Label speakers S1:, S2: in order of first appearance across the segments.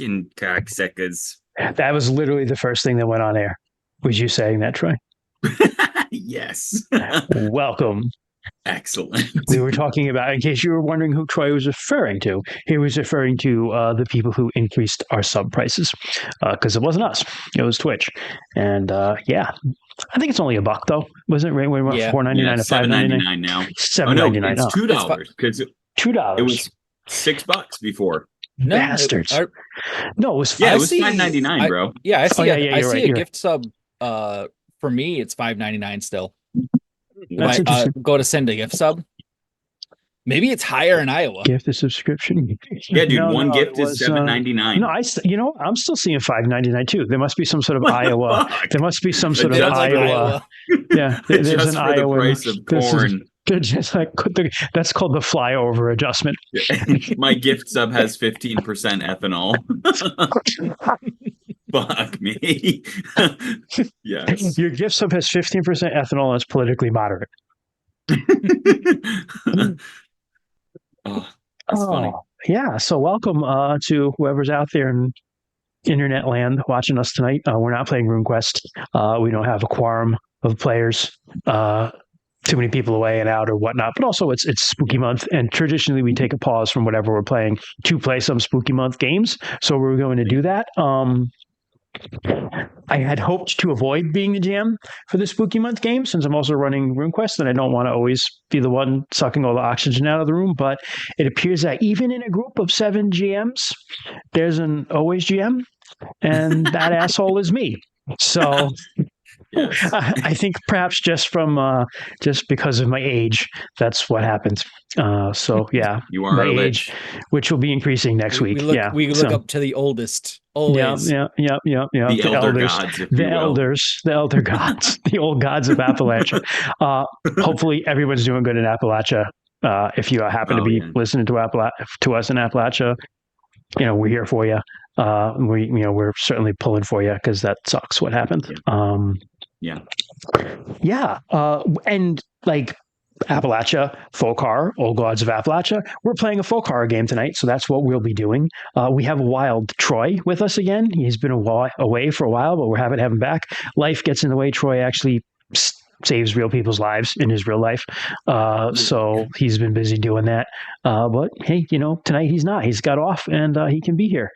S1: fucking cocksuckers.
S2: That was literally the first thing that went on air. Was you saying that, Troy?
S1: Yes.
S2: Welcome.
S1: Excellent.
S2: We were talking about, in case you were wondering who Troy was referring to, he was referring to the people who increased our sub prices, because it wasn't us, it was Twitch. And yeah, I think it's only $1 though, wasn't it? Right, we went
S3: Yeah.
S2: $4.99 to $5.99
S1: now.
S2: $7.99.
S1: It's $2 because
S2: $2.
S1: It was $6 before.
S3: No,
S2: Bastards. No, it was
S1: it was $5.99, bro.
S3: Yeah, I see. I see a
S2: right.
S3: gift sub. For me, it's $5.99 still.
S2: That's interesting.
S3: Go to send a gift sub. Maybe it's higher in Iowa.
S2: Gift a subscription.
S1: Yeah, dude. One gift is $7.99.
S2: No, I'm still seeing $5.99 too. There must be some sort of Iowa. There must be some sort of Iowa. Yeah, there's an Iowa.
S1: The price of corn.
S2: Just like that's called the flyover adjustment.
S1: My gift sub has 15% ethanol. Fuck me. Yes.
S2: Your gift sub has 15% ethanol and it's politically moderate.
S1: Oh, that's funny.
S2: Yeah. So welcome to whoever's out there in internet land watching us tonight. We're not playing RuneQuest. We don't have a quorum of players. Too many people away and out or whatnot, but also it's spooky month, and traditionally we take a pause from whatever we're playing to play some spooky month games. So we're going to do that. I had hoped to avoid being the GM for the spooky month game since I'm also running RuneQuest and I don't want to always be the one sucking all the oxygen out of the room. But it appears that even in a group of 7 GMs, there's an always GM, and that asshole is me. So. Yes. I think perhaps just because of my age, that's what happens. So yeah,
S1: you are
S2: my age, which will be increasing next week.
S3: We look up to the oldest. Always.
S2: Yeah.
S1: The elder gods,
S2: the elder gods, the old gods of Appalachia. Hopefully, everyone's doing good in Appalachia. If you happen to be listening to us in Appalachia, we're here for you. We're certainly pulling for you because that sucks what happened. And like Appalachia, Folkar, Old Gods of Appalachia, we're playing a Folkar game tonight, so that's what we'll be doing. We have Wild Troy with us again. He's been away for a while, but we're happy to have him back. Life gets in the way. Troy actually saves real people's lives in his real life. So he's been busy doing that. But hey, tonight he's not. He's got off and he can be here.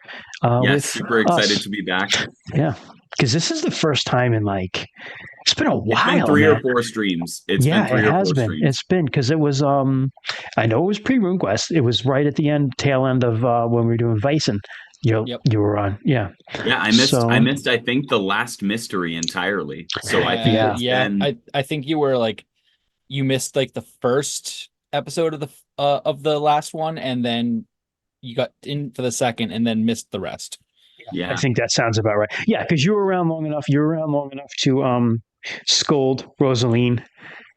S1: Super excited to be back.
S2: Yeah. Because this is the first time in it's been a while.
S1: It's been 3 or 4 streams. It has been.
S2: Streams. It's been because it was. I know it was pre RuneQuest. It was right at the tail end of when we were doing Vicen. You were on. Yeah.
S1: Yeah, I missed. I think the last mystery entirely. So I think
S3: I think you were you missed the first episode of the last one, and then you got in for the second, and then missed the rest.
S2: Yeah, I think that sounds about right. Yeah, because you were around long enough. You were around long enough to scold Rosaline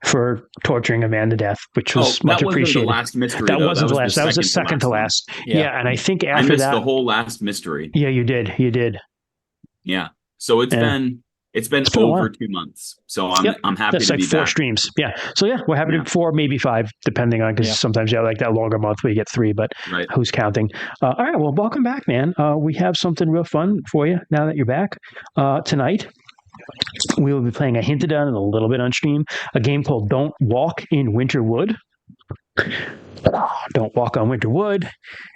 S2: for torturing a man to death, which was much appreciated.
S1: That wasn't the last mystery.
S2: That wasn't the last. That was the second to last. Yeah, and I think after
S1: I missed
S2: that,
S1: the whole last mystery.
S2: Yeah, you did.
S1: Yeah. So it's been over 2 months. So I'm happy
S2: to be back.
S1: That's
S2: 4 streams. Yeah. So yeah, we're happy to 4, maybe 5, depending on because sometimes that longer month where you get 3, but who's counting? All right. Well, welcome back, man. We have something real fun for you now that you're back. Tonight, we will be playing a hinted at and a little bit on stream, a game called Don't Walk in Winterwood. Don't walk on Winterwood.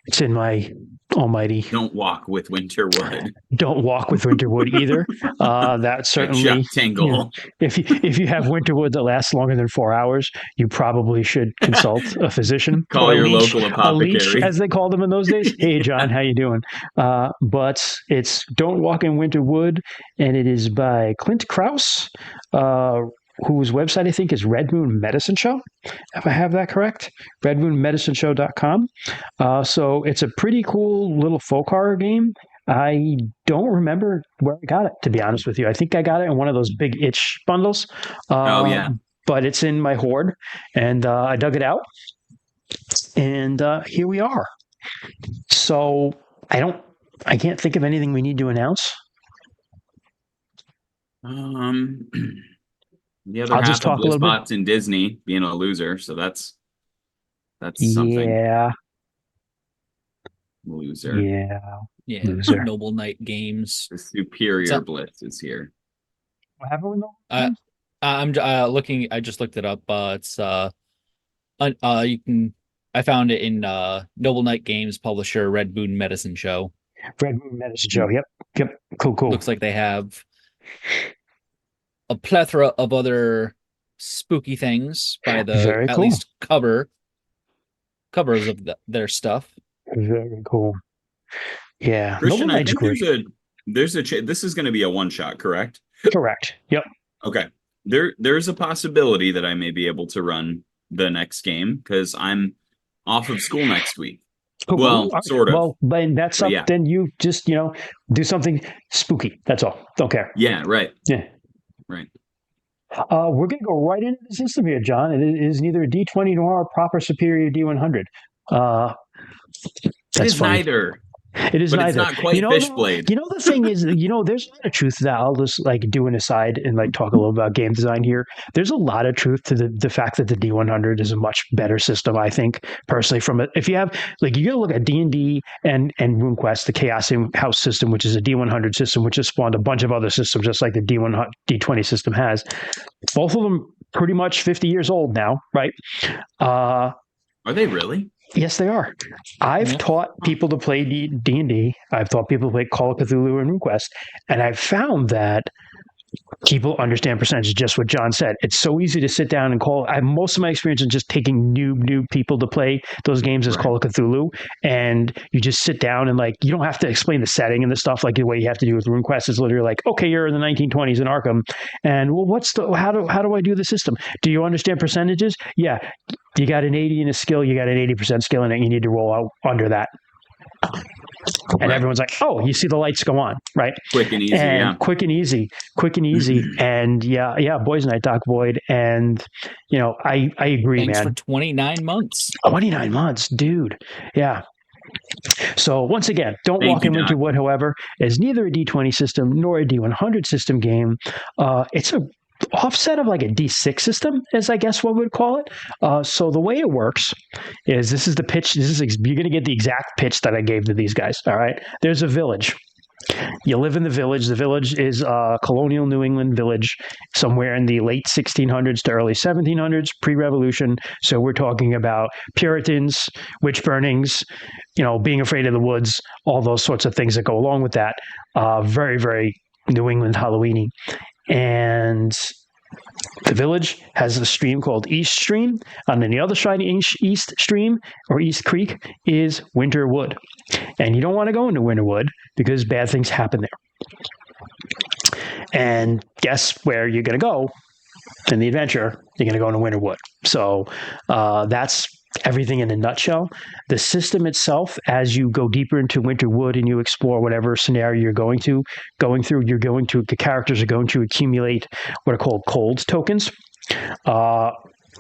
S2: It's in my almighty.
S1: Don't walk with Winterwood.
S2: Don't walk with Winterwood either. That certainly.
S1: Tingle.
S2: If you have Winterwood that lasts longer than 4 hours, you probably should consult a physician.
S1: Call your local apothecary,
S2: a leech, as they called them in those days. Hey, John, how you doing? But it's Don't Walk in Winterwood, and it is by Clint Krause. Whose website I think is Red Moon Medicine Show, if I have that correct, redmoonmedicineshow.com. So it's a pretty cool little folk horror game. I don't remember where I got it, to be honest with you. I think I got it in one of those big itch bundles. But it's in my hoard, and I dug it out, and here we are. So I can't think of anything we need to announce.
S1: The other half of BlizzBot's in Disney being a loser, so that's something.
S2: Yeah.
S1: Loser.
S2: Yeah.
S3: Yeah,
S2: Loser.
S3: Noble Knight Games.
S1: The Superior
S3: So-
S1: Blitz is here.
S2: What happened with
S3: Uh, I'm looking. I just looked it up. It's you can. I found it in Noble Knight Games publisher Red Moon Medicine Show.
S2: Red Moon Medicine Show? Yep. Cool.
S3: Looks like they have a plethora of other spooky things by the
S2: Very
S3: at
S2: cool.
S3: least covers of their stuff.
S2: Very cool. Yeah.
S1: Christian,
S2: Noble
S1: I
S2: Knight's
S1: think
S2: great.
S1: this is going to be a one shot, correct?
S2: Correct. Yep.
S1: Okay. There's a possibility that I may be able to run the next game because I'm off of school next week.
S2: Cool.
S1: Well, sort of.
S2: Well, then that's
S1: But
S2: up.
S1: yeah.
S2: Then you just do something spooky. That's all. Don't care.
S1: Yeah, right.
S2: Yeah.
S1: Right.
S2: We're going to go right into the system here, John. It is neither a D20 nor a proper superior D100.
S1: It
S2: That's
S1: is
S2: funny.
S1: neither.
S2: It is
S1: But
S2: neither.
S1: it's not quite Fishblade.
S2: The thing is, there's a lot of truth to that. I'll just do an aside and talk a little about game design here. There's a lot of truth to the fact that the D100 is a much better system, I think, personally. If you have, you got to look at D&D and RuneQuest, the Chaos House system, which is a D100 system, which has spawned a bunch of other systems, just like the D20 system has. Both of them pretty much 50 years old now, right?
S1: Are they really?
S2: Yes, they are. I've taught people to play D&D. I've taught people to play Call of Cthulhu and RuneQuest, and I've found that people understand percentages, just what John said. It's so easy to sit down and call. Most of my experience is just taking new people to play those games as Call of Cthulhu, and you just sit down and you don't have to explain the setting and the stuff like the way you have to do with RuneQuest. Is literally like, okay, you're in the 1920s in Arkham, and how do I do the system? Do you understand percentages? Yeah. You got an 80 in a skill, you got an 80% skill in it, you need to roll out under that. And everyone's like, oh, you see the lights go on, right?
S1: Quick and easy, yeah.
S2: Quick and easy. And yeah, Boys Night, Doc Void. And, I agree,
S3: Thanks
S2: man.
S3: for 29 months.
S2: 29 months, dude. Yeah. So once again, Don't Walk in Winterwood, however, is neither a D20 system nor a D100 system game. It's a offset of a D6 system, as I guess one would call it. So the way it works is this is the pitch. You're going to get the exact pitch that I gave to these guys. All right. There's a village. You live in the village. The village is a colonial New England village somewhere in the late 1600s to early 1700s, pre-revolution. So we're talking about Puritans, witch burnings, being afraid of the woods, all those sorts of things that go along with that. Very, very New England Halloween-y. And the village has a stream called East Stream. And then the other side of East Stream or East Creek is Winterwood. And you don't want to go into Winterwood because bad things happen there. And guess where you're going to go in the adventure? You're going to go into Winterwood. So that's everything in a nutshell. The system itself, as you go deeper into Winterwood and you explore whatever scenario you're going through, the characters are going to accumulate what are called cold tokens.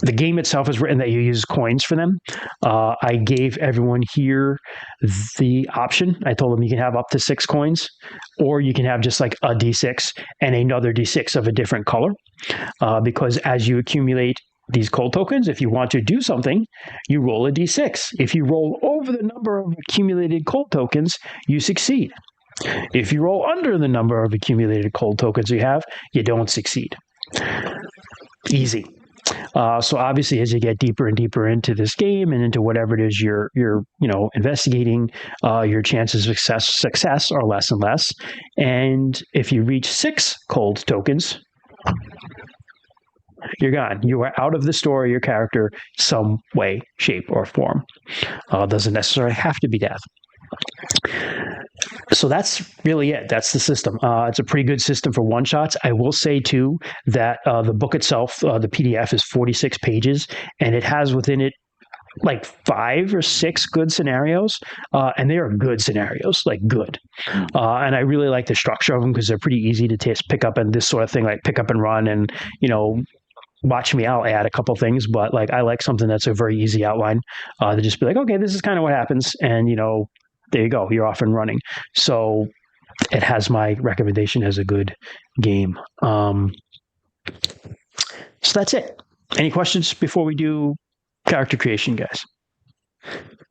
S2: The game itself is written that you use coins for them. I gave everyone here the option. I told them you can have up to 6 coins, or you can have just a D6 and another D6 of a different color. Because as you accumulate these cold tokens, if you want to do something, you roll a D6. If you roll over the number of accumulated cold tokens, you succeed. If you roll under the number of accumulated cold tokens you have, you don't succeed. Easy. So obviously, as you get deeper and deeper into this game and into whatever it is you're investigating, your chances of success are less and less. And if you reach 6 cold tokens, you're gone. You are out of the story, your character, some way, shape, or form. Doesn't necessarily have to be death. So that's really it. That's the system. It's a pretty good system for one-shots. I will say, too, that the book itself, the PDF, is 46 pages, and it has within it 5 or 6 good scenarios, and they are good scenarios, good. And I really like the structure of them because they're pretty easy to pick up, and this sort of thing, pick up and run, and, watch me, I'll add a couple things, but I like something that's a very easy outline to just be okay, this is kind of what happens, and, there you go, you're off and running. So it has my recommendation as a good game. So that's it. Any questions before we do character creation, guys?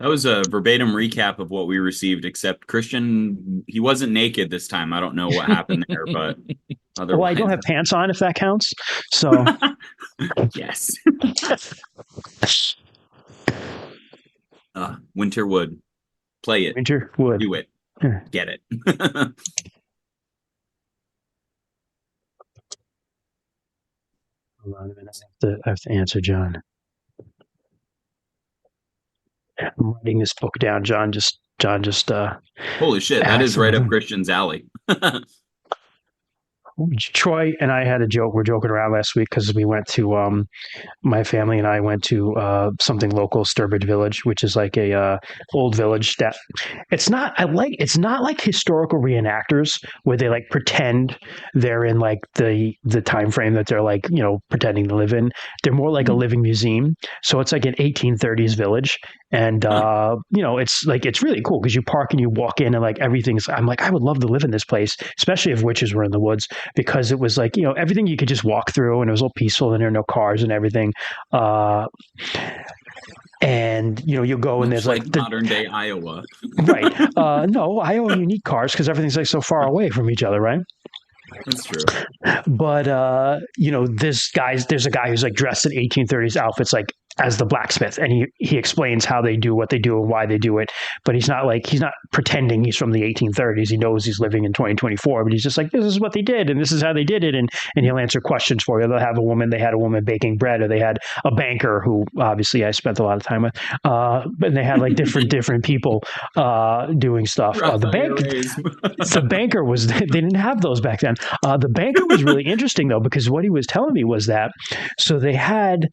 S1: That was a verbatim recap of what we received, except Christian, he wasn't naked this time. I don't know what happened there, but
S2: Well, I don't
S1: otherwise,
S2: have pants on, if that counts. So,
S1: yes. Winterwood. Play it.
S2: Winterwood.
S1: Do it.
S2: Yeah.
S1: Get it.
S2: Hold on a minute. I have to answer John. I'm writing this book down. John just
S1: Holy shit, that is right up Christian's alley.
S2: Troy and I had a joke. We're joking around last week because we went to my family and I went to something local, Sturbridge Village, which is like a old village that it's not like historical reenactors where they like pretend they're in like the time frame that they're like, pretending to live in. They're more like a living museum. So it's like an 1830s village. And it's really cool because you park and you walk in and like everything's. I'm like, I would love to live in this place, especially if witches were in the woods, because it was like everything you could just walk through and it was all peaceful and there are no cars and everything. And you go and there's like
S1: modern day Iowa,
S2: right? No, Iowa you need cars because everything's like so far away from each other, right?
S1: That's true.
S2: But there's a guy who's like dressed in 1830s outfits, like as the blacksmith, and he explains how they do what they do and why they do it. But he's not pretending he's from the 1830s. He knows he's living in 2024, but he's just like, this is what they did and this is how they did it, and he'll answer questions for you. They had a woman baking bread, or they had a banker who obviously I spent a lot of time with, but they had like different people doing stuff. The banker was, they didn't have those back then. The banker was really interesting though, because what he was telling me was that so they had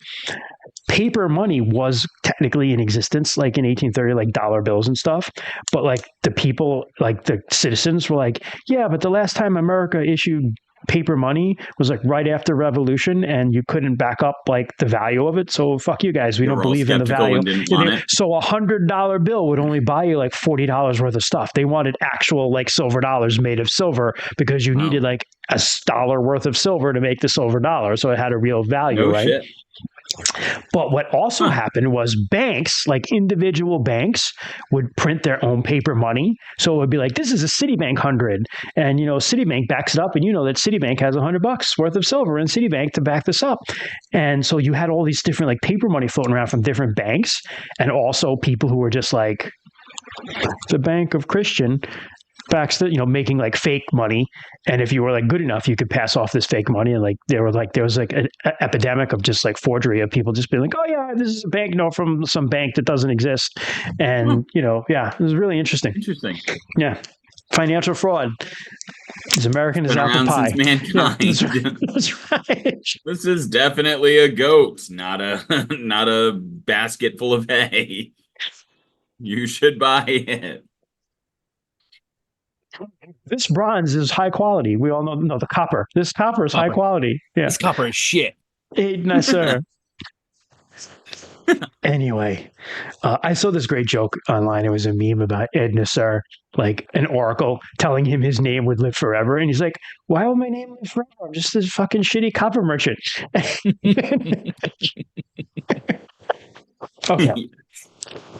S2: paper money was technically in existence like in 1830, like dollar bills and stuff, but like the people, like the citizens were like, yeah, but the last time America issued paper money was like right after revolution and you couldn't back up like the value of it, so fuck you guys, we don't believe in the value. So $100 bill would only buy you like $40 worth of stuff. They wanted actual like silver dollars made of silver because you needed like a dollar worth of silver to make the silver dollar, so it had a real value. Right? Shit. But what also happened was banks, like individual banks, would print their own paper money. So it would be like, this is a Citibank 100. And, Citibank backs it up. And that Citibank has $100 worth of silver in Citibank to back this up. And so you had all these different like paper money floating around from different banks. And also people who were just like, the Bank of Christian backs the, making like fake money. And if you were like good enough, you could pass off this fake money. And like there was like an epidemic of just like forgery of people just being like, oh yeah, this is a bank note from some bank that doesn't exist. And it was really interesting. Yeah. Financial fraud. As American as apple pie.
S1: Mankind.
S2: Yeah, that's right.
S1: This is definitely a goat, not a basket full of hay. You should buy it.
S2: This bronze is high quality. We all know the copper. This copper is high quality. Yeah.
S3: This copper is shit.
S2: No, sir. Anyway, I saw this great joke online. It was a meme about Ed Nasser, like an oracle telling him his name would live forever. And he's like, why will my name live forever? I'm just this fucking shitty copper merchant. Okay.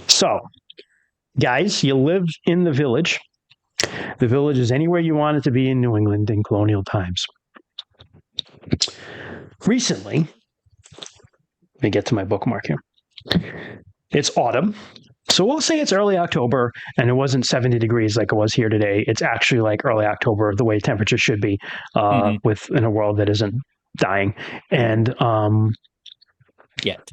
S2: So, guys, you live in the village. The village is anywhere you want it to be in New England in colonial times. Recently, let me get to my bookmark here. It's autumn. So we'll say it's early October, and it wasn't 70 degrees like it was here today. It's actually like early October, the way temperature should be, in a world that isn't dying. And
S3: yet.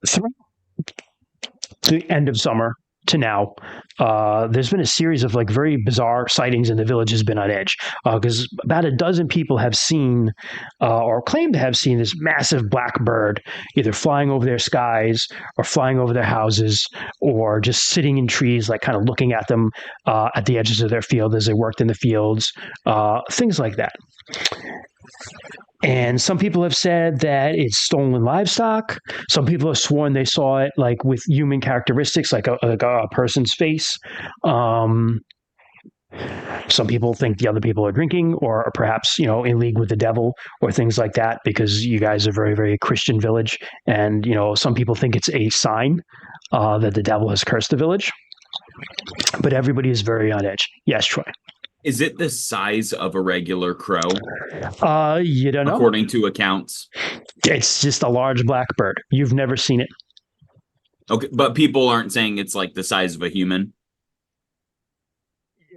S2: Through the end of summer to now, there's been a series of like very bizarre sightings, and the village has been on edge because about a dozen people have seen or claim to have seen this massive black bird either flying over their skies or flying over their houses or just sitting in trees, like kind of looking at them at the edges of their field as they worked in the fields, things like that. And some people have said that it's stolen livestock. Some people have sworn they saw it like with human characteristics, like a person's face. Some people think the other people are drinking, or perhaps in league with the devil, or things like that, because you guys are very, very Christian village, and some people think it's a sign that the devil has cursed the village. But everybody is very on edge. Yes, Troy.
S1: Is it the size of a regular crow,
S2: You don't know.
S1: according to accounts?
S2: It's just a large black bird. You've never seen it.
S1: Okay, but people aren't saying it's like the size of a human.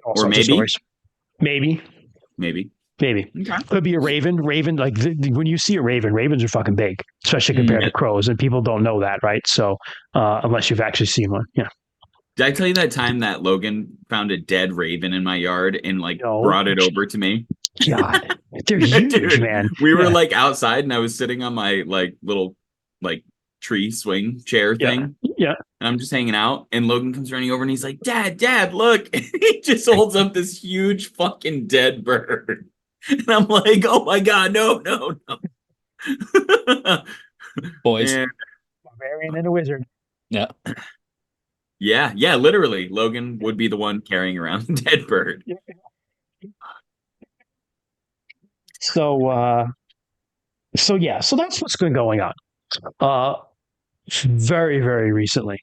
S2: All
S1: Or
S2: sorts of
S1: maybe.
S2: stories. Maybe.
S1: Maybe.
S2: Okay. Could be a raven. Raven, like when you see a raven, ravens are fucking big, especially compared to crows, and people don't know that, right? So unless you've actually seen one, yeah.
S1: Did I tell you that time that Logan found a dead raven in my yard and
S2: No.
S1: brought it over to me?
S2: God, they're huge,
S1: Dude,
S2: man.
S1: We were outside and I was sitting on my little tree swing chair thing.
S2: Yeah.
S1: And I'm just hanging out and Logan comes running over and he's like, Dad, look. And he just holds up this huge fucking dead bird. And I'm like, oh my God, no.
S3: Boys.
S1: Yeah.
S2: Barbarian and a wizard.
S3: Yeah.
S1: Yeah, literally. Logan would be the one carrying around a dead bird.
S2: So that's what's been going on. Very, very recently.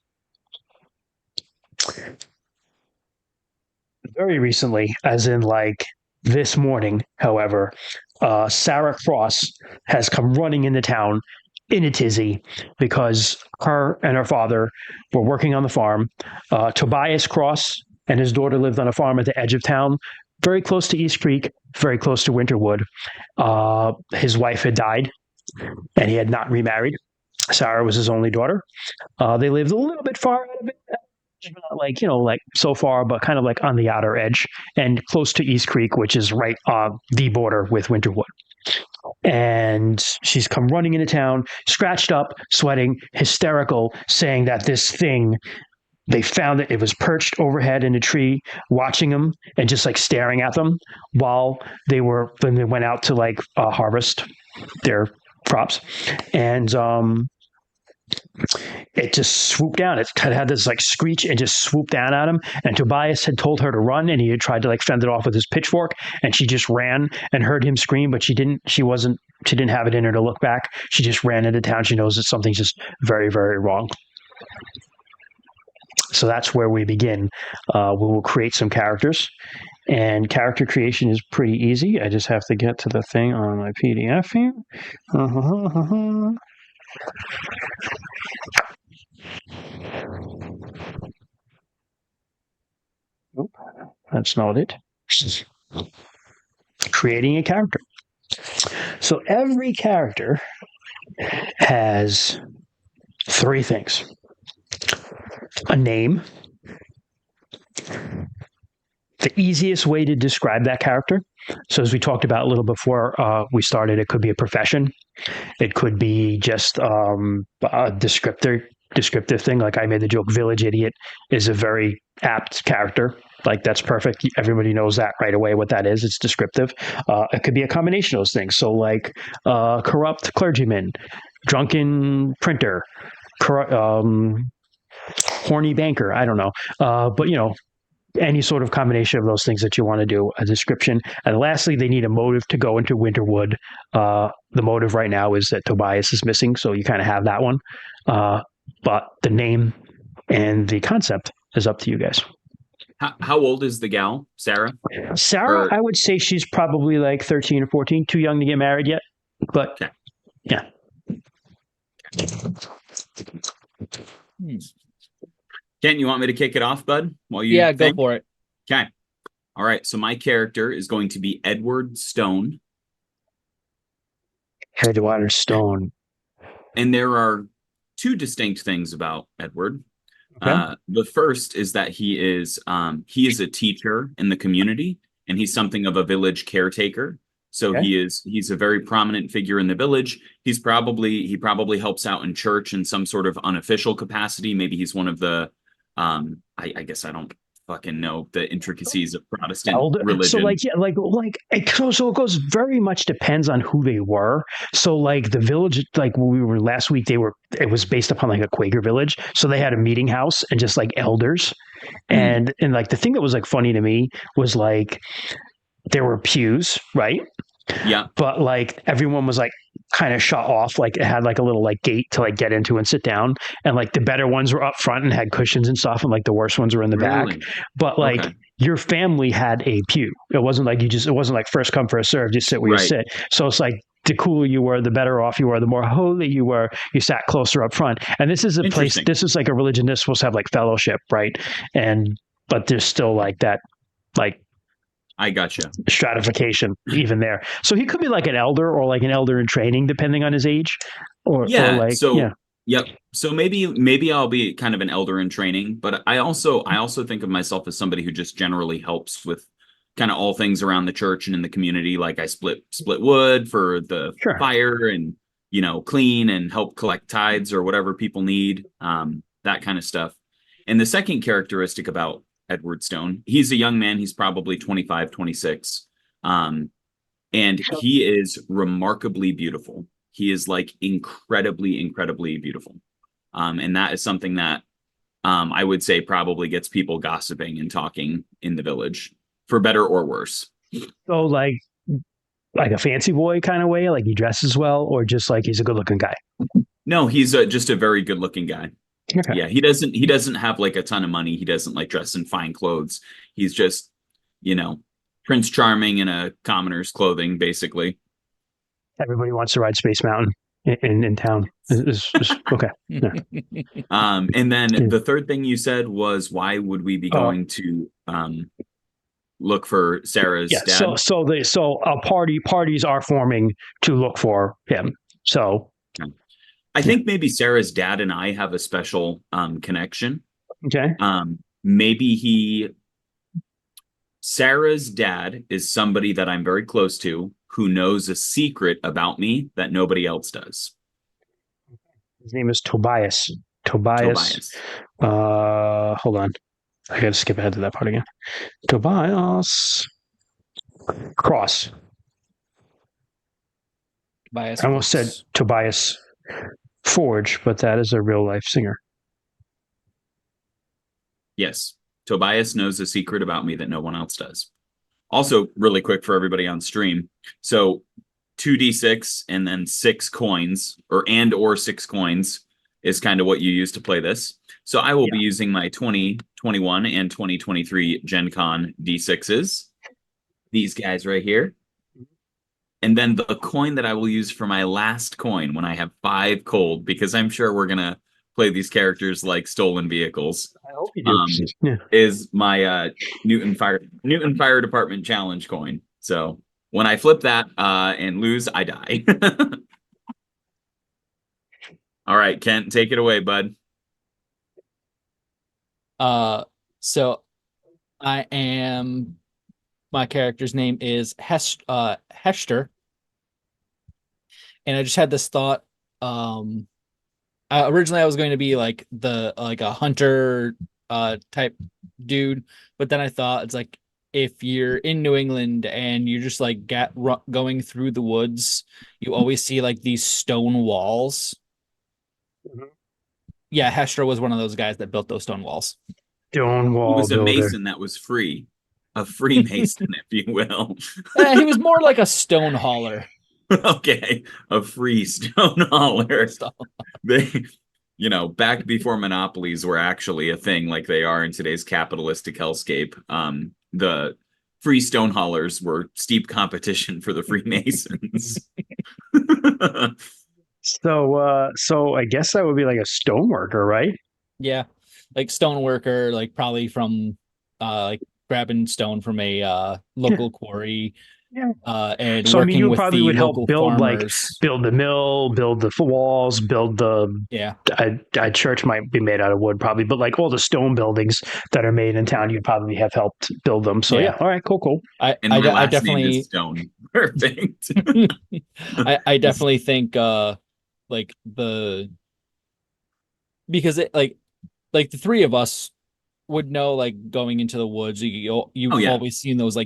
S2: Very recently, as in this morning, however, Sarah Cross has come running into town in a tizzy because her and her father were working on the farm. Tobias Cross and his daughter lived on a farm at the edge of town, very close to East Creek, very close to Winterwood. His wife had died, and he had not remarried. Sarah was his only daughter. They lived a little bit far out of it, not so far, but kind of on the outer edge and close to East Creek, which is right on the border with Winterwood. And she's come running into town, scratched up, sweating, hysterical, saying that this thing, they found it was perched overhead in a tree, watching them and just staring at them while when they went out to harvest their crops. And it just swooped down. It had this screech and just swooped down at him. And Tobias had told her to run, and he had tried to fend it off with his pitchfork. And she just ran and heard him scream, but she didn't have it in her to look back. She just ran into town. She knows that something's just very, very wrong. So that's where we begin. We will create some characters, and character creation is pretty easy. I just have to get to the thing on my PDF here. Nope, that's not it. Creating a character. So every character has three things: a name. The easiest way to describe that character. So as we talked about a little before we started, it could be a profession. It could be just a descriptive thing. Like I made the joke, village idiot is a very apt character. That's perfect. Everybody knows that right away what that is. It's descriptive. It could be a combination of those things. So corrupt clergyman, drunken printer, horny banker. I don't know. But any sort of combination of those things that you want to do, a description. And lastly, they need a motive to go into Winterwood. The motive right now is that Tobias is missing, so you kind of have that one. But the name and the concept is up to you guys.
S1: How old is the gal, Sarah?
S2: Sarah, I would say she's probably 13 or 14, too young to get married yet. But,
S1: okay.
S2: Yeah.
S1: Ken, you want me to kick it off, bud?
S3: Go for it.
S1: Okay. All right. So my character is going to be Edward Stone.
S2: Edward Stone.
S1: And there are two distinct things about Edward.
S2: Okay.
S1: The first is that he is a teacher in the community, and he's something of a village caretaker. So okay. He's a very prominent figure in the village. He probably helps out in church in some sort of unofficial capacity. Maybe he's one of the I guess I don't fucking know the intricacies of Protestant religion.
S2: So it goes very much depends on who they were. So the village, when we were last week, it was based upon a Quaker village. So they had a meeting house and just elders. And like the thing that was like funny to me was like there were pews, right?
S1: Yeah.
S2: But like everyone was like kind of shut off, like it had like a little like gate to like get into and sit down, and like the better ones were up front and had cushions and stuff, and like the worst ones were in the back.
S1: Really?
S2: But like
S1: Okay.
S2: your family had a pew. It wasn't like it wasn't like first come first serve, just sit where you
S1: Right.
S2: sit. So it's like the cooler you were, the better off you were, the more holy you were, you sat closer up front. And this is a place,
S1: Interesting.
S2: this is like a religion that's supposed to have like fellowship, right? And but there's still like that like
S1: I gotcha.
S2: stratification even there. So he could be like an elder or like an elder in training, depending on his age. Or
S1: Yeah.
S2: like
S1: So yep. So maybe I'll be kind of an elder in training, but I also think of myself as somebody who just generally helps with kind of all things around the church and in the community. Like I split wood for the
S2: Sure.
S1: fire, and clean and help collect tithes or whatever people need, that kind of stuff. And the second characteristic about Edward Stone, he's a young man. He's probably 25, 26. And he is remarkably beautiful. He is like incredibly beautiful. And that is something that I would say probably gets people gossiping and talking in the village, for better or worse.
S2: So like a fancy boy kind of way, like he dresses well, or just like he's a good looking guy.
S1: No, he's just a very good looking guy.
S2: Okay.
S1: Yeah, he doesn't have like a ton of money. He doesn't like dress in fine clothes. He's just, Prince Charming in a commoner's clothing, basically.
S2: Everybody wants to ride Space Mountain in town. Okay. Yeah.
S1: And then the third thing you said was, why would we be going to look for Sarah's dad?
S2: So parties are forming to look for him. So
S1: I think maybe Sarah's dad and I have a special connection.
S2: Okay.
S1: Maybe Sarah's dad is somebody that I'm very close to, who knows a secret about me that nobody else does.
S2: His name is Tobias. Tobias. Hold on. I got to skip ahead to that part again. Tobias Cross.
S3: Tobias
S2: I almost said Tobias Forge, but that is a real life singer.
S1: Yes. Tobias knows a secret about me that no one else does. Also, really quick for everybody on stream. So 2d6 and then 6 coins, or 6 coins is kind of what you use to play this. So I will be using my 2021 and 2023 Gen Con D6s. These guys right here. And then the coin that I will use for my last coin when I have 5 cold, because I'm sure we're going to play these characters like stolen vehicles.
S2: I hope you do.
S1: Is my Newton Fire Department challenge coin. So when I flip that and lose, I die. All right, Kent, take it away, bud.
S3: So my character's name is Hester. And I just had this thought. Originally I was going to be like a hunter type dude, but then I thought it's like, if you're in New England and you're just like going through the woods, you always see like these stone walls.
S2: Mhm.
S3: Yeah, Hester was one of those guys that built those stone walls.
S2: Stone wall
S1: He was a
S2: builder.
S1: mason that was free. A freemason, if you will.
S3: He was more like a stone hauler.
S1: Okay, a free stone hauler. They, back before monopolies were actually a thing like they are in today's capitalistic hellscape, the free stone haulers were steep competition for the Freemasons.
S2: So I guess that would be like a stone worker, right?
S3: Yeah, like stone worker, like probably from like grabbing stone from a local quarry.
S2: Yeah.
S3: And
S2: so I mean,
S3: working
S2: you
S3: with
S2: probably
S3: the
S2: would help
S3: local
S2: build
S3: farmers.
S2: build the mill, build the walls, build the a church might be made out of wood probably, but like all the stone buildings that are made in town, you'd probably have helped build them. So yeah, all right, cool.
S3: I
S1: my last
S3: definitely
S1: name is Stone. Perfect.
S3: I definitely think like because it like the three of us would know, like going into the woods, you've always seen those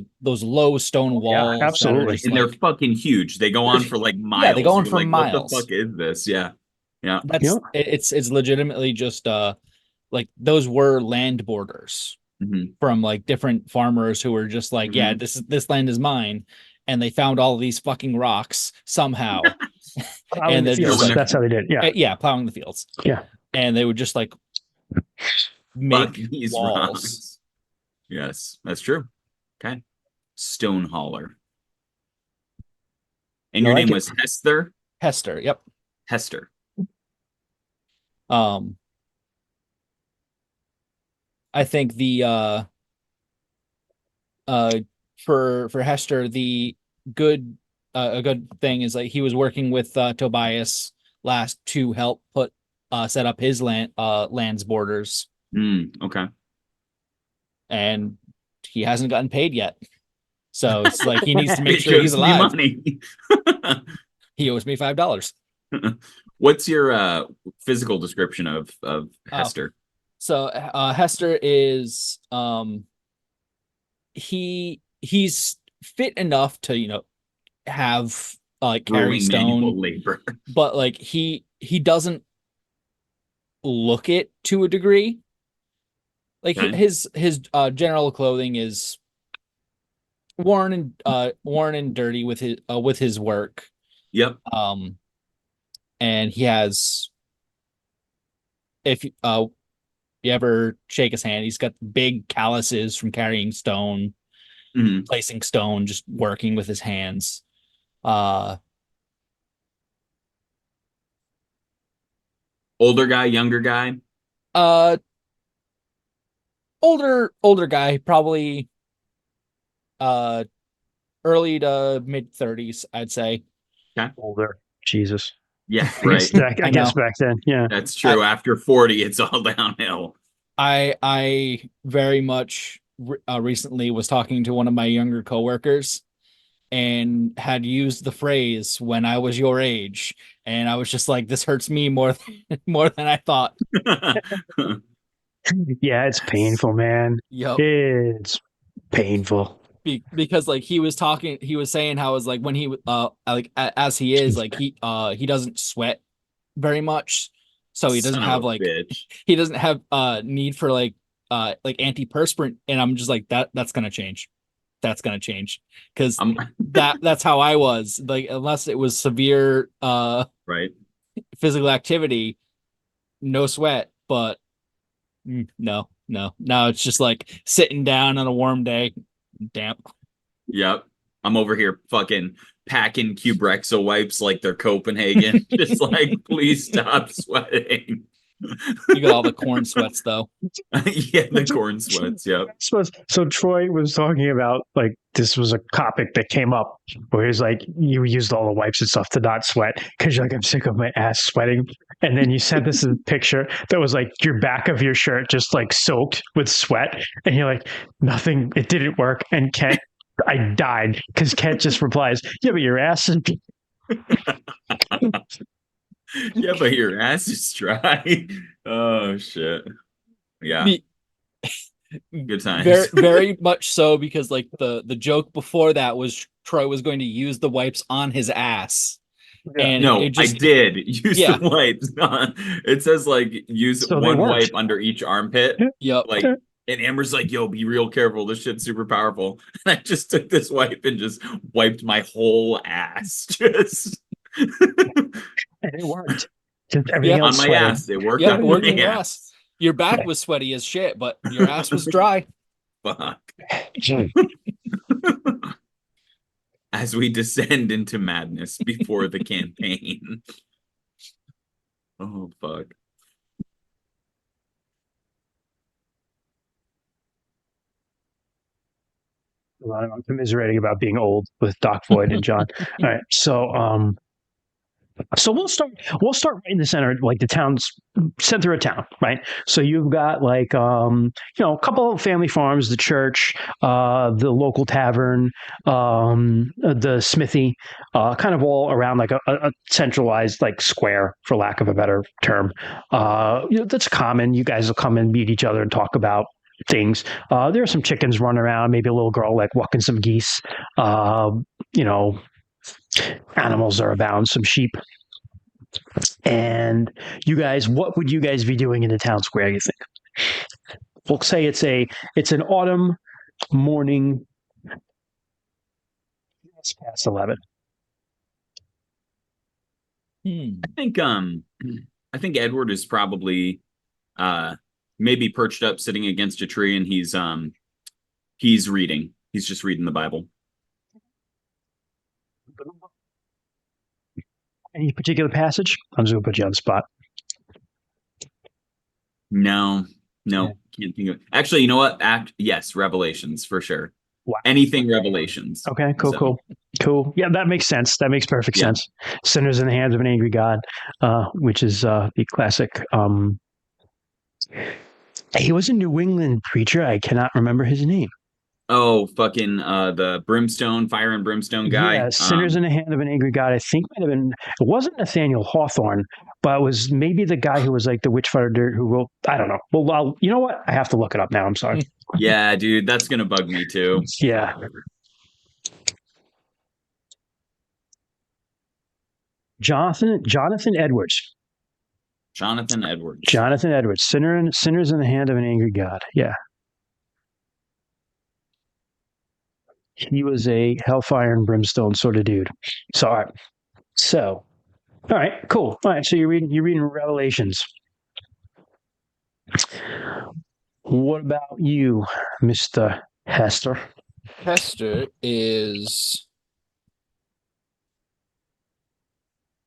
S3: low stone walls.
S2: Yeah, absolutely.
S1: And they're fucking huge. They go on for like miles.
S3: Yeah, they go on
S1: You're
S3: for
S1: like,
S3: miles.
S1: What the fuck is this? Yeah.
S3: It's legitimately just like those were land borders
S1: Mhm.
S3: from like different farmers who were just like, yeah, this land is mine, and they found all these fucking rocks somehow,
S2: Plowing
S3: and
S2: the
S3: they're just
S2: fields.
S3: like,
S2: That's how they did it. Yeah.
S3: yeah, plowing the fields,
S2: Yeah.
S3: and they would just like
S1: Fuck
S3: make
S1: these
S3: walls.
S1: rocks. Yes, that's true. Okay. Stone Hauler. And
S2: I
S1: your
S2: like
S1: name
S2: it.
S1: was Hester?
S3: Hester, yep.
S1: Hester.
S3: I think the uh for Hester, the good a good thing is like he was working with Tobias last to help put set up his land's borders,
S1: Okay.
S3: and he hasn't gotten paid yet. So it's like he needs to make
S1: It
S3: sure he's
S1: gives me
S3: alive.
S1: money.
S3: He owes me $5.
S1: What's your physical description of Hester?
S3: So Hester is he's fit enough to, you know, have like carry
S1: Grueling manual
S3: stone,
S1: labor.
S3: but like he doesn't look it to a degree. Like
S1: Okay.
S3: his general clothing is worn and dirty with his work.
S1: Yep.
S3: And he has, if you ever shake his hand, he's got big calluses from carrying stone,
S1: Mhm.
S3: placing stone, just working with his hands. Uh
S1: Older guy, younger guy.
S3: uh older guy, probably uh early to mid 30s, I'd say.
S2: Older. Jesus.
S1: Yeah,
S2: I guess,
S1: right.
S2: I
S3: I
S2: guess
S3: know.
S2: back then. Yeah.
S1: That's true. After 40, it's all downhill.
S3: I very much recently was talking to one of my younger coworkers and had used the phrase "when I was your age," and I was just like, "This hurts me more more than I thought."
S2: Yeah, it's painful, man.
S3: Yep.
S2: It's painful.
S3: Because like he was saying how it's like when he like as he is like he doesn't sweat very much, so he doesn't
S1: Son of
S3: have
S1: a
S3: like
S1: bitch.
S3: he doesn't have need for like antiperspirant, and I'm just like that's gonna change. That's gonna change because
S1: I'm
S3: that's how I was, like, unless it was severe
S1: right.
S3: physical activity, no sweat. But no, it's just like sitting down on a warm day, damp.
S1: Yep. I'm over here fucking packing Cubrexo wipes like they're Copenhagen. Just like, please stop sweating.
S3: You got all the corn sweats though.
S1: Yeah, the corn sweats. Yep.
S2: So Troy was talking about, like, this was a topic that came up where he's like, you used all the wipes and stuff to not sweat because you're like, I'm sick of my ass sweating. And then you sent this picture that was like your back of your shirt just like soaked with sweat. And you're like, nothing, it didn't work. And Kent, I died because Kent just replies, yeah, but your ass is.
S1: Yeah, but your ass is dry. Oh shit. Yeah.
S3: Me-
S1: Good times.
S3: very much so, because like the joke before that was Troy was going to use the wipes on his ass. And
S1: No,
S3: it just
S1: I did use
S3: Yeah.
S1: the wipes. It says like use
S2: So they
S1: one
S2: worked.
S1: wipe under each armpit.
S3: Yep.
S1: Like, and Amber's like, yo, be real careful. This shit's super powerful. And I just took this wipe and just wiped my whole ass. Just
S2: And it worked. Just everything
S3: Yeah.
S2: else
S1: on my
S2: sweated.
S1: ass. It worked
S3: Yeah,
S1: on
S3: working
S1: my
S3: your
S1: ass.
S3: ass. Your back was sweaty as shit, but your ass was dry.
S1: Fuck. As we descend into madness before the campaign. Oh fuck.
S2: I'm commiserating about being old with Doc Void and John. All right, so we'll start right in the center, like the town's center of town, right? So you've got like a couple of family farms, the church, the local tavern, the smithy, kind of all around like a centralized like square, for lack of a better term. That's common. You guys will come and meet each other and talk about things. There are some chickens running around, maybe a little girl like walking some geese. Animals are abound, some sheep. And you guys, what would you guys be doing in the town square, you think? We'll say it's an autumn morning. It's past 11.
S1: I think Edward is probably maybe perched up sitting against a tree, and he's reading. He's just reading the Bible.
S2: Any particular passage? I'm just gonna put you on the spot.
S1: No,
S2: Yeah.
S1: can't think of. Actually, you know what? Yes, Revelations for sure.
S2: Wow.
S1: Anything Revelations.
S2: Okay, cool. Yeah, that makes sense. That makes perfect
S1: Yeah.
S2: sense. Sinners in the hands of an angry God, which is the classic. He was a New England preacher. I cannot remember his name.
S1: Oh, fucking the fire and brimstone guy.
S2: Yeah, Sinners in the Hand of an Angry God. I think might have been. It wasn't Nathaniel Hawthorne, but it was maybe the guy who was like the Witchfinder who wrote. I don't know. Well, you know what? I have to look it up now. I'm sorry.
S1: Yeah, dude, that's gonna bug me too.
S2: Yeah. Jonathan Edwards.
S1: Jonathan Edwards.
S2: Jonathan Edwards. Sinners in the Hand of an Angry God. Yeah. He was a hellfire and brimstone sort of dude. So, all right, cool. All right, so you're reading Revelations. What about you, Mr. Hester?
S3: Hester is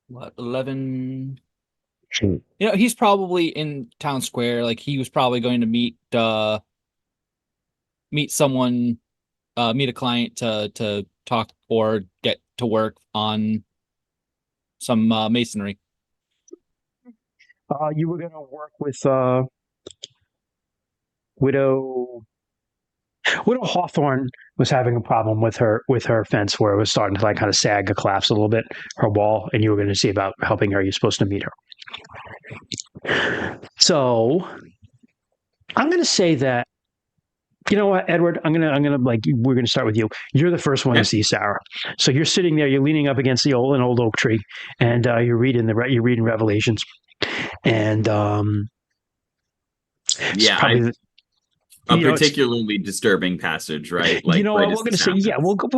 S3: what, 11? You know, he's probably in town square. Like he was probably going to meet someone, meet a client to talk or get to work on some masonry.
S2: You were going to work with Widow Hawthorne was having a problem with her fence where it was starting to like kind of sag or collapse a little bit, her wall, and you were going to see about helping her. You're supposed to meet her. So I'm going to say that, you know what, Edward, we're going to start with you. You're the first one to see Sarah. So you're sitting there, you're leaning up against an old oak tree, and you're reading Revelations. And
S1: yeah, a particularly disturbing passage, right?
S2: Like, we're going to say, we'll go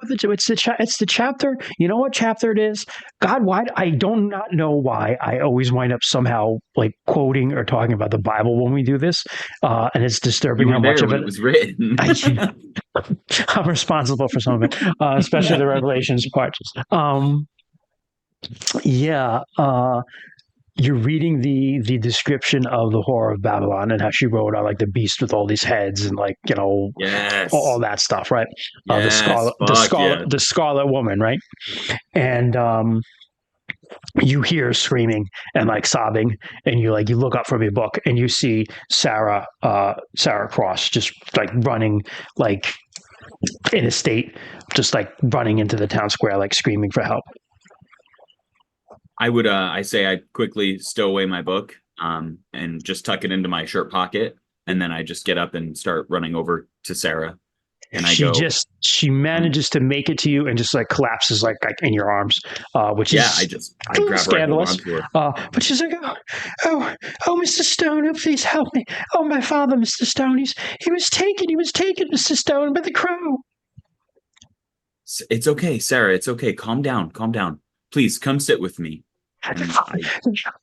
S2: with it. It's the chapter. You know what chapter it is? God, why? I do not know why I always wind up somehow like quoting or talking about the Bible when we do this, and it's disturbing how much of it
S1: was written.
S2: I'm responsible for some of it, especially the Revelations part. You're reading the description of the Whore of Babylon and how she rode on like the beast with all these heads and like, you know, all that stuff, right? The Scarlet Woman, right? And you hear screaming and like sobbing, and you look up from your book and you see Sarah Cross just like running like in a state, just like running into the town square, like screaming for help.
S1: I say I quickly stow away my book and just tuck it into my shirt pocket, and then I just get up and start running over to Sarah. And
S2: she manages to make it to you and just like collapses like in your arms, which is
S1: I grab
S2: scandalous.
S1: Her
S2: but she's like, oh, Mr. Stone, oh, please help me. Oh, my father, Mr. Stone, he was taken, Mr. Stone, by the crow.
S1: It's okay, Sarah. It's okay. Calm down. Please come sit with me. And I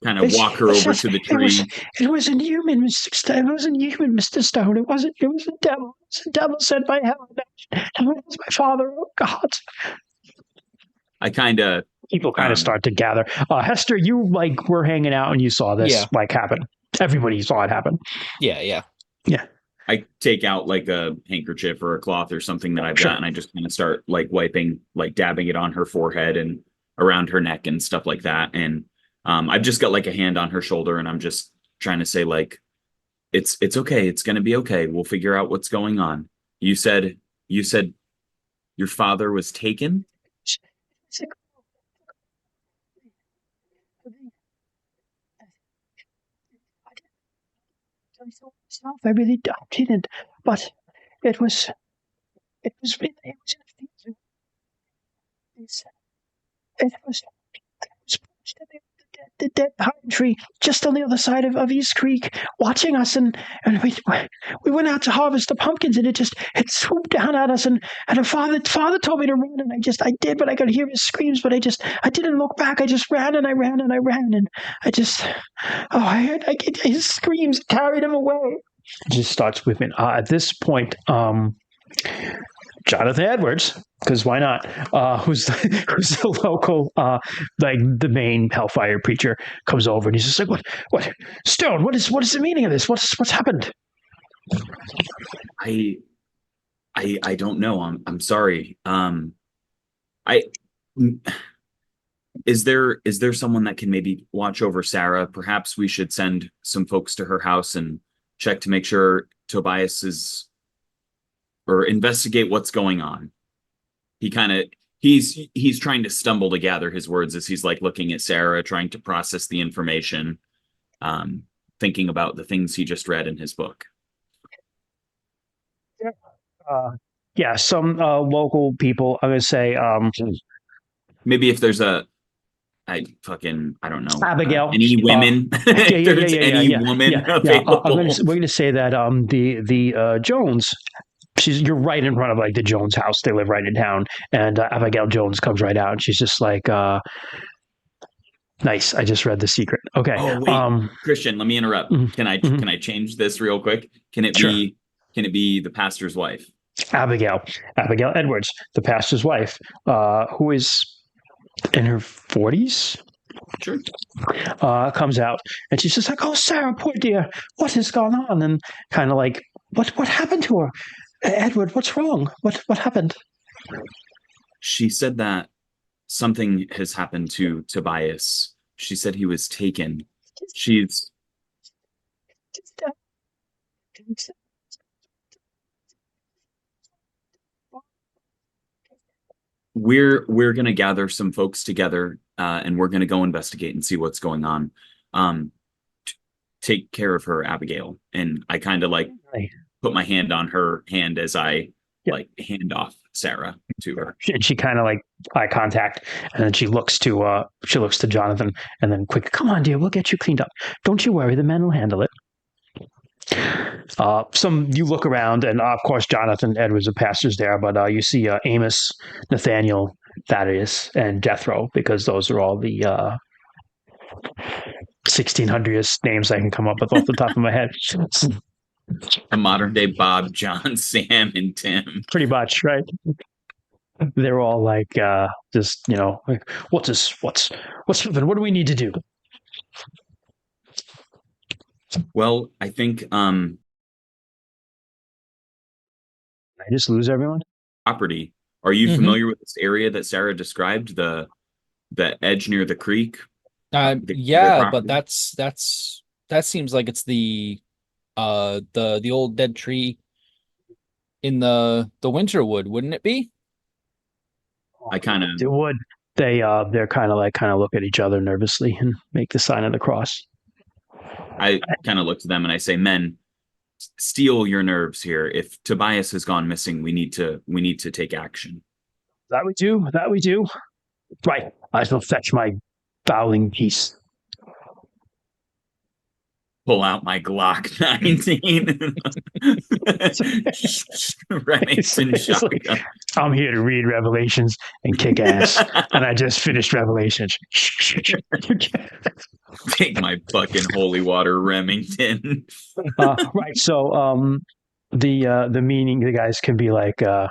S1: kind of walk her over to the tree.
S2: It wasn't human, Mr. Stone. It wasn't human, Mr. Stone. It wasn't. It was a devil. It's a devil sent by hell. No, it was my father. Oh, God. People kind of start to gather. Hester, you were hanging out and you saw this happen. Everybody saw it happen.
S3: Yeah.
S1: I take out like a handkerchief or a cloth or something that I've got, and I just kind of start like wiping, like dabbing it on her forehead and around her neck and stuff like that. And I've just got like a hand on her shoulder, and I'm just trying to say like, it's okay. It's going to be okay. We'll figure out what's going on. You said your father was taken.
S2: I really didn't, but it was in a field. It was pushed to the dead. the dead pine tree just on the other side of East Creek, watching us, and we went out to harvest the pumpkins, and it swooped down at us, and her father told me to run, and I did, but I could hear his screams, but I didn't look back. I just ran and I ran and I ran, and I get his screams carried him away. It just starts whipping. At this point, Jonathan Edwards, because why not? Who's the local, like the main Hellfire preacher, comes over and he's just like, what, Stone? What is the meaning of this? What's happened?
S1: I don't know. I'm sorry. Is there someone that can maybe watch over Sarah? Perhaps we should send some folks to her house and check to make sure Tobias is, or investigate what's going on. He's trying to stumble to gather his words as he's like looking at Sarah, trying to process the information, thinking about the things he just read in his book.
S2: Yeah, some local people. I'm gonna say
S1: maybe if there's I don't know.
S2: Abigail.
S1: Any women? Any woman available?
S2: We're gonna say that the Jones. You're right in front of like the Jones house. They live right in town, and Abigail Jones comes right out, and she's just like, "Nice, I just read The Secret." Okay.
S1: Oh wait, Christian, let me interrupt. Can I change this real quick? Can it be the pastor's wife?
S2: Abigail Edwards, the pastor's wife, who is in her 40s.
S1: Sure.
S2: Comes out, and she's just like, "Oh, Sarah, poor dear, what has gone on?" And kind of like, "What happened to her? Edward, what's wrong? What happened?"
S1: She said that something has happened to Tobias. She said he was taken. We're gonna gather some folks together, and we're gonna go investigate and see what's going on. Take care of her, Abigail. And I kind of like put my hand on her hand as I like hand off Sarah to her.
S2: And she kind of like eye contact, and then she looks to Jonathan, and then quick, "Come on, dear, we'll get you cleaned up. Don't you worry, the men will handle it." You look around, and of course Jonathan Edwards, the pastor's there, but you see Amos, Nathaniel, Thaddeus, and Jethro, because those are all the 1600s names I can come up with off the top of my head.
S1: A modern day Bob, John, Sam, and Tim.
S2: Pretty much, right? They're all like, just, like, what's happening? What do we need to do?
S1: Well, I think
S2: I just lose everyone.
S1: Property. Are you familiar with this area that Sarah described? The edge near the creek?
S3: Yeah, but that seems like it's the old dead tree in the Winterwood, wouldn't it be?
S1: I kind of
S2: It would. They're kind of look at each other nervously and make the sign of the cross.
S1: I kind of look to them and I say, "Men, steel your nerves here. If Tobias has gone missing, we need to take action."
S2: That we do. Right. I shall fetch my fowling piece.
S1: Pull out my Glock 19. Remington shotgun.
S2: I'm here to read Revelations and kick ass, and I just finished Revelations.
S1: Take my fucking holy water, Remington.
S2: Right. So, the meaning, the guys can be like, the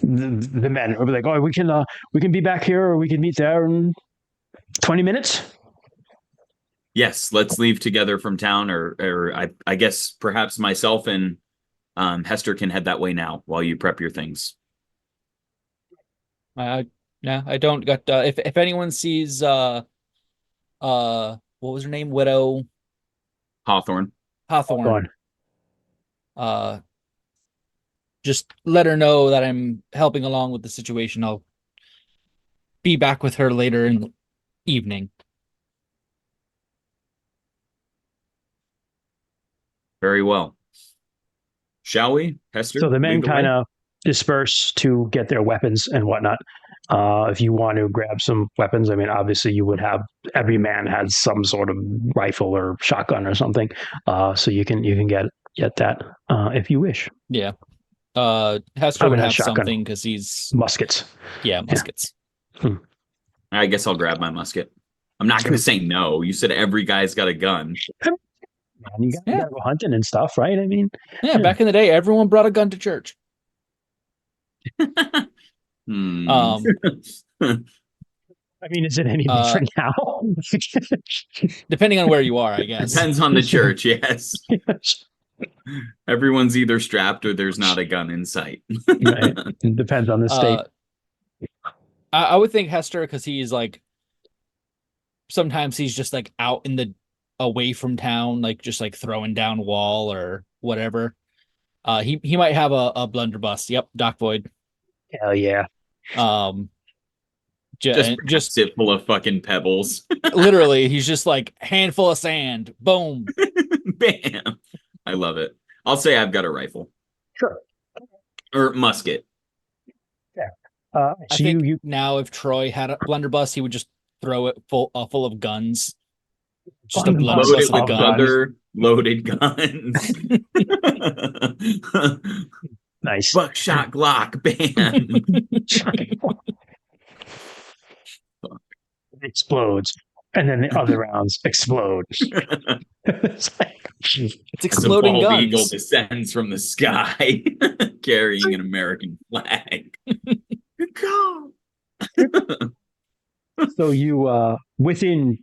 S2: men will be like, "Oh, we can be back here, or we can meet there in 20 minutes."
S1: Yes, let's leave together from town, or I guess perhaps myself and Hester can head that way now while you prep your things.
S3: No, I don't got. If anyone sees, what was her name? Widow
S1: Hawthorne.
S3: Just let her know that I'm helping along with the situation. I'll be back with her later in the evening.
S1: Very well. Shall we, Hester?
S2: So the men kind of disperse to get their weapons and whatnot. If you want to grab some weapons, I mean, obviously you would have every man has some sort of rifle or shotgun or something, so you can get that if you wish.
S3: Yeah. Hester
S2: I
S3: would
S2: would have
S3: have
S2: shotgun.
S3: something because he's
S2: Muskets.
S3: muskets.
S1: I guess I'll grab my musket. I'm not gonna say no. You said every guy's got a gun.
S2: Man, you gotta go hunting and stuff, right? I mean,
S3: Yeah, back in the day, everyone brought a gun to church.
S1: Hmm.
S2: I mean, is it any
S3: Uh,
S2: different now?
S3: Depending on where you are, I guess.
S1: Depends on the church, yes. Everyone's either strapped or there's not a gun in sight.
S2: Right. It depends on the state.
S3: I would think Hester because he's like sometimes he's just like out in the away from town, like just like throwing down wall or whatever. He might have a blunderbuss. Yep, Doc Void.
S2: Hell yeah.
S1: Just sit full of fucking pebbles.
S3: Literally, he's just like handful of sand. Boom.
S1: Bam. I love it. I'll say I've got a rifle.
S2: Sure.
S1: Or musket.
S2: Yeah.
S3: I
S2: So
S3: think
S2: you
S3: now if Troy had a blunderbuss, he would just throw it full of guns. Just a
S2: Blunderbuss
S3: blunderbuss of
S1: Loaded
S3: the
S1: with
S3: guns.
S1: other loaded guns.
S2: nice.
S1: Buckshot Glock. Bam.
S2: It explodes, and then the other rounds explode. It's like,
S3: It's
S1: As a
S3: exploding
S1: bald
S3: guns.
S1: eagle descends from the sky, carrying an American flag. Good call.
S2: so you within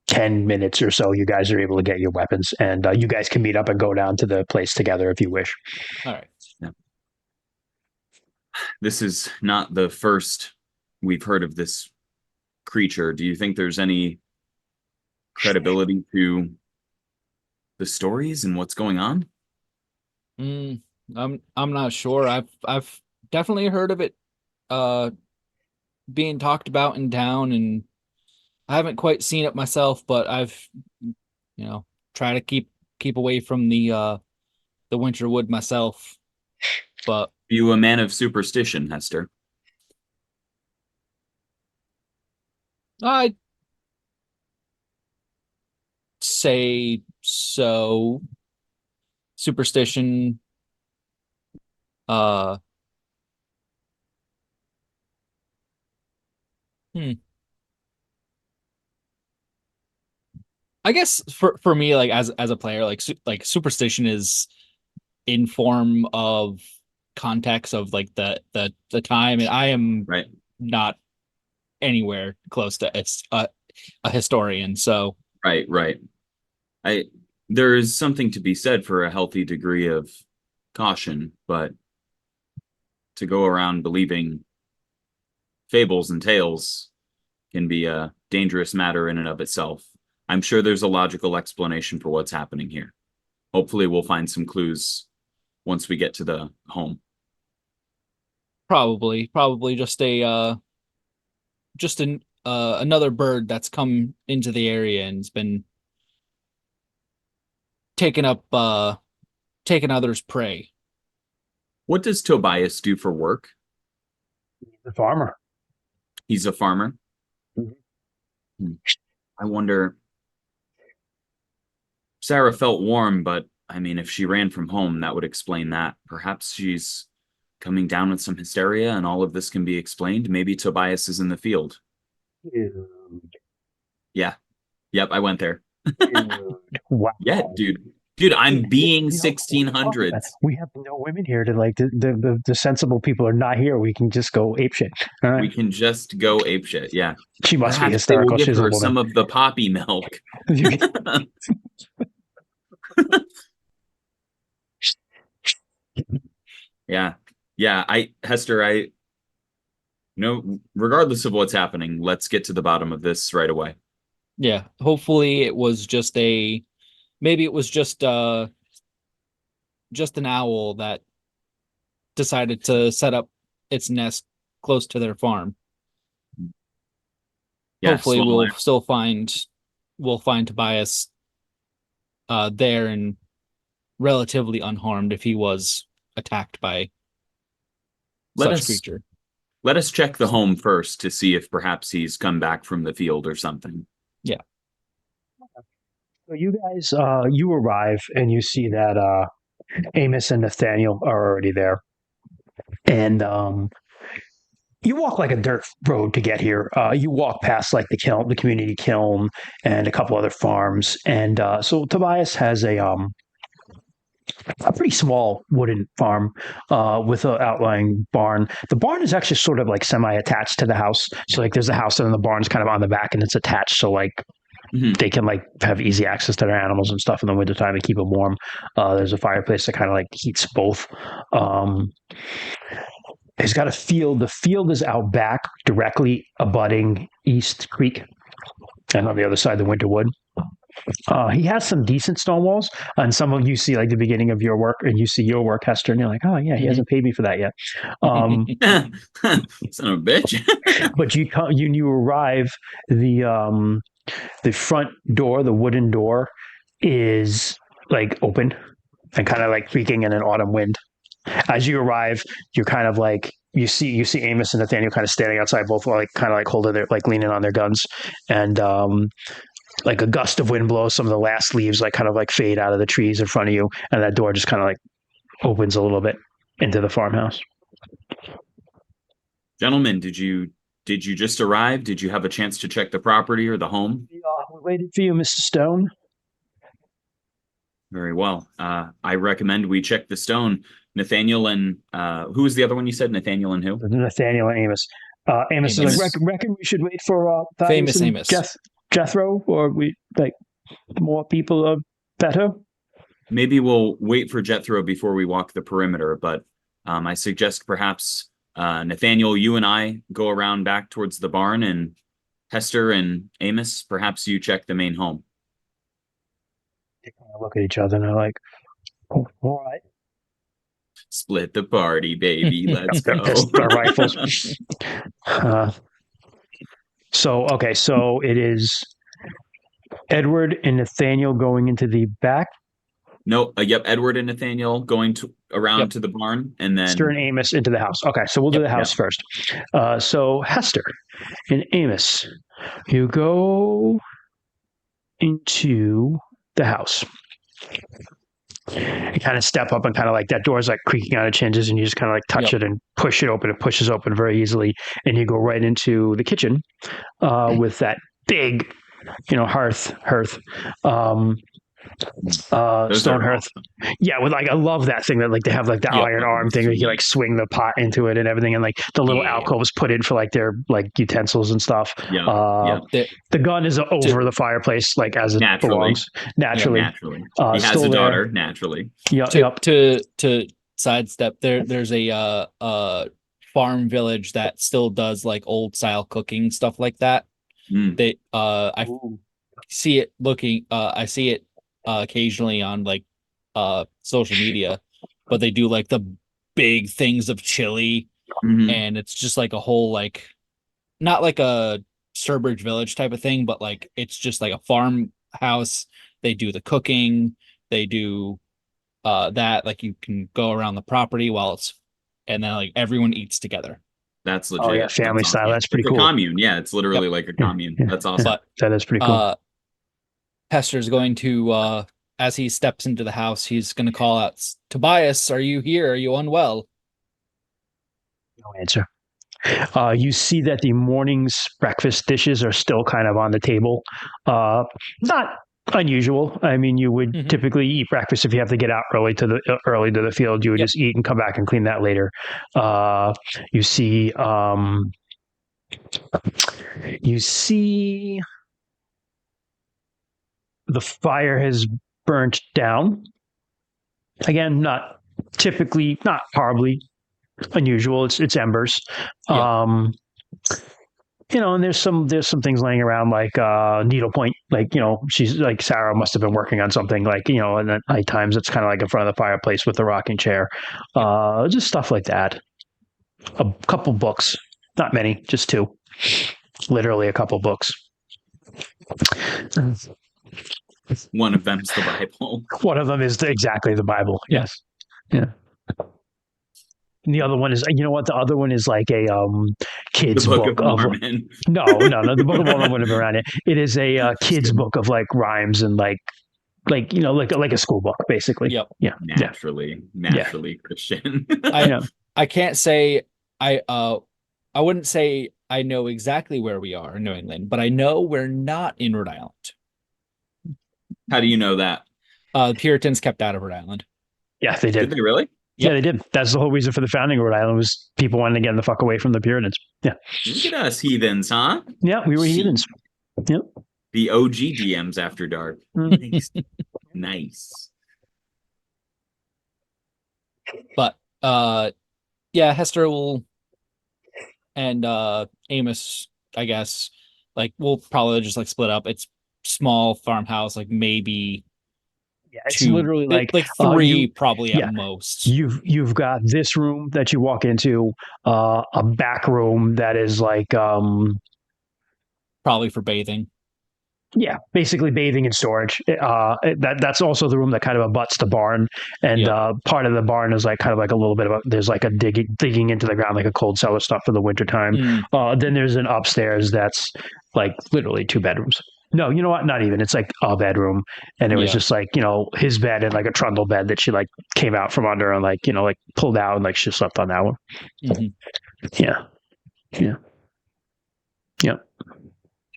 S2: 10 minutes or so, you guys are able to get your weapons, and you guys can meet up and go down to the place together if you wish.
S3: All right.
S1: This is not the first we've heard of this creature. Do you think there's any credibility to the stories and what's going on?
S3: I'm not sure. I've definitely heard of it being talked about in town, and I haven't quite seen it myself, but I've try to keep away from the Winterwood myself. But
S1: Are you a man of superstition, Hester?
S3: I'd say so. Superstition. Uh. I guess for me, like as a player, like superstition is in form of context of like the time, and I am
S1: Right.
S3: not anywhere close to a historian. So
S1: Right. There is something to be said for a healthy degree of caution, but to go around believing fables and tales can be a dangerous matter in and of itself. I'm sure there's a logical explanation for what's happening here. Hopefully we'll find some clues once we get to the home.
S3: probably just another bird that's come into the area and has been taking others' prey.
S1: What does Tobias do for work?
S2: The farmer.
S1: He's a farmer. I wonder. Sarah felt warm, but I mean, if she ran from home, that would explain that. Perhaps she's coming down with some hysteria and all of this can be explained. Maybe Tobias is in the field. Yeah. Yep, I went there.
S2: Wow.
S1: Yeah, dude. Dude, I'm being 1600s.
S2: We have no women here to like the sensible people are not here. We can just go apeshit. All right.
S1: We can just go apeshit. Yeah.
S2: She must be
S1: Perhaps
S2: hysterical.
S1: They will give
S2: She's a
S1: her
S2: woman.
S1: some of the poppy milk. Yeah. Hester, regardless of what's happening, let's get to the bottom of this right away.
S3: Yeah, hopefully it was just an owl that decided to set up its nest close to their farm.
S1: Yeah,
S3: Hopefully we'll find Tobias there and relatively unharmed if he was attacked by
S1: Let
S3: such
S1: us
S3: creature.
S1: let us check the home first to see if perhaps he's come back from the field or something.
S2: So you guys, you arrive and you see that Amos and Nathaniel are already there, and you walk like a dirt road to get here. You walk past like the kiln, the community kiln, and a couple other farms, and so Tobias has a pretty small wooden farm with an outlying barn. The barn is actually sort of like semi-attached to the house. So like there's a house and then the barn's kind of on the back and it's attached. So like
S1: Mhm.
S2: they can like have easy access to their animals and stuff in the wintertime and keep them warm. There's a fireplace that kind of like heats both. He's got a field. The field is out back, directly abutting East Creek, and on the other side, the Winterwood. He has some decent stone walls, and some of you see like the beginning of your work, and you see your work, Hester, and you're like, oh yeah, he hasn't paid me for that yet.
S1: Son of a bitch.
S2: But you arrive, the front door, the wooden door, is like open and kind of like creaking in an autumn wind. As you arrive, you're kind of like you see Amos and Nathaniel kind of standing outside, both like kind of like holding their like leaning on their guns, and like a gust of wind blows some of the last leaves like kind of like fade out of the trees in front of you, and that door just kind of like opens a little bit into the farmhouse.
S1: Gentlemen, did you just arrive? Did you have a chance to check the property or the home?
S2: We waited for you, Mr. Stone.
S1: Very well. I recommend we check the stone. Nathaniel and who was the other one you said? Nathaniel and who?
S2: Nathaniel and Amos. Amos is like, reckon we should wait for
S3: Famous Amos.
S2: Jethro, or we like more people are better.
S1: Maybe we'll wait for Jethro before we walk the perimeter, but I suggest perhaps Nathaniel, you and I go around back towards the barn, and Hester and Amos, perhaps you check the main home.
S2: They kind of look at each other and they're like, oh, all right.
S1: Split the party, baby. Let's go.
S2: Our rifles. So it is Edward and Nathaniel going into the back.
S1: No, yep, Edward and Nathaniel going around to the barn, and then
S2: Hester and Amos into the house. Okay, so we'll do the house first. So Hester and Amos, you go into the house. You kind of step up and kind of like that door's like creaking on its hinges, and you just kind of like touch it and push it open. It pushes open very easily, and you go right into the kitchen with that big, hearth. Stone hearth.
S1: Awesome.
S2: Yeah, with like I love that thing that like they have like the iron arm thing where you can like swing the pot into it and everything, and like the little alcoves put in for like their like utensils and stuff. The gun is over the fireplace, like as it belongs. Naturally.
S1: He has a daughter. Naturally.
S3: To sidestep, there's a farm village that still does like old style cooking stuff like that. They I see it occasionally on like social media, but they do like the big things of chili, and it's just like a whole like not like a Sturbridge Village type of thing, but like it's just like a farmhouse. They do the cooking, they do that, like you can go around the property and then like everyone eats together.
S1: That's legit.
S2: Oh yeah, family style. Awesome. That's pretty cool.
S1: A commune. Yeah, it's literally like a commune. That's awesome.
S3: But
S2: that is pretty cool.
S3: Hester's going to, as he steps into the house, he's going to call out, Tobias, are you here? Are you unwell?
S2: No answer. You see that the morning's breakfast dishes are still kind of on the table. Not unusual. I mean, you would typically eat breakfast if you have to get out early to the field. You would just eat and come back and clean that later. You see the fire has burnt down. Again, not horribly unusual. It's embers. And there's some things laying around like needlepoint, like she's like Sarah must have been working on something like and at night times it's kind of like in front of the fireplace with the rocking chair, just stuff like that. A couple books, not many, just two, literally a couple books.
S1: One of them's the Bible.
S2: One of them is exactly the Bible. Yes. Yeah. And the other one is, you know what? The other one is like a
S1: The
S2: kid's
S1: Book
S2: book
S1: of
S2: of
S1: Mormon.
S2: no. The Book of Mormon wouldn't have been around yet. It is a kid's
S1: kidding.
S2: book of like rhymes and like like a school book basically.
S3: Yep.
S2: Yeah.
S1: Naturally Christian.
S3: I I can't say I wouldn't say I know exactly where we are in New England, but I know we're not in Rhode Island.
S1: How do you know that?
S3: The Puritans kept out of Rhode Island.
S2: Yeah, they
S1: Did
S2: did.
S1: they really?
S2: Yeah, they did. That's the whole reason for the founding of Rhode Island was people wanting to get the fuck away from the Puritans. Yeah.
S1: Look at us heathens, huh?
S2: Yeah, we were heathens. Yep.
S1: The OG DMs after dark.
S2: Mm.
S1: Nice. Nice.
S3: But yeah, Hester will and Amos, I guess, like we'll probably just like split up. It's small farmhouse, like maybe
S2: Yeah, it's
S3: two,
S2: literally like
S3: three, probably
S2: yeah.
S3: at most.
S2: You've got this room that you walk into, a back room that is like
S3: Probably for bathing.
S2: yeah, basically bathing and storage. That's also the room that kind of abuts the barn, and
S3: Yep.
S2: part of the barn is like kind of like a little bit of there's like a digging into the ground like a cold cellar stuff for the wintertime. Then there's an upstairs that's like literally 2 bedrooms. No, you know what? Not even. It's like a bedroom, and it was
S3: Yeah.
S2: just like his bed and like a trundle bed that she like came out from under and like like pulled out and like she slept on that one.
S3: Mhm.
S2: Yeah.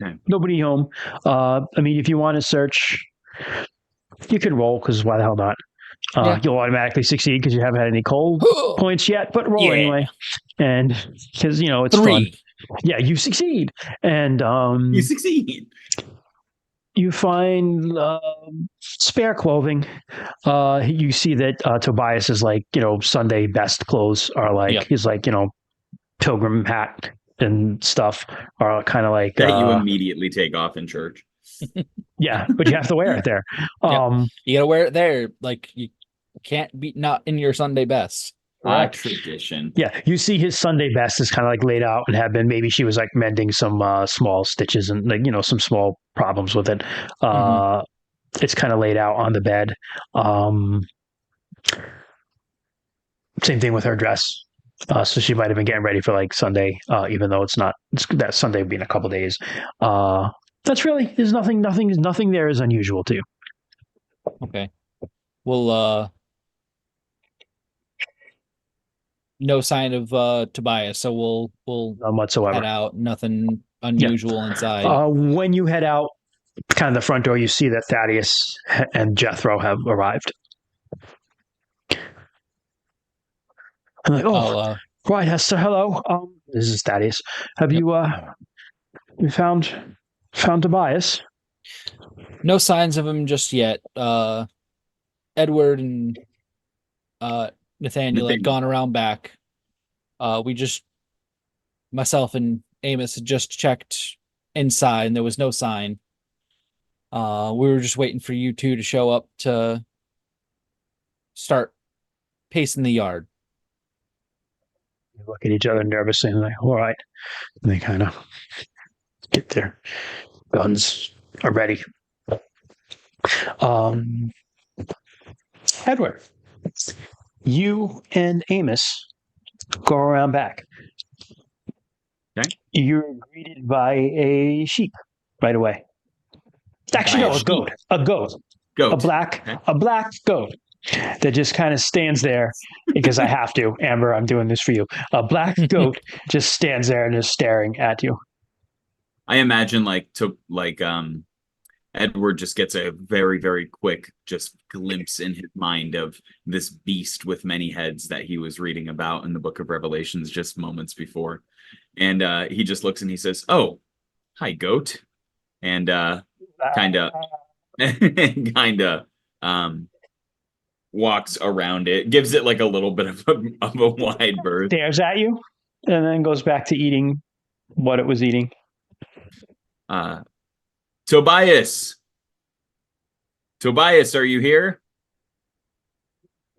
S1: Okay.
S2: Nobody home. I mean, if you want to search, you can roll because why the hell not?
S3: Yeah.
S2: You'll automatically succeed because you haven't had any cold points yet, but roll
S3: Yeah.
S2: anyway. And because it's
S3: 3.
S2: fun. Yeah, you succeed, and
S1: You succeed.
S2: you find spare clothing. You see that Tobias is like Sunday best clothes are like
S3: Yep.
S2: his like pilgrim hat and stuff are kind of like
S1: That you immediately take off in church.
S2: yeah, but you have to wear it there.
S3: You gotta wear it there. Like you can't be not in your Sunday best.
S1: Tradition.
S2: Yeah, you see his Sunday best is kind of like laid out and have been. Maybe she was like mending some small stitches and like some small problems with it. It's kind of laid out on the bed. Same thing with her dress. So she might have been getting ready for like Sunday, even though it's not. That Sunday would be in a couple days. That's really there's nothing there is unusual to you.
S3: Okay. Well, no sign of Tobias, so we'll
S2: None whatsoever.
S3: head out. Nothing unusual inside.
S2: When you head out, kind of the front door, you see that Thaddeus and Jethro have arrived. I'm like, right, Hester, hello. This is Thaddeus. Have you found Tobias?
S3: No signs of him just yet. Edward and Nathaniel had gone around back. Myself and Amos had just checked inside and there was no sign. We were just waiting for you two to show up to start pacing the yard.
S2: They look at each other nervously and like, all right. And they kind of get their guns are ready. Edward, you and Amos go around back.
S1: Okay.
S2: You're greeted by a sheep right away. Actually, no, a goat. A goat.
S1: Goat.
S2: A black goat that just kind of stands there because I have to. Amber, I'm doing this for you. A black goat just stands there and is staring at you.
S1: I imagine Edward just gets a very, very quick just glimpse in his mind of this beast with many heads that he was reading about in the book of Revelations just moments before. And he just looks and he says, "Oh, hi, goat." And kind of walks around it, gives it like a little bit of a wide berth.
S2: Stares at you and then goes back to eating what it was eating.
S1: Tobias, are you here?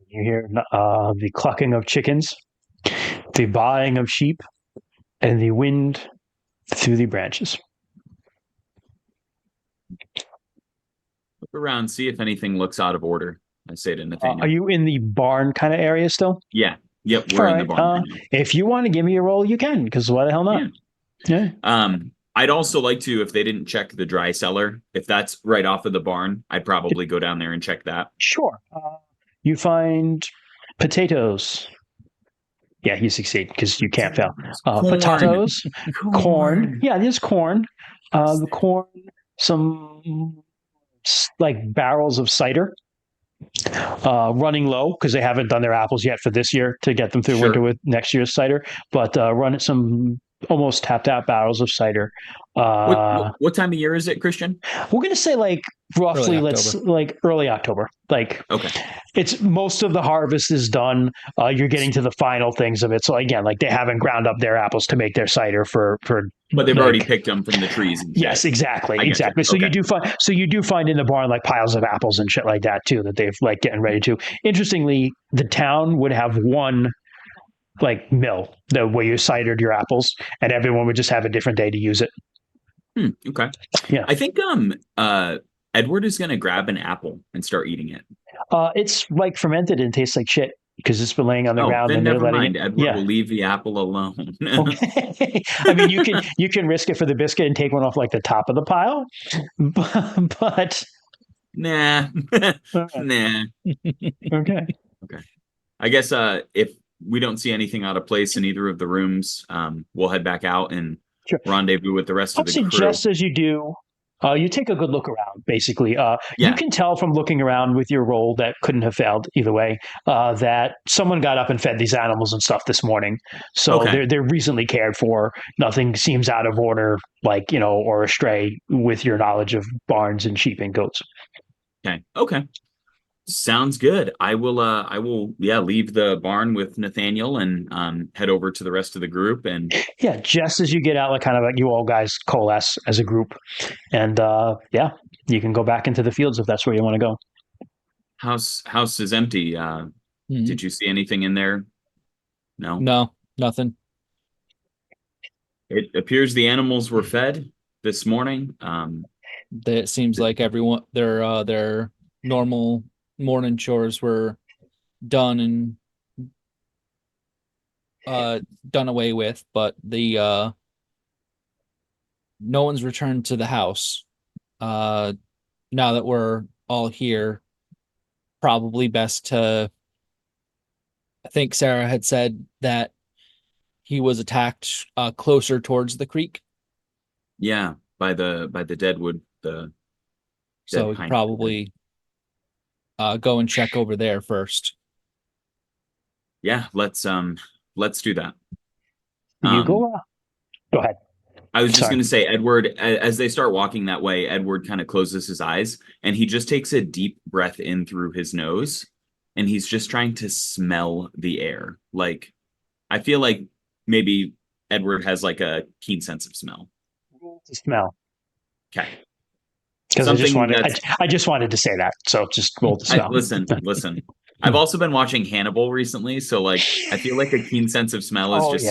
S2: You hear the clucking of chickens, the baaing of sheep, and the wind through the branches.
S1: Look around, see if anything looks out of order. I say to Nathaniel.
S2: Are you in the barn kind of area still?
S1: Yeah. Yep, we're
S2: All
S1: in the
S2: right.
S1: barn right now.
S2: If you want to give me a roll, you can, because why the hell not? Yeah.
S1: I'd also like to, if they didn't check the dry cellar, if that's right off of the barn, I'd probably go down there and check that.
S2: Sure. You find potatoes. Yeah, you succeed because you can't fail. Potatoes, corn. Yeah, there's corn. The corn, some like barrels of cider, running low because they haven't done their apples yet for this year to get them through
S1: Sure.
S2: winter with next year's cider. But run some almost tapped out barrels of cider.
S1: What time of year is it, Christian?
S2: We're gonna say like roughly,
S3: Early
S2: let's like early October. Like
S1: Okay.
S2: it's most of the harvest is done. You're getting to the final things of it. So again, like they haven't ground up their apples to make their cider for.
S1: But they've
S2: like,
S1: already picked them from the trees. And shit.
S2: Yes, exactly,
S1: I get you.
S2: exactly. So
S1: Okay.
S2: you do find in the barn like piles of apples and shit like that too that they've like getting ready to. Interestingly, the town would have one like mill where you cidered your apples, and everyone would just have a different day to use it.
S1: Okay.
S2: Yeah.
S1: I think Edward is gonna grab an apple and start eating it.
S2: It's like fermented and tastes like shit because it's been laying on the ground.
S1: Then
S2: And they're
S1: never
S2: letting
S1: mind.
S2: it,
S1: Edward
S2: yeah.
S1: will leave the apple alone.
S2: Okay. I mean, you can risk it for the biscuit and take one off like the top of the pile, but
S1: Nah. Nah.
S2: okay.
S1: I guess if we don't see anything out of place in either of the rooms, we'll head back out and
S2: Sure.
S1: rendezvous with the rest
S2: I'll
S1: of the crew.
S2: suggest as you do, you take a good look around, basically. You
S1: Yeah.
S2: can tell from looking around with your roll that couldn't have failed either way, that someone got up and fed these animals and stuff this morning. So
S1: Okay.
S2: they're recently cared for. Nothing seems out of order, like, or astray with your knowledge of barns and sheep and goats.
S1: Okay. Sounds good. I will leave the barn with Nathaniel and head over to the rest of the group. And
S2: Yeah, just as you get out, like kind of like you all guys coalesce as a group. And you can go back into the fields if that's where you want to go.
S1: house is empty.
S3: Mhm.
S1: Did you see anything in there? No.
S3: No, nothing.
S1: It appears the animals were fed this morning.
S3: It seems like everyone their normal morning chores were done and done away with, but the no one's returned to the house. Now that we're all here, probably best to. I think Sarah had said that he was attacked closer towards the creek,
S1: Yeah, by the deadwood. The
S3: so
S1: dead
S3: we
S1: pine.
S3: could probably go and check over there first.
S1: Yeah, let's do that.
S2: You go ahead.
S1: I was just
S2: Sorry.
S1: going to say, Edward, as they start walking that way, Edward kind of closes his eyes and he just takes a deep breath in through his nose and he's just trying to smell the air. Like, I feel like maybe Edward has like a keen sense of smell.
S2: To smell.
S1: Okay.
S2: Because
S1: Something
S2: I just wanted to say that. So just roll to smell.
S1: Listen. I've also been watching Hannibal recently, so like I feel like a keen sense of smell is
S2: it's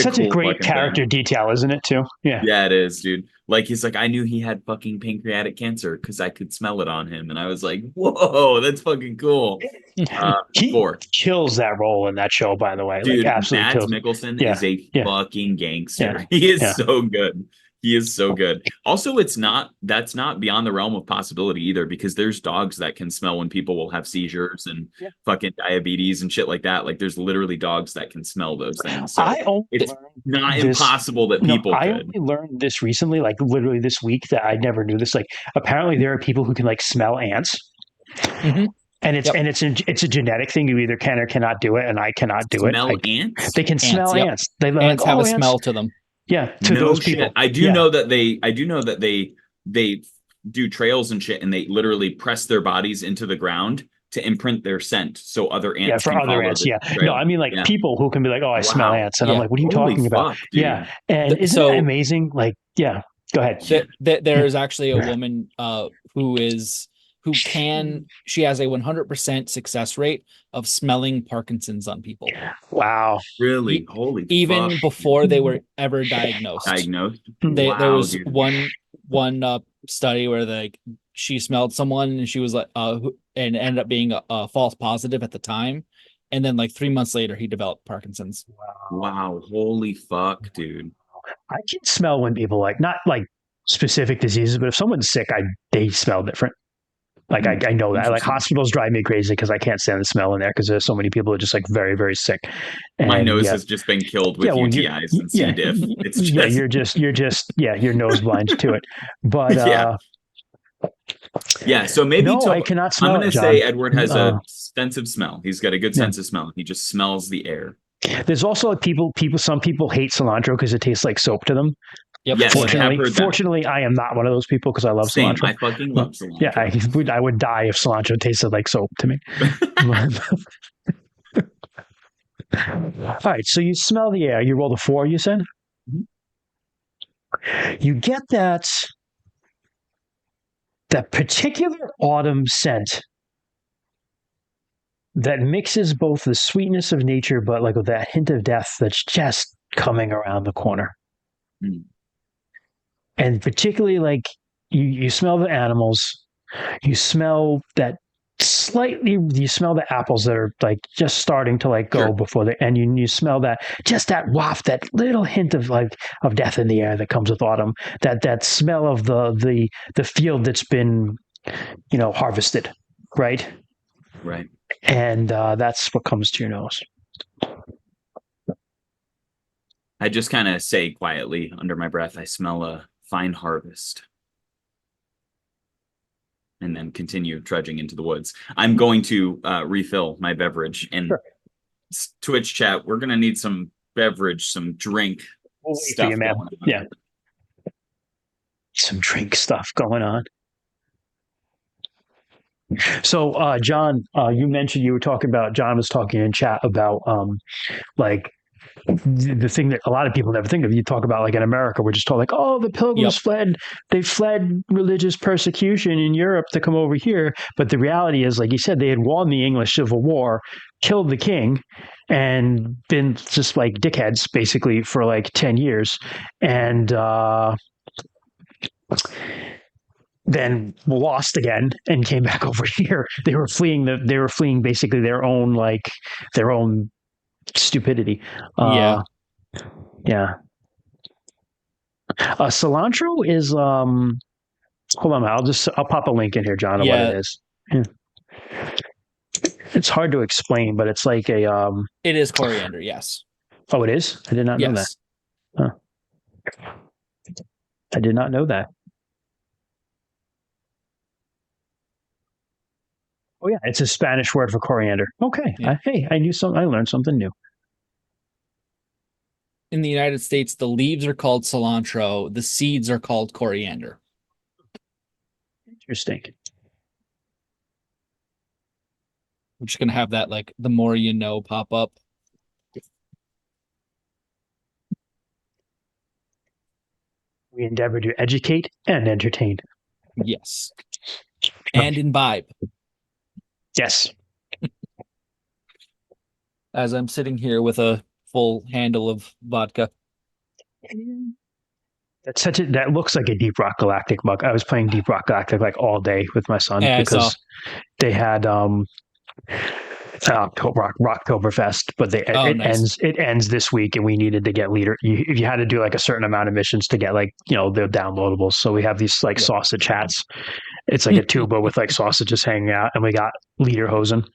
S2: such a
S1: cool
S2: great
S1: fucking
S2: character
S1: thing.
S2: detail, isn't it? Too. Yeah.
S1: Yeah, it is, dude. Like he's like, I knew he had fucking pancreatic cancer because I could smell it on him, and I was like, whoa, that's fucking cool.
S2: He
S1: Four.
S2: kills that role in that show, by the way.
S1: Dude,
S2: like, absolutely
S1: Mads
S2: kills.
S1: Mikkelsen
S2: Yeah,
S1: is a
S2: yeah.
S1: fucking gangster.
S2: Yeah,
S1: He is
S2: yeah.
S1: so good. He is so good. Also, that's not beyond the realm of possibility either, because there's dogs that can smell when people will have seizures and
S2: Yeah.
S1: fucking diabetes and shit like that. Like there's literally dogs that can smell those things. So
S2: I only
S1: it's
S2: learned
S1: not
S2: this-
S1: impossible that
S2: No,
S1: people
S2: I
S1: could.
S2: only learned this recently, like literally this week, that I never knew this. Like, apparently there are people who can like smell ants,
S3: Mhm.
S2: and
S3: Yep.
S2: it's a genetic thing. You either can or cannot do it, and I cannot do
S1: Smell
S2: it.
S1: ants?
S2: They can smell
S3: yep.
S2: ants. They
S3: Ants have a
S2: ants.
S3: smell to them.
S2: Yeah, to
S1: No
S2: those
S1: shit.
S2: people.
S1: I do
S2: Yeah.
S1: know that they do trails and shit, and they literally press their bodies into the ground to imprint their scent, so other ants.
S2: Yeah, for
S1: can
S2: other
S1: follow
S2: ants.
S1: the
S2: Yeah,
S1: trail.
S2: no, I mean like
S1: Yeah.
S2: people who can be like, "Oh, I smell
S1: Wow.
S2: ants," and I'm
S3: Yeah.
S2: like, "What are you
S1: Holy
S2: talking about?"
S1: fuck, dude.
S2: Yeah, and isn't
S3: So-
S2: that amazing? Like, yeah, go ahead.
S3: There is actually a woman she has a 100% success rate of smelling Parkinson's on people,
S2: Wow.
S1: Really? Holy
S3: even
S1: fuck.
S3: bended they were ever diagnosed.
S1: Diagnosed?
S3: There
S1: Wow,
S3: was
S1: dude.
S3: one study where she smelled someone and she was like and ended up being a false positive at the time, and then like 3 months later he developed Parkinson's.
S1: Wow, holy fuck, dude.
S2: I can smell when people not like specific diseases, but if someone's sick, they smell different. Like I know that. Like
S1: Interesting.
S2: hospitals drive me crazy because I can't stand the smell in there because there's so many people who are just like very, very sick.
S1: My nose
S2: yeah,
S1: has just been killed with
S2: well,
S1: UTIs and C. diff. It's just
S2: you're nose blind to it. But
S1: yeah. Yeah, so maybe
S2: no, I cannot smell
S1: I'm going
S2: it,
S1: to
S2: John.
S1: say Edward has a sense of smell. He's got a good
S2: Yeah.
S1: sense of smell. He just smells the air.
S2: There's also like some people hate cilantro because it tastes like soap to them.
S3: Yep.
S1: Yes, I have heard that.
S2: Fortunately, I am not one of those people because I love
S1: Same.
S2: cilantro.
S1: I fucking love cilantro.
S2: Yeah, I would die if cilantro tasted like soap to me. All right, so you smell the air. You roll the 4, you said?
S1: Mhm.
S2: You get that particular autumn scent that mixes both the sweetness of nature but like with that hint of death that's just coming around the corner.
S1: Mm.
S2: And particularly like you smell the animals, you smell the apples that are like just starting to like go
S1: Sure.
S2: before and you smell that waft, that little hint of death in the air that comes with autumn, that smell of the field that's been harvested, right?
S1: Right.
S2: And that's what comes to your nose.
S1: I just kind of say quietly under my breath, I smell a fine harvest. And then continue trudging into the woods. I'm going to refill my beverage. And
S2: Sure.
S1: Twitch chat, we're going to need some beverage, some drink stuff
S2: you, man.
S1: going on.
S2: Yeah. Some drink stuff going on. So, John, you mentioned John was talking in chat about like the thing that a lot of people never think of. You talk about like in America, we're just told like, oh, the pilgrims they fled religious persecution in Europe to come over here. But the reality is, like you said, they had won the English Civil War, killed the king, and been just like dickheads basically for like 10 years. And then lost again and came back over here. They were fleeing basically their own stupidity.
S3: Yeah.
S2: Cilantro is hold on, I'll pop a link in here, John, of what it is. Yeah. It's hard to explain, but it's like a
S3: It is coriander, yes.
S2: Oh, it is? I did not know that. Huh. I did not know that. Oh yeah, it's a Spanish word for coriander. Okay.
S3: Yeah.
S2: I learned something new.
S3: In the United States, the leaves are called cilantro, the seeds are called coriander.
S2: Interesting.
S3: I'm just gonna have that like the more you know pop up.
S2: We endeavor to educate and entertain.
S3: Yes. And imbibe.
S2: Yes.
S3: As I'm sitting here with a full handle of vodka.
S2: That looks like a Deep Rock Galactic mug. I was playing Deep Rock Galactic like all day with my son because they had Rocktoberfest, but it ends this week, and we needed to get leader. You had to do like a certain amount of missions to get like the downloadables. So we have these like sausage hats. It's like a tuba with like sausages hanging out, and we got lederhosen.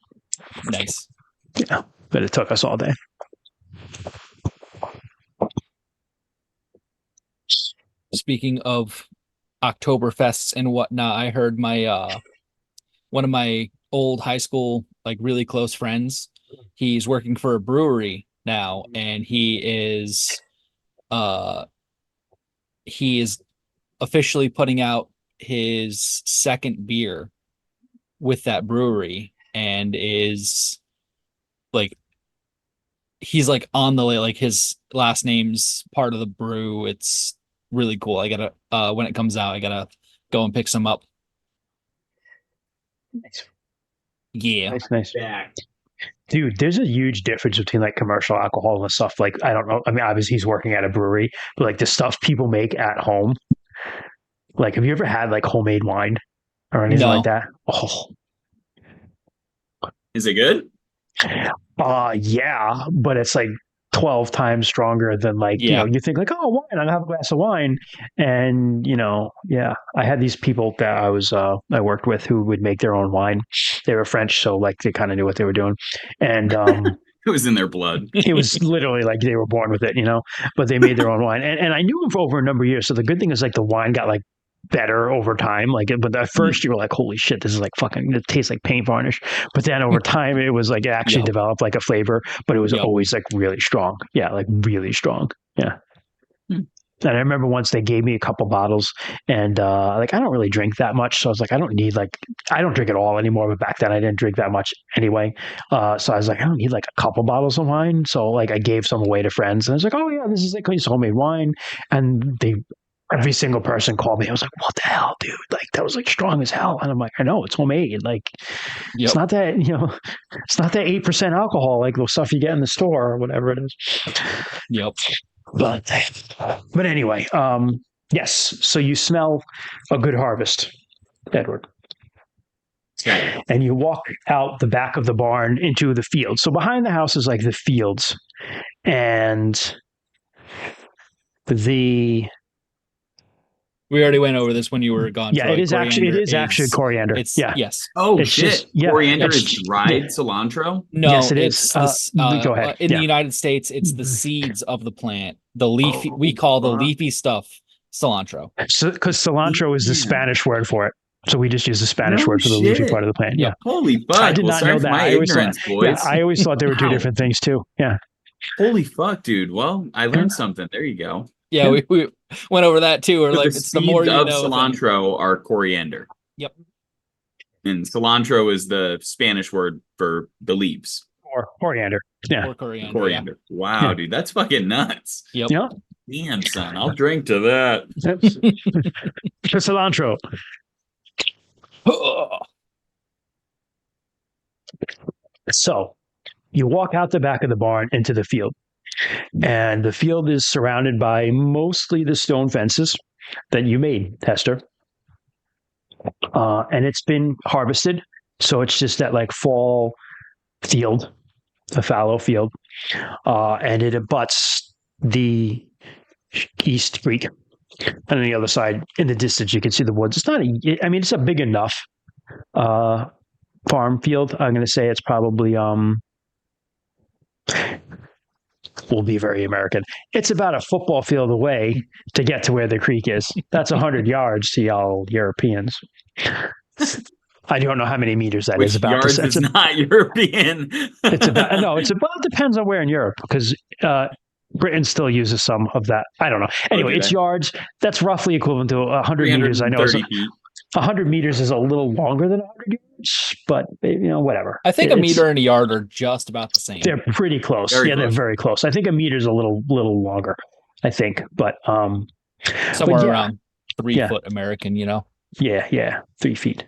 S3: Nice.
S2: Yeah, but it took us all day.
S3: Speaking of Oktoberfests and whatnot, I heard my one of my old high school like really close friends. He's working for a brewery now, and he is officially putting out his second beer with that brewery, and is like he's like on the like his last name's part of the brew. It's really cool. I gotta when it comes out, I gotta go and pick some up.
S2: Nice.
S3: Yeah.
S2: Nice. Dude, there's a huge difference between like commercial alcohol and stuff. Like, I don't know. I mean, obviously he's working at a brewery, but like the stuff people make at home. Like, have you ever had like homemade wine or anything like that? Oh,
S1: is it good?
S2: Yeah, but it's like 12 times stronger than like,
S3: Yeah.
S2: you think like, oh, wine, I'll have a glass of wine. And, yeah, I had these people that I worked with who would make their own wine. They were French, so like they kind of knew what they were doing. And,
S1: It was in their blood.
S2: it was literally like they were born with it, but they made their own wine. And I knew them for over a number of years. So the good thing is like the wine got like better over time. But at first you were like, holy shit, this is like fucking, it tastes like paint varnish. But then over time it was like, it actually
S3: Yep.
S2: developed like a flavor, but it was
S3: Yep.
S2: always like really strong. Yeah, like really strong. Yeah.
S1: Hmm.
S2: And I remember once they gave me a couple bottles and like I don't really drink that much. So I was like, I don't drink at all anymore. But back then I didn't drink that much anyway. So I was like, I don't need like a couple bottles of wine. So like I gave some away to friends and I was like, oh yeah, this is like homemade wine. And every single person called me. I was like, what the hell, dude? Like that was like strong as hell. And I'm like, I know it's homemade. Like
S3: Yep.
S2: it's not that, it's not that 8% alcohol, like the stuff you get in the store or whatever it is.
S3: Yep.
S2: But anyway, yes. So you smell a good harvest, Edward.
S1: Okay.
S2: And you walk out the back of the barn into the field. So behind the house is like the fields. And
S3: We already went over this when you were gone.
S2: yeah,
S3: Troy.
S2: it is actually coriander.
S3: It's
S2: yeah.
S3: yes.
S1: Oh
S2: It's
S1: shit!
S2: just- yeah,
S1: Coriander
S2: it's-
S1: is dried cilantro.
S3: No,
S2: Yes, it
S3: it's
S2: is. Go ahead.
S3: in
S2: Yeah.
S3: the United States, it's the seeds of the plant. The leafy we call the leafy stuff cilantro.
S2: So because cilantro is the
S1: Yeah.
S2: Spanish word for it. So we just use the Spanish
S1: No
S2: word for the leafy
S1: shit.
S2: part of the plant. Yeah.
S1: Holy fuck!
S2: I did
S1: Well,
S2: not
S1: sorry
S2: know
S1: for
S2: that.
S1: my
S2: I always
S1: ignorance,
S2: thought,
S1: boys.
S2: I always thought they were two
S1: Wow.
S2: different things too. Yeah.
S1: Holy fuck, dude. Well, I learned something. There you go.
S3: Yeah, we went over that too. Or
S1: So
S3: like
S1: the
S3: it's the more
S1: seeds
S3: you
S1: of
S3: know. thing.
S1: cilantro are coriander.
S3: Yep.
S1: And cilantro is the Spanish word for the leaves.
S2: Or coriander. Yeah.
S3: Or coriander.
S1: Coriander. Wow,
S2: Yeah.
S1: dude, that's fucking nuts.
S3: Yep.
S2: Yeah.
S1: Damn, son, I'll drink to that.
S2: For cilantro. So you walk out the back of the barn into the field. And the field is surrounded by mostly the stone fences that you made, Hester. And it's been harvested. So it's just that like fall field, a fallow field. And it abuts the East Creek. And on the other side, in the distance, you can see the woods. It's a big enough farm field. I'm going to say it's probably, will be very American. It's about a football field away to get to where the creek is. That's 100 yards to y'all Europeans. I don't know how many meters that
S1: Which
S2: is about.
S1: yards is not European.
S2: It's about it depends on where in Europe because Britain still uses some of that. I don't know. Anyway,
S1: do
S2: it's
S1: they?
S2: yards. That's roughly equivalent to 100 meters. I know
S1: 330 feet.
S2: 100 meters is a little longer than 100 yards, but whatever.
S3: I think a
S2: It's-
S3: meter and a yard are just about the same.
S2: They're pretty close.
S1: Very
S2: They're
S1: close.
S2: very close. I think a meter's a little longer. I think, but
S3: Somewhere
S2: yeah.
S3: around 3
S2: Yeah.
S3: foot American,
S2: yeah, 3 feet.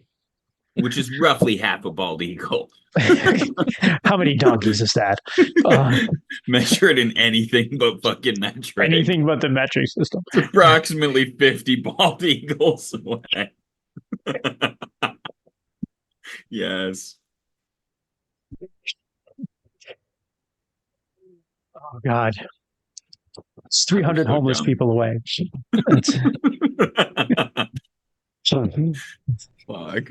S1: Which is roughly half a bald eagle.
S2: How many donkeys is that?
S1: Measure it in anything but fucking metric.
S2: Anything but the metric system.
S1: It's approximately 50 bald eagles away. Yes.
S2: Oh God, it's 300
S1: so
S2: homeless
S1: dumb.
S2: people away. That's-
S1: Fuck.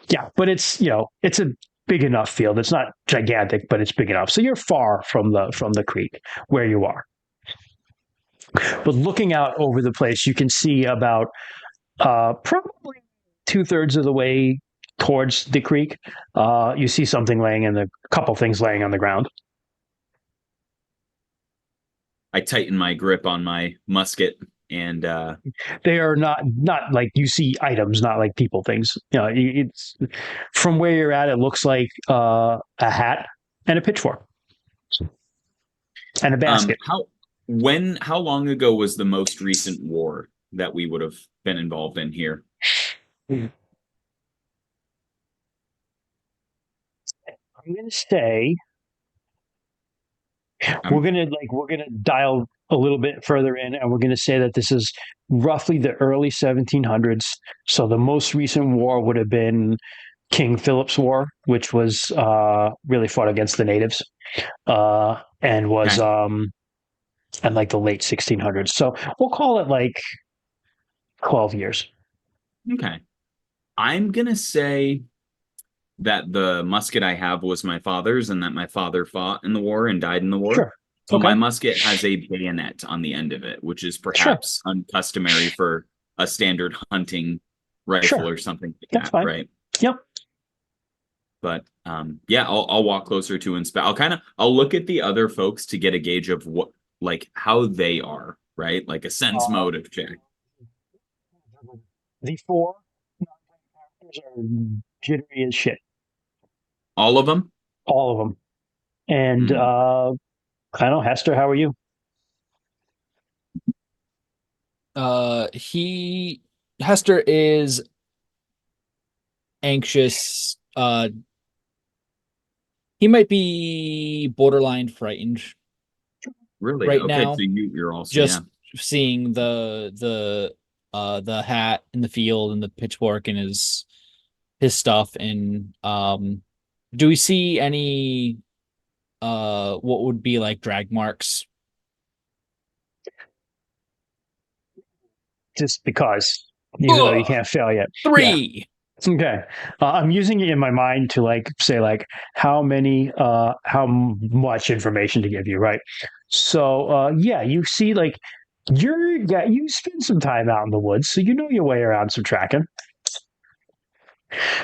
S2: yeah, but it's it's a big enough field. It's not gigantic, but it's big enough. So you're far from the creek where you are. But looking out over the place, you can see about probably 2/3 of the way towards the creek. You see something a couple things laying on the ground.
S1: I tighten my grip on my musket and
S2: They are not like you see items, not like people things. It's from where you're at. It looks like a hat and a pitchfork and a basket.
S1: how long ago was the most recent war that we would have been involved in here?
S2: I'm going to say we're going to dial a little bit further in, and we're going to say that this is roughly the early 1700s. So the most recent war would have been King Philip's War, which was really fought against the natives, and was in like the late 1600s. So we'll call it like 12 years.
S1: Okay. I'm gonna say that the musket I have was my father's and that my father fought in the war and died in the war.
S2: Sure.
S1: So
S2: Okay.
S1: my musket has a bayonet on the end of it, which is perhaps uncustomary for a standard hunting rifle or something like
S2: That's
S1: that,
S2: fine.
S1: right?
S2: Yep.
S1: But yeah, I'll walk closer to inspect. I'll look at the other folks to get a gauge of what, like, how they are, right? Like a sense motive check.
S2: The four characters are jittery as shit.
S1: All of them?
S2: All of them. And I don't know, Hester, how are you?
S3: Hester is anxious. He might be borderline frightened
S1: Really?
S3: right
S1: Okay,
S3: now.
S1: so you're also
S3: Just seeing the hat in the field and the pitchfork and his stuff. And do we see any what would be like drag marks?
S2: Just because, even though you can't fail yet.
S3: 3.
S2: Yeah. Okay. I'm using it in my mind to like say like how much information to give you, right? So yeah, you see like you spend some time out in the woods, so you know your way around some tracking.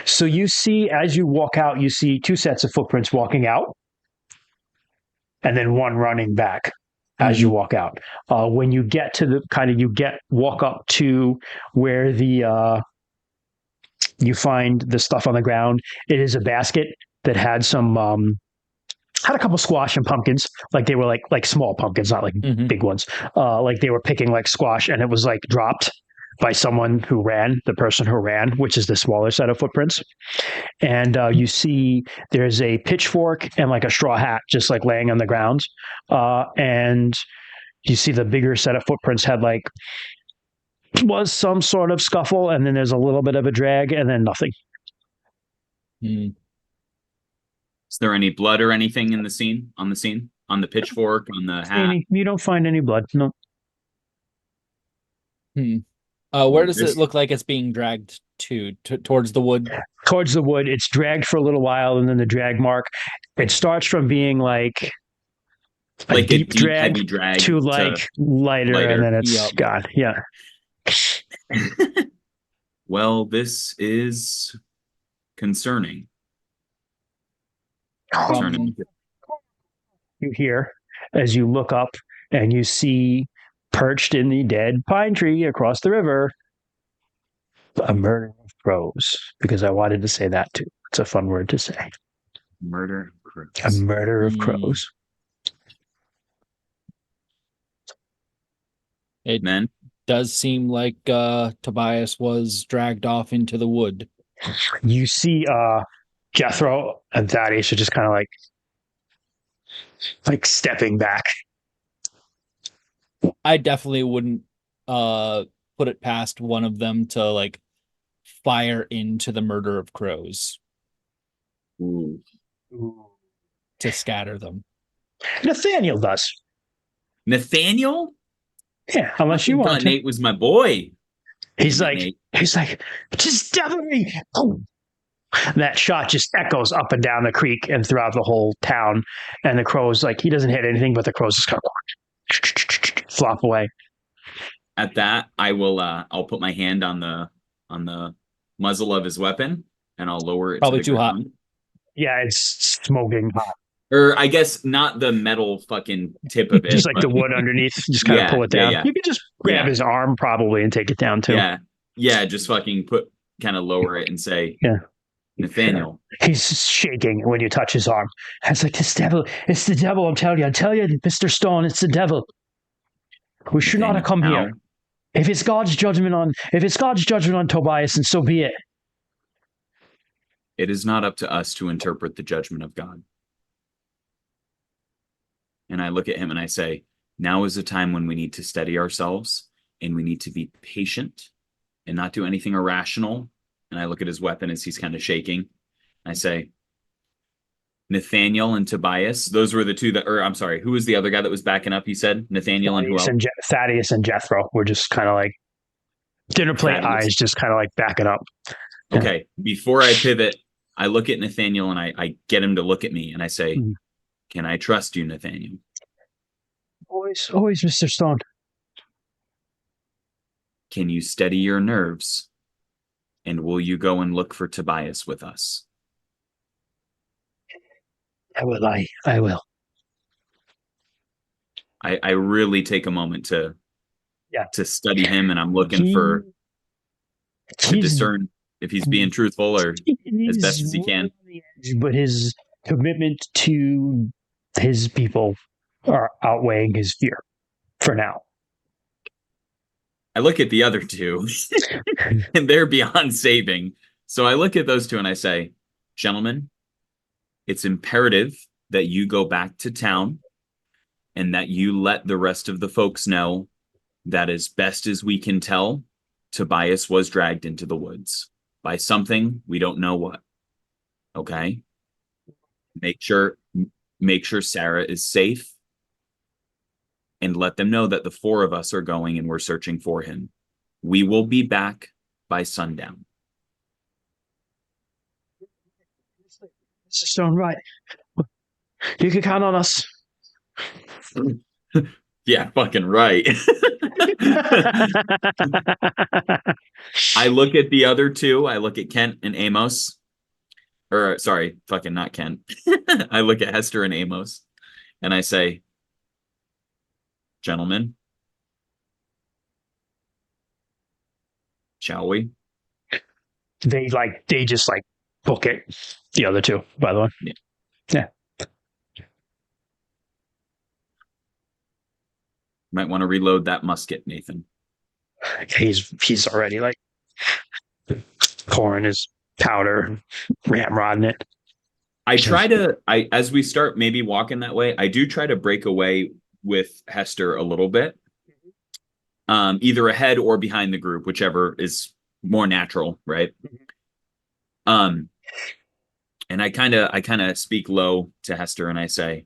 S2: So you see as you walk out, you see 2 sets of footprints walking out, and then one running back as you walk out. When you get to the walk up to where the you find the stuff on the ground. It is a basket that had some had a couple squash and pumpkins. Like they were like small pumpkins, not like big ones. Like they were picking like squash, and it was like dropped by someone who ran, the person who ran, which is the smaller set of footprints. And you see there's a pitchfork and like a straw hat just like laying on the ground. And you see the bigger set of footprints had like was some sort of scuffle, and then there's a little bit of a drag, and then nothing.
S1: Is there any blood or anything in the scene? On the pitchfork, on the hat?
S2: You don't find any blood. No.
S3: Where does it look like it's being dragged towards the wood?
S2: Towards the wood. It's dragged for a little while, and then the drag mark. It starts from being like a deep drag, heavy drag to like lighter, and then it's gone. Yeah.
S1: Well, this is concerning.
S2: You hear as you look up and you see perched in the dead pine tree across the river a murder of crows, because I wanted to say that too. It's a fun word to say.
S1: Murder of crows.
S2: A murder of crows.
S3: It then does seem like Tobias was dragged off into the wood.
S2: You see Jethro and Thaddeus are just kind of like stepping back.
S3: I definitely wouldn't put it past one of them to like fire into the murder of crows.
S1: Ooh.
S3: To scatter them.
S2: Nathaniel does.
S1: Nathaniel?
S2: Yeah, unless you want to.
S1: Nate was my boy.
S2: He's like, just definitely. Oh. That shot just echoes up and down the creek and throughout the whole town. And the crows, like, he doesn't hit anything, but the crows just kind of flop away.
S1: At that, I will. I'll put my hand on the muzzle of his weapon, and I'll lower it.
S3: Probably too hot.
S2: Yeah, it's smoking hot.
S1: Or I guess not the metal fucking tip of it.
S2: Just like the wood underneath. Just kind of pull it down. Yeah. You can just grab his arm probably and take it down too.
S1: Yeah. Just fucking kind of lower it and say, Nathaniel.
S2: He's shaking when you touch his arm. It's like, it's the devil. I'm telling you, Mr. Stone, it's the devil. We should not have come here. If it's God's judgment on Tobias, and so be it.
S1: It is not up to us to interpret the judgment of God. And I look at him and I say, now is the time when we need to steady ourselves and we need to be patient and not do anything irrational. And I look at his weapon as he's kind of shaking. I say, Nathaniel and Tobias. Those were the two that, or I'm sorry, who was the other guy that was backing up? He said Nathaniel and who else?
S2: Thaddeus and Jethro were just kind of like dinner plate
S1: Thaddeus.
S2: eyes, just kind of like backing up.
S1: Okay. Before I pivot, I look at Nathaniel and I get him to look at me and I say,
S2: Mhm.
S1: Can I trust you, Nathaniel?
S2: Always, always, Mr. Stone.
S1: Can you steady your nerves? And will you go and look for Tobias with us?
S2: I will. I will.
S1: I really take a moment to
S2: Yeah.
S1: study him, and I'm looking to discern if he's being truthful or as best as he can.
S2: On the edge, but his commitment to his people are outweighing his fear for now.
S1: I look at the other two, and they're beyond saving. So I look at those two and I say, gentlemen, it's imperative that you go back to town and that you let the rest of the folks know that as best as we can tell, Tobias was dragged into the woods by something we don't know what. Okay? Make sure Sarah is safe and let them know that the four of us are going and we're searching for him. We will be back by sundown.
S2: Mr. Stone, right? You can count on us.
S1: Yeah, fucking right. I look at the other two. I look at Kent and Amos. Or sorry, fucking not Kent. I look at Hester and Amos and I say, gentlemen, shall we?
S2: They just book it. The other two, by the way. Yeah.
S1: Might want to reload that musket, Nathan.
S2: He's already pouring his powder, ramrodding it.
S1: As we start maybe walking that way, I do try to break away with Hester a little bit. Either ahead or behind the group, whichever is more natural, right? And I kind of speak low to Hester and I say,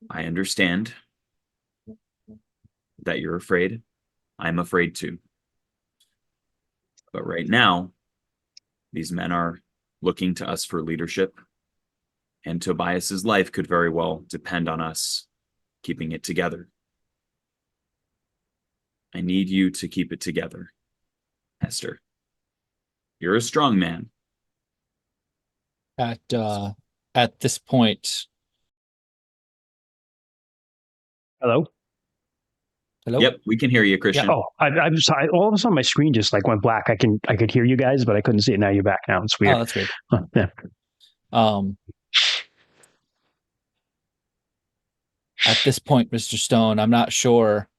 S1: I understand that you're afraid. I'm afraid too. But right now, these men are looking to us for leadership, and Tobias's life could very well depend on us keeping it together. I need you to keep it together, Hester. You're a strong man.
S3: At this point.
S2: Hello?
S3: Hello?
S1: Yep, we can hear you, Christian.
S2: Yeah. Oh, I'm sorry. All of a sudden, my screen just went black. I could hear you guys, but I couldn't see it. Now you're back. Now it's weird.
S3: Oh, that's weird.
S2: Yeah.
S3: At this point, Mr. Stone, I'm not sure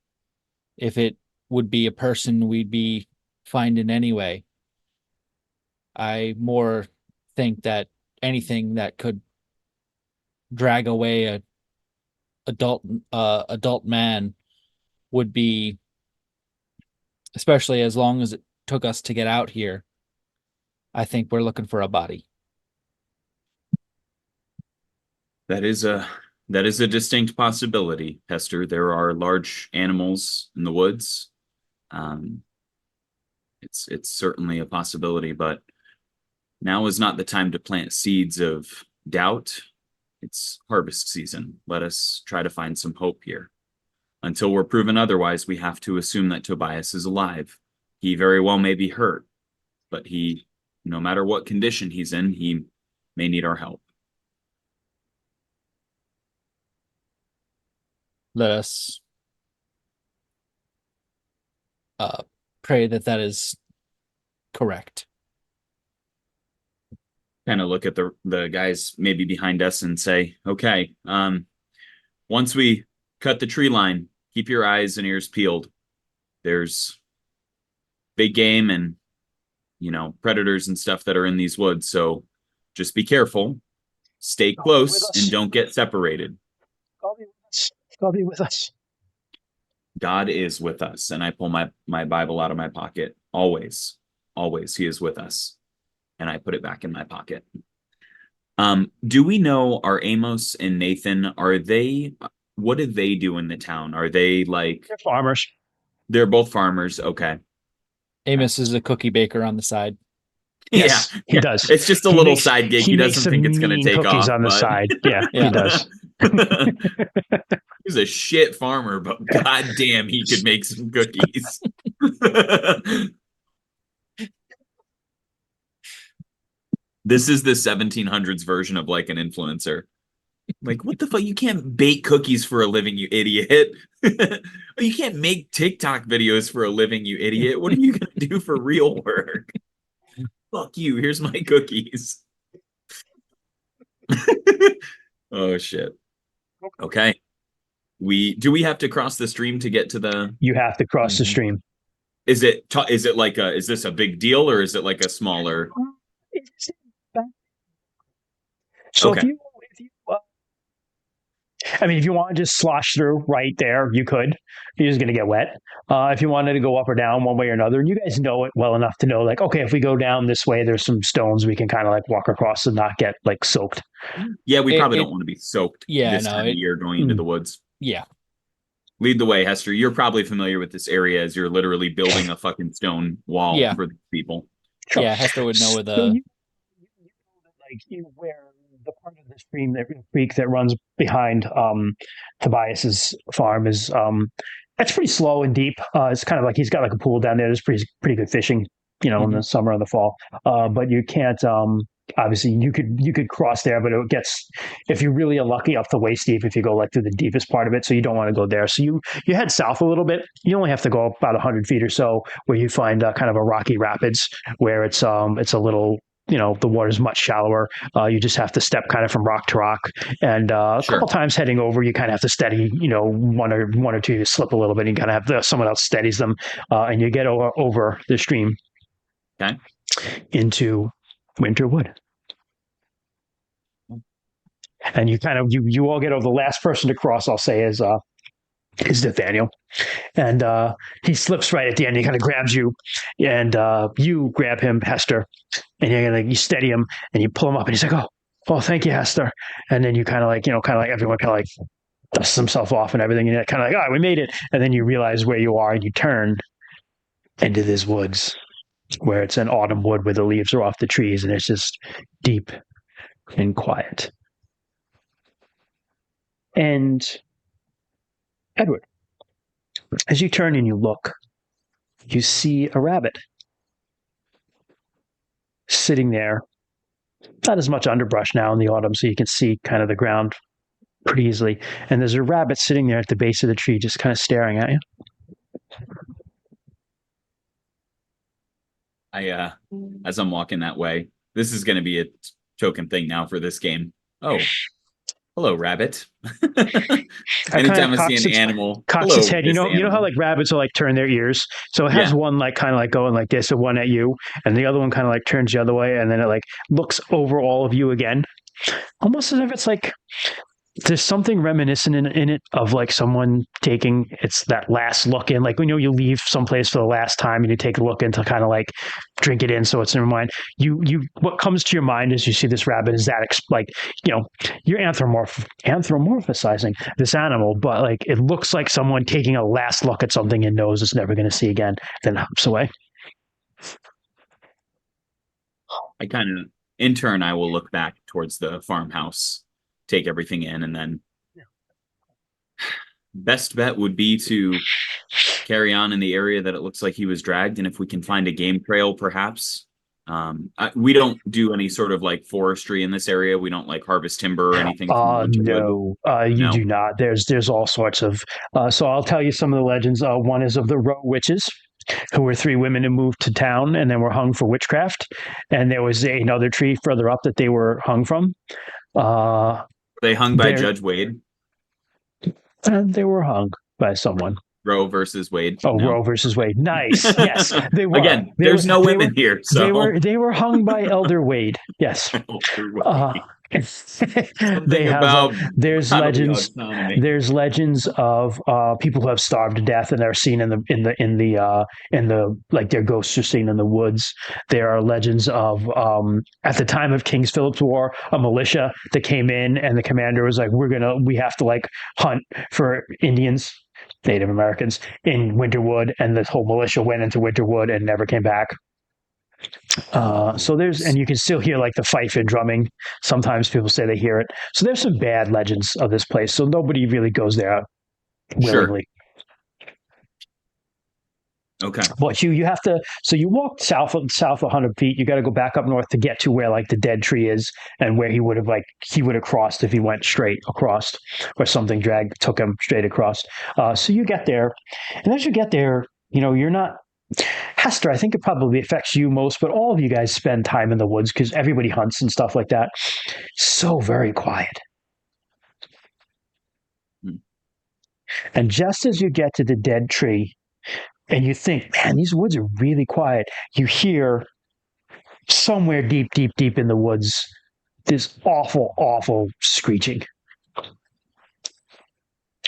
S3: if it would be a person we'd be finding anyway. I more think that anything that could drag away a adult man would be, especially as long as it took us to get out here. I think we're looking for a body.
S1: That is a distinct possibility, Hester. There are large animals in the woods. It's certainly a possibility, but now is not the time to plant seeds of doubt. It's harvest season. Let us try to find some hope here. Until we're proven otherwise, we have to assume that Tobias is alive. He very well may be hurt, but no matter what condition he's in, he may need our help.
S3: Let us pray that is correct.
S1: Kind of look at the guys maybe behind us and say, okay, once we cut the tree line, keep your eyes and ears peeled. There's big game and, predators and stuff that are in these woods. So just be careful, stay close, and don't get separated.
S2: God be with us.
S1: God is with us. And I pull my Bible out of my pocket. Always, always, he is with us. and I put it back in my pocket. Do we know, are Amos and Nathan, what do they do in the town? Are they like,
S2: They're farmers.
S1: they're both farmers? Okay.
S3: Amos is a cookie baker on the side.
S2: Yes,
S1: Yeah,
S2: he
S1: yeah.
S2: does.
S1: It's just a
S2: He
S1: little
S2: makes-
S1: side gig.
S2: he
S1: He
S2: makes
S1: doesn't
S2: some
S1: think it's going to
S2: mean
S1: take
S2: cookies
S1: off,
S2: on the
S1: but-
S2: side. Yeah,
S3: Yeah.
S2: he does.
S1: He's a shit farmer, but goddamn, he could make some cookies. This is the 1700s version of like an influencer. Like, what the fuck? You can't bake cookies for a living, you idiot. You can't make TikTok videos for a living, you idiot. What are you going to do for real work? Fuck you. Here's my cookies. Oh, shit. Okay. Do we have to cross the stream to get to the,
S2: You have to cross the
S3: Mhm.
S2: stream.
S1: is it like is this a big deal or is it like a smaller?
S2: So
S1: Okay.
S2: if you I mean, if you want to just slosh through right there, you could. You're just going to get wet. If you wanted to go up or down one way or another, and you guys know it well enough to know, like, okay, if we go down this way, there's some stones we can kind of like walk across and not get like soaked.
S1: Yeah, we
S3: It-
S1: probably
S3: it-
S1: don't want to be soaked
S3: Yeah,
S1: this
S3: no,
S1: time of
S3: it-
S1: year going into
S2: Mm.
S1: the woods.
S3: Yeah.
S1: Lead the way, Hester. You're probably familiar with this area as you're literally building a fucking stone wall
S3: Yeah.
S1: for the people.
S2: Sure.
S3: Yeah, Hester would know where
S2: So
S3: the
S2: you know that, like where the part of the stream, that creek that runs behind Tobias's farm is that's pretty slow and deep. It's kind of like he's got like a pool down there. There's pretty good fishing, in the summer and the fall. But you can't. Obviously, you could cross there, but it gets, if you're really unlucky, up to waist deep if you go like through the deepest part of it. So you don't want to go there. So you head south a little bit. You only have to go about 100 feet or so, where you find kind of a rocky rapids where it's a little. The water's much shallower. You just have to step kind of from rock to rock, and a
S1: Sure.
S2: couple times heading over, you kind of have to steady. One or two, you slip a little bit, and you kind of have someone else steadies them, and you get over the stream.
S1: Okay.
S2: Into Winterwood. And you kind of you all get over. The last person to cross, I'll say, is Nathaniel, and he slips right at the end. He kind of grabs you, and you grab him, Hester, and you steady him, and you pull him up, and he's like, "Oh, thank you, Hester." And then you kind of like everyone kind of like dusts himself off and everything, and you're kind of like, "Oh, we made it." And then you realize where you are, and you turn into this woods, where it's an autumn wood where the leaves are off the trees, and it's just deep and quiet. And Edward, as you turn and you look, you see a rabbit sitting there. Not as much underbrush now in the autumn, so you can see kind of the ground pretty easily. And there's a rabbit sitting there at the base of the tree, just kind of staring at you.
S1: As I'm walking that way, this is going to be a token thing now for this game. Oh, hello, rabbit. Anytime I see an animal,
S2: cocks
S1: hello,
S2: its head. You
S1: Mr.
S2: know how
S1: Animal.
S2: like rabbits will like turn their ears. So it has
S1: Yeah.
S2: one like kind of like going like this, and one at you, and the other one kind of like turns the other way, and then it like looks over all of you again, almost as if it's like there's something reminiscent in it of like someone taking it's that last look in, like when you leave someplace for the last time and you take a look in to kind of like drink it in, so it's in your mind. You what comes to your mind as you see this rabbit is that you're anthropomorphizing this animal, but like it looks like someone taking a last look at something and knows it's never going to see again, then hops away.
S1: I kind of, in turn, I will look back towards the farmhouse, take everything in, and then best bet would be to carry on in the area that it looks like he was dragged. And if we can find a game trail, perhaps. We don't do any sort of like forestry in this area. We don't like harvest timber or anything. from the wood.
S2: No, you
S1: No?
S2: do not. There's all sorts of. So I'll tell you some of the legends. One is of the Roe witches, who were 3 women who moved to town and then were hung for witchcraft. And there was another tree further up that they were hung from.
S1: They hung by
S2: There-
S1: Judge Wade.
S2: And they were hung by someone.
S1: Roe versus Wade.
S2: Oh,
S1: No.
S2: Roe versus Wade. Nice. Yes, they were.
S1: Again,
S2: They
S1: there's
S2: were,
S1: no
S2: they
S1: women
S2: were,
S1: here, so
S2: they were hung by Elder Wade. Yes.
S1: Elder
S2: Uh,
S1: Wade.
S2: they
S1: Something
S2: have
S1: about
S2: there's
S1: bodily
S2: legends
S1: autonomy.
S2: there's legends of people who have starved to death and are seen in the like their ghosts are seen in the woods. There are legends of at the time of King Philip's War, a militia that came in and the commander was like, we have to like hunt for Indians, Native Americans in Winterwood, and this whole militia went into Winterwood and never came back. So there's, and you can still hear like the fife and drumming. Sometimes people say they hear it. So there's some bad legends of this place. So nobody really goes there willingly.
S1: Okay.
S2: But you have to. So you walk south 100 feet. You got to go back up north to get to where like the dead tree is and where he would have crossed if he went straight across, or something took him straight across. So you get there, and as you get there, you're not. Hester, I think it probably affects you most, but all of you guys spend time in the woods because everybody hunts and stuff like that. So very quiet. And just as you get to the dead tree and you think, man, these woods are really quiet, you hear somewhere deep, deep, deep in the woods this awful, awful screeching.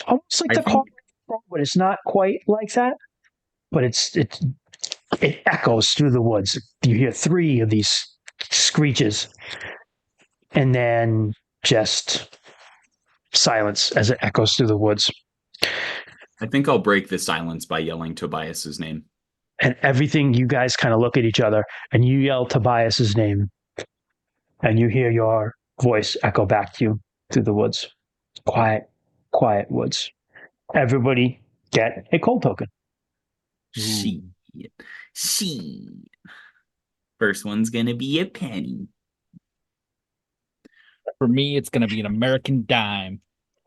S2: Almost like the call, but it's not quite like that. But it echoes through the woods. You hear 3 of these screeches, and then just silence as it echoes through the woods.
S1: I think I'll break the silence by yelling Tobias's name.
S2: And everything, you guys kind of look at each other, and you yell Tobias's name, and you hear your voice echo back to you through the woods. Quiet, quiet woods. Everybody get a cold token.
S1: She. First one's gonna be a penny.
S3: For me, it's gonna be an American dime.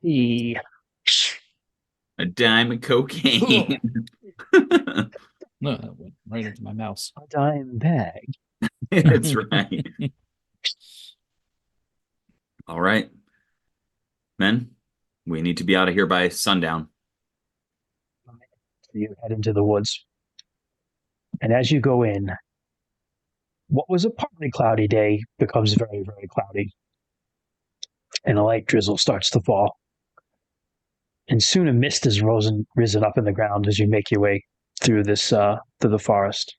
S2: A
S1: dime of cocaine.
S3: No, that went right into my mouse.
S2: A dime bag.
S1: That's right. All right. Men, we need to be out of here by sundown.
S2: You head into the woods. And as you go in, what was a partly cloudy day becomes very, very cloudy. And a light drizzle starts to fall. And soon a mist has risen up in the ground as you make your way through through the forest.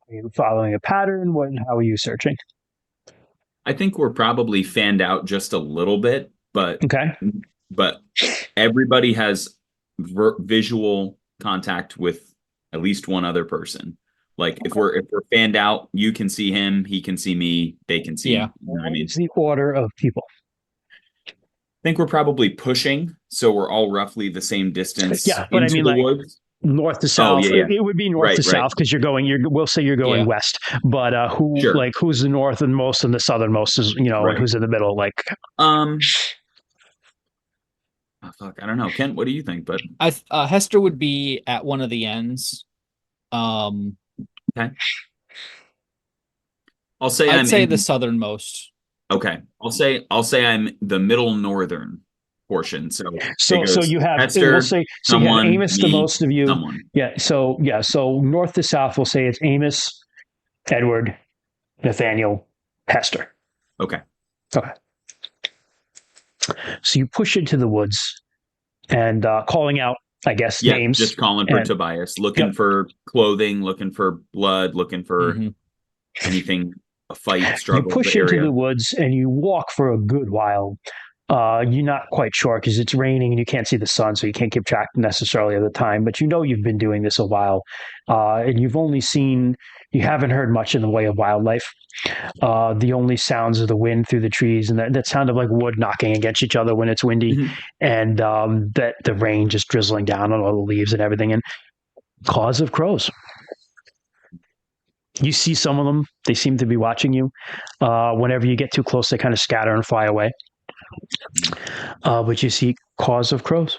S2: Are you following a pattern? How are you searching?
S1: I think we're probably fanned out just a little bit, but
S2: okay.
S1: But everybody has visual contact with at least one other person. Like if we're fanned out, you can see him, he can see me, they can see.
S3: Yeah.
S1: You know what I mean?
S2: It's the order of people.
S1: I think we're probably pushing, so we're all roughly the same distance.
S2: Yeah, but
S1: into the woods.
S2: North to south.
S1: Oh, yeah.
S2: It would be north to south because we'll say you're going west. But who's the north and most and the southernmost is and who's in the middle? Like
S1: oh, fuck, I don't know. Kent, what do you think? But
S3: Hester would be at one of the ends.
S1: Okay. I'd say
S3: the southernmost.
S1: Okay. I'll say I'm the middle northern portion. So
S2: you have
S1: Hester,
S2: we'll say so you have Amos the most of you.
S1: Someone.
S2: Yeah. So north to south we'll say it's Amos, Edward, Nathaniel, Hester.
S1: Okay.
S2: So you push into the woods and calling out, I guess, names.
S1: Just calling for Tobias, looking for clothing, looking for blood, looking for anything, a fight, struggle.
S2: You push into the woods and you walk for a good while. You're not quite sure because it's raining and you can't see the sun, so you can't keep track necessarily of the time. But you've been doing this a while, and you haven't heard much in the way of wildlife. The only sounds of the wind through the trees and that sound of like wood knocking against each other when it's windy, and that the rain just drizzling down on all the leaves and everything, and calls of crows. You see some of them; they seem to be watching you. Whenever you get too close, they kind of scatter and fly away. But you see caws of crows,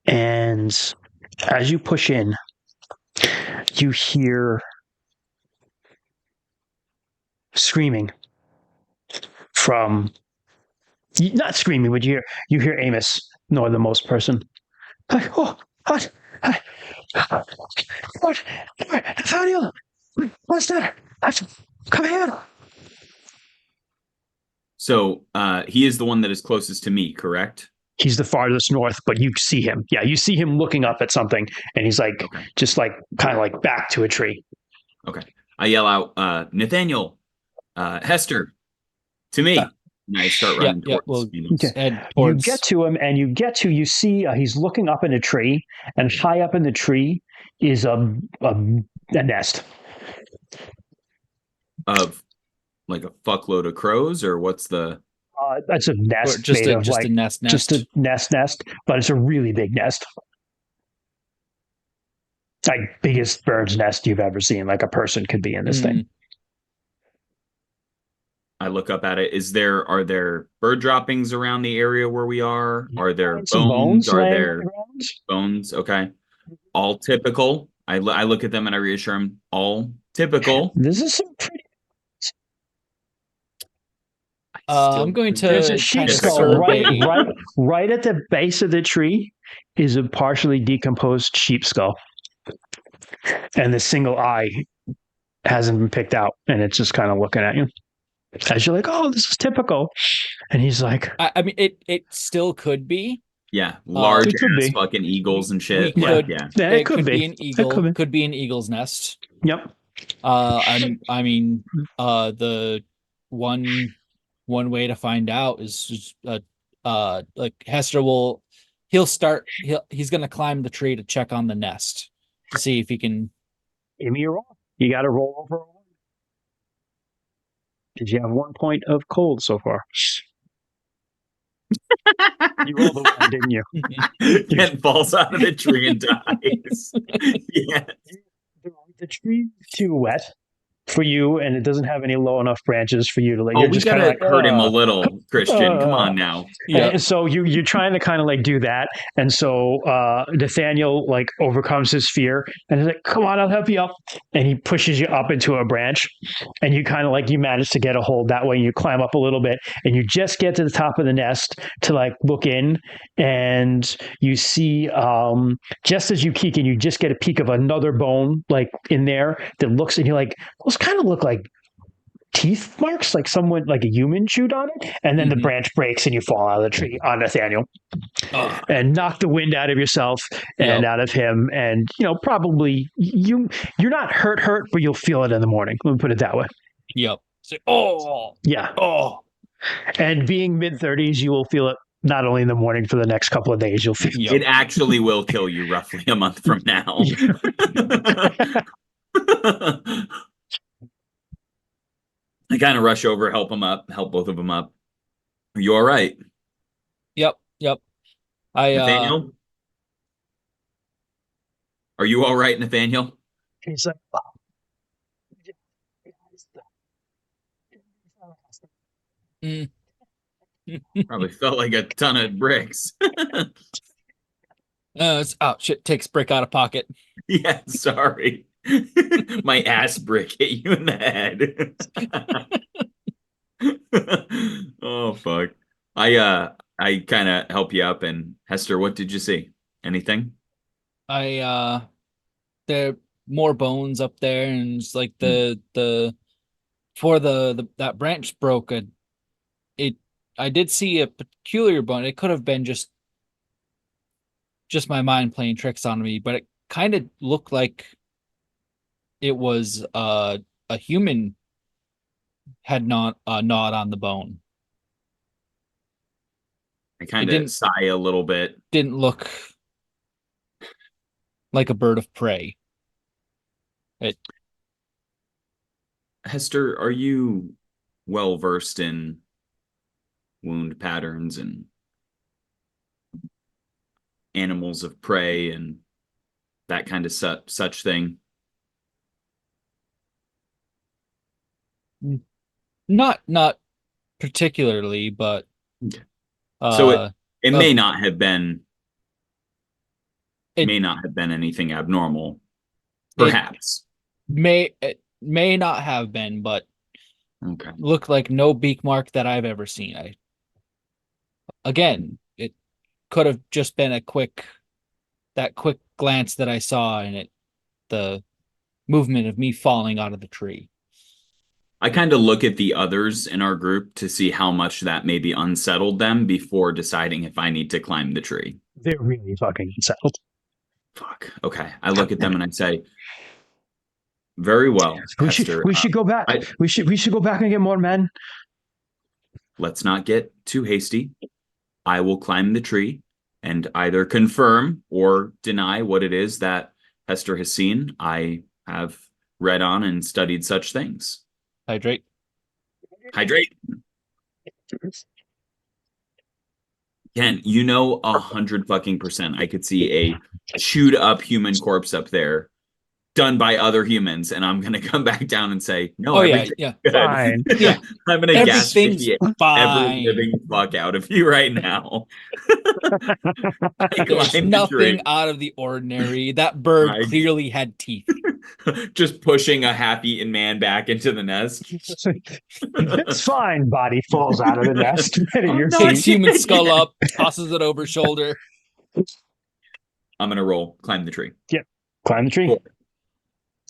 S2: and as you push in, you hear screaming from Not screaming, but you hear Amos, northernmost person. Oh, what? What? Nathaniel, what's that? Come here.
S1: So he is the one that is closest to me, correct?
S2: He's the farthest north, but you see him. Yeah, you see him looking up at something, and he's like,
S1: Okay.
S2: just like kind of like back to a tree.
S1: Okay. I yell out, Nathaniel, Hester, to me. And I start running
S3: Yep.
S1: towards
S3: Well,
S1: Amos.
S2: Okay.
S3: head
S2: You
S3: towards.
S2: get to him, and you see he's looking up in a tree, and high up in the tree is a nest.
S1: Of like a fuckload of crows, or what's the?
S2: That's a
S3: Or
S2: nest
S3: just
S2: made
S3: a
S2: of
S3: just
S2: like
S3: a nest.
S2: just a nest, but it's a really big nest. Like biggest bird's nest you've ever seen. Like a person could be in this thing.
S1: I look up at it. Are there bird droppings around the area where we are? Are there
S2: Find some
S1: bones? Are
S2: laying on
S1: there
S2: the ground.
S1: bones? Okay. All typical. I look at them and I reassure them, all typical.
S2: This is some pretty.
S3: I'm going to
S2: There's a sheep
S3: kind of
S2: skull
S3: survey.
S2: right at the base of the tree is a partially decomposed sheep skull, and the single eye hasn't been picked out, and it's just kind of looking at you as you're like, "Oh, this is typical," and he's like,
S3: I mean, it still could be.
S1: Yeah, large
S2: It could
S1: ass
S2: be.
S1: fucking eagles and shit.
S3: We could-
S1: Yeah.
S2: "Yeah, it could be
S3: an
S2: It
S3: eagle.
S2: could
S3: Be an eagle's nest.
S2: be." Yep.
S3: The one way to find out is just, like Hester he's gonna climb the tree to check on the nest to see if he can.
S2: Give me a roll. You got to roll over. Did you have 1 point of cold so far? You rolled a one, didn't you?
S1: Ken falls out of the tree and dies. Yeah.
S2: The tree is too wet for you, and it doesn't have any low enough branches for you to like.
S1: Oh,
S2: You're
S1: we
S2: just kind
S1: gotta
S2: of like
S1: hurt him a little, Christian. Come on now.
S3: Yeah.
S2: And so you're trying to kind of like do that, and so Nathaniel like overcomes his fear and he's like, "Come on, I'll help you up," and he pushes you up into a branch, and you kind of like you manage to get a hold that way. And you climb up a little bit, and you just get to the top of the nest to like look in, and you see just as you peek in, you just get a peek of another bone like in there that looks, and you're like, those kind of look like teeth marks, like someone, like a human chewed on it, and then the
S3: Mhm.
S2: branch breaks and you fall out of the tree on Nathaniel and knock the wind out of yourself and out of him, and probably you're not hurt, but you'll feel it in the morning. Let me put it that way.
S3: Yep. So,
S2: Yeah, and being mid-30s, you will feel it not only in the morning for the next couple of days. You'll feel
S1: It actually will kill you roughly a month from now. I kind of rush over, help both of them up. Are you all right,
S3: Yep.
S1: Nathaniel? Are you all right, Nathaniel?
S2: He's like,
S1: Probably felt like a ton of bricks.
S3: Shit, takes brick out of pocket.
S1: Yeah, sorry. My ass brick hit you in the head. Oh fuck. I kind of help you up. And Hester, what did you see? Anything?
S3: There are more bones up there, and it's like that branch broke. I did see a peculiar bone. It could have been just my mind playing tricks on me, but it kind of looked like it was a human had gnawed on the bone.
S1: I kind of sigh a little bit.
S3: Didn't look like a bird of prey.
S1: Hester, are you well versed in wound patterns and animals of prey and that kind of such thing?
S3: Not particularly, but
S1: so it may not have been anything abnormal, perhaps.
S3: It may not have been, but
S1: okay.
S3: looked like no beak mark that I've ever seen. again, it could have just been that quick glance that I saw in it, the movement of me falling out of the tree.
S1: I kind of look at the others in our group to see how much that maybe unsettled them before deciding if I need to climb the tree.
S2: They're really fucking unsettled.
S1: Fuck. Okay. I look at them and I say, very well, Hester.
S2: We should go back.
S1: I-
S2: we should go back and get more men.
S1: Let's not get too hasty. I will climb the tree and either confirm or deny what it is that Hester has seen. I have read on and studied such things.
S3: Hydrate.
S1: Hydrate. Ken, 100% I could see a chewed up human corpse up there done by other humans, and I'm gonna come back down and say, no,
S3: Oh yeah,
S1: everything's
S3: yeah.
S1: good.
S2: Fine.
S3: Yeah.
S1: I'm gonna gas
S3: Everything's
S1: every
S3: fine.
S1: living fuck out of you right now. I
S3: There's
S1: climbed the
S3: nothing
S1: tree,
S3: out of the ordinary. That bird
S1: I-
S3: clearly had teeth.
S1: just pushing a half-eaten man back into the nest.
S2: It's fine. Body falls out of the nest. Right at your
S1: no,
S3: Takes
S2: feet.
S3: human skull up, tosses it over shoulder.
S1: I'm gonna roll, climb the tree.
S2: Climb the tree.
S1: 4.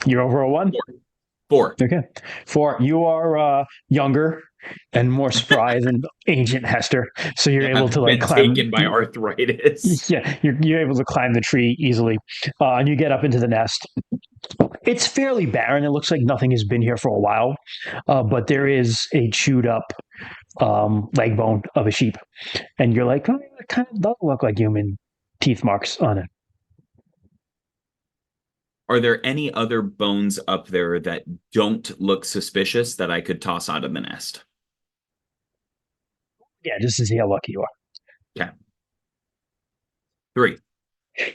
S2: You're over a 1?
S1: 4.
S2: Okay. 4. You are younger and more spry than ancient Hester. So you're able
S1: I've
S2: to like
S1: been
S2: climb.
S1: taken by arthritis.
S2: Yeah, you're able to climb the tree easily. And you get up into the nest. It's fairly barren. It looks like nothing has been here for a while. But there is a chewed up leg bone of a sheep. And you're like, oh, it kind of does look like human teeth marks on it.
S1: Are there any other bones up there that don't look suspicious that I could toss out of the nest?
S2: Yeah, just to see how lucky you are.
S1: 3.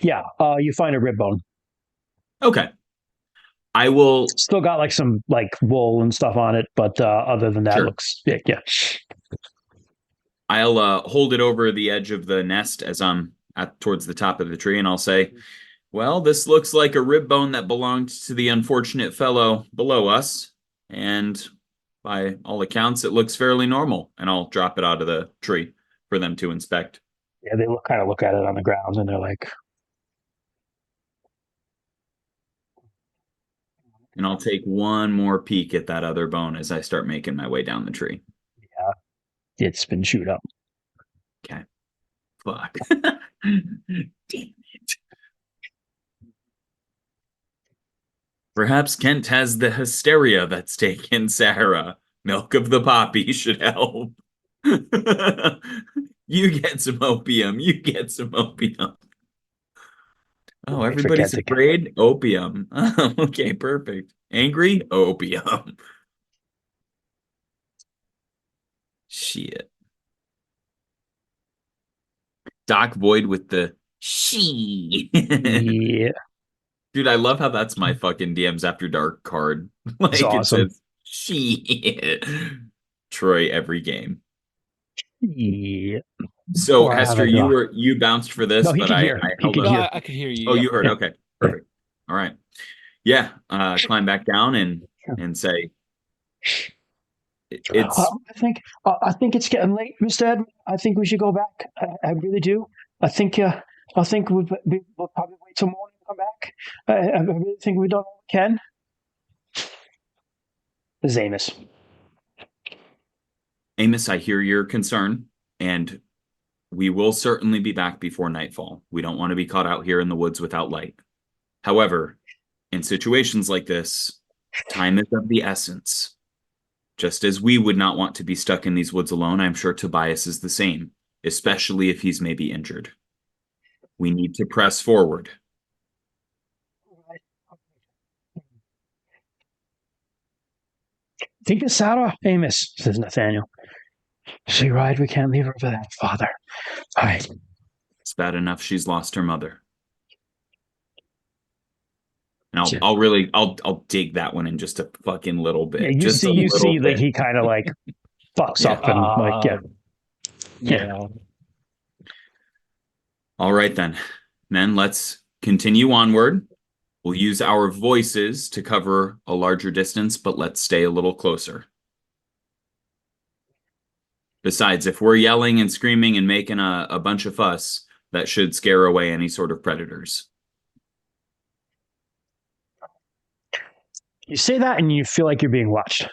S2: Yeah, you find a rib bone.
S1: Okay. I will.
S2: Still got like some like wool and stuff on it, but other than that,
S1: Sure.
S2: looks yeah.
S1: I'll hold it over the edge of the nest as I'm towards the top of the tree, and I'll say, well, this looks like a rib bone that belonged to the unfortunate fellow below us, and by all accounts, it looks fairly normal. And I'll drop it out of the tree for them to inspect.
S2: Yeah, they look at it on the ground and they're like,
S1: And I'll take one more peek at that other bone as I start making my way down the tree.
S2: it's been chewed up.
S1: Fuck. Damn it. Perhaps Kent has the hysteria that's taken Sarah. Milk of the poppy should help. You get some opium. You get some opium. Oh,
S2: Wait for
S1: everybody's
S2: Kent to come.
S1: afraid? Opium. Okay, perfect. Angry? Opium. Shit. Doc Void with the she.
S2: Yeah,
S1: Dude, I love how that's my fucking DMs After Dark card. Like
S2: It's awesome.
S1: it says she. Troy every game.
S2: yeah.
S1: So
S2: Oh, I have
S1: Hester,
S2: it,
S1: you bounced for this,
S2: No, he
S1: but
S2: can
S1: I
S2: hear. He
S1: held
S2: can
S1: up.
S3: No,
S2: hear.
S3: I could hear you.
S1: Oh,
S3: yeah.
S1: you heard.
S2: Yeah.
S1: Okay, perfect. All right. Yeah, climb back down and say it's
S2: I think it's getting late, Mr. Edmund. I think we should go back. I really do. I think we'll probably wait till morning to come back. I really think we've done all we can. This is Amos.
S1: Amos, I hear your concern, and we will certainly be back before nightfall. We don't want to be caught out here in the woods without light. However, in situations like this, time is of the essence. Just as we would not want to be stuck in these woods alone, I'm sure Tobias is the same, especially if he's maybe injured. We need to press forward.
S2: Take us out, Amos, says Nathaniel. She right, we can't leave her for that, Father. All right.
S1: It's bad enough she's lost her mother. And
S2: Yeah.
S1: I'll dig that one in just a fucking little bit.
S2: Yeah, you
S1: just a
S2: see
S1: little
S2: that
S1: bit.
S2: he kind of like fucks
S1: Yeah.
S2: up and like yeah.
S3: Yeah.
S1: All right then. Men, let's continue onward. We'll use our voices to cover a larger distance, but let's stay a little closer. Besides, if we're yelling and screaming and making a bunch of fuss, that should scare away any sort of predators.
S2: You say that and you feel like you're being watched.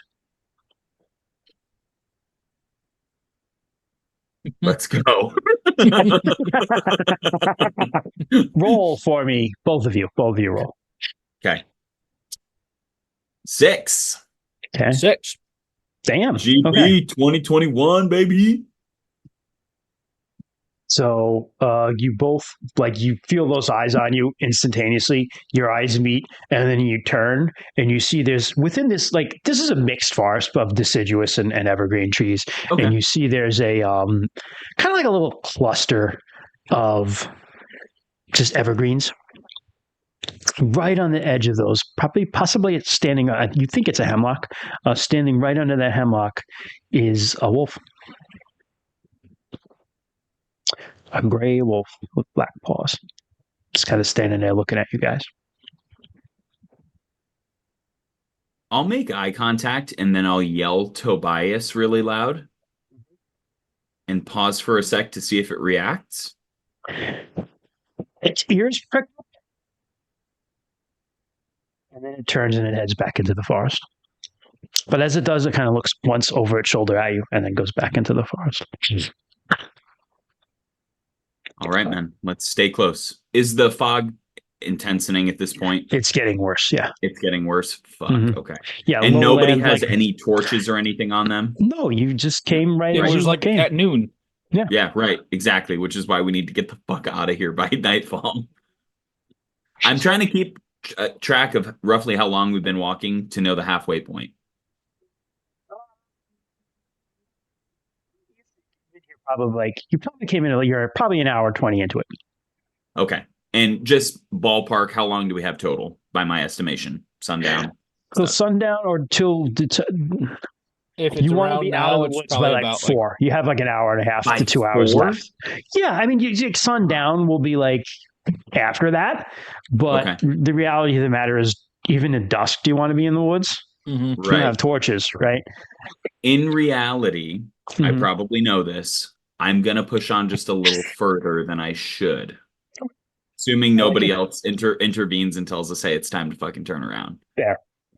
S1: Let's go.
S2: Roll for me, both of you. Both of you roll.
S1: Okay. 6.
S2: Okay.
S3: 6.
S2: Damn.
S1: GB
S2: Okay.
S1: 2021, baby.
S2: So you both, like, you feel those eyes on you instantaneously. Your eyes meet, and then you turn and you see there's within this, like, this is a mixed forest of deciduous and evergreen trees.
S1: Okay.
S2: And you see there's a kind of like a little cluster of just evergreens right on the edge of those. Possibly it's standing. You think it's a hemlock. Standing right under that hemlock is a wolf. A gray wolf with black paws. Just kind of standing there looking at you guys.
S1: I'll make eye contact and then I'll yell Tobias really loud and pause for a sec to see if it reacts.
S2: Its ears prick up, and then it turns and it heads back into the forest. But as it does, it kind of looks once over its shoulder at you and then goes back into the forest.
S1: All right, man. Let's stay close. Is the fog intensing at this point?
S2: It's getting worse, yeah.
S1: It's getting worse. Fuck.
S2: Mhm.
S1: Okay.
S2: Yeah,
S1: And nobody
S2: lowland,
S1: has
S2: like,
S1: any torches or anything on them?
S2: No, you just came right
S3: It
S2: as
S3: was
S2: you
S3: like
S2: came.
S3: at noon.
S1: Yeah, right. Exactly. Which is why we need to get the fuck out of here by nightfall. I'm trying to keep track of roughly how long we've been walking to know the halfway point.
S2: You probably came in, you're probably an hour 20 into it.
S1: Okay. And just ballpark, how long do we have total by my estimation? Sundown.
S2: So sundown or till
S3: If it's
S2: you want to
S3: around
S2: be
S3: now,
S2: out of the
S3: it's
S2: woods by
S3: probably
S2: like
S3: about
S2: 4. You have like an hour and a half
S1: By
S2: to 2 hours
S1: 4?
S2: left. Yeah, I mean, sundown will be like after that, but
S1: Okay.
S2: the reality of the matter is, even at dusk, do you want to be in the woods?
S3: Mhm.
S2: You don't
S1: Right.
S2: have torches, right?
S1: In reality, I
S2: Mhm.
S1: probably know this. I'm going to push on just a little further than I should. Assuming nobody else intervenes and tells us, hey, it's time to fucking turn around.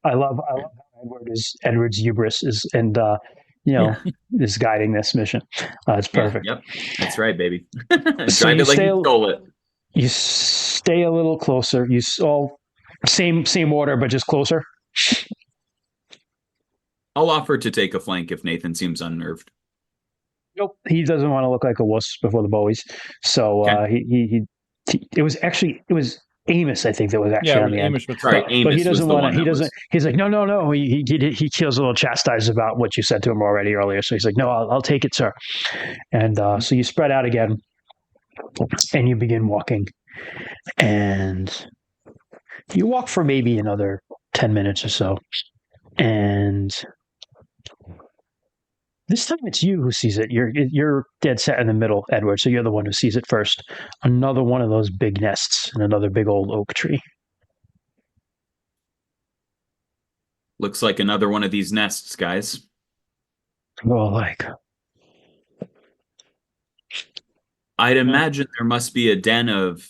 S2: I love how Edward's hubris is, and is guiding this mission. It's perfect.
S1: Yeah, yep. That's right, baby.
S2: So
S1: Tried
S2: you
S1: it like
S2: stay-
S1: you stole it.
S2: You stay a little closer. You all same order, but just closer.
S1: I'll offer to take a flank if Nathan seems unnerved.
S2: Nope, he doesn't want to look like a wuss before the Bowies. So it was Amos, I think, that was actually
S3: Yeah,
S2: on the end.
S3: Amish would
S1: Sorry,
S3: stop.
S1: Amos
S2: But he
S1: was
S2: doesn't
S1: the
S2: want
S1: one
S2: to. He
S1: that
S2: doesn't.
S1: was-
S2: He's like, no. He feels a little chastised about what you said to him already earlier. So he's like, no, I'll take it, sir. And so you spread out again, and you begin walking, and you walk for maybe another 10 minutes or so, and this time it's you who sees it. You're dead set in the middle, Edward. So you're the one who sees it first. Another one of those big nests in another big old oak tree.
S1: Looks like another one of these nests, guys.
S2: Oh, like,
S1: I'd imagine there must be a den of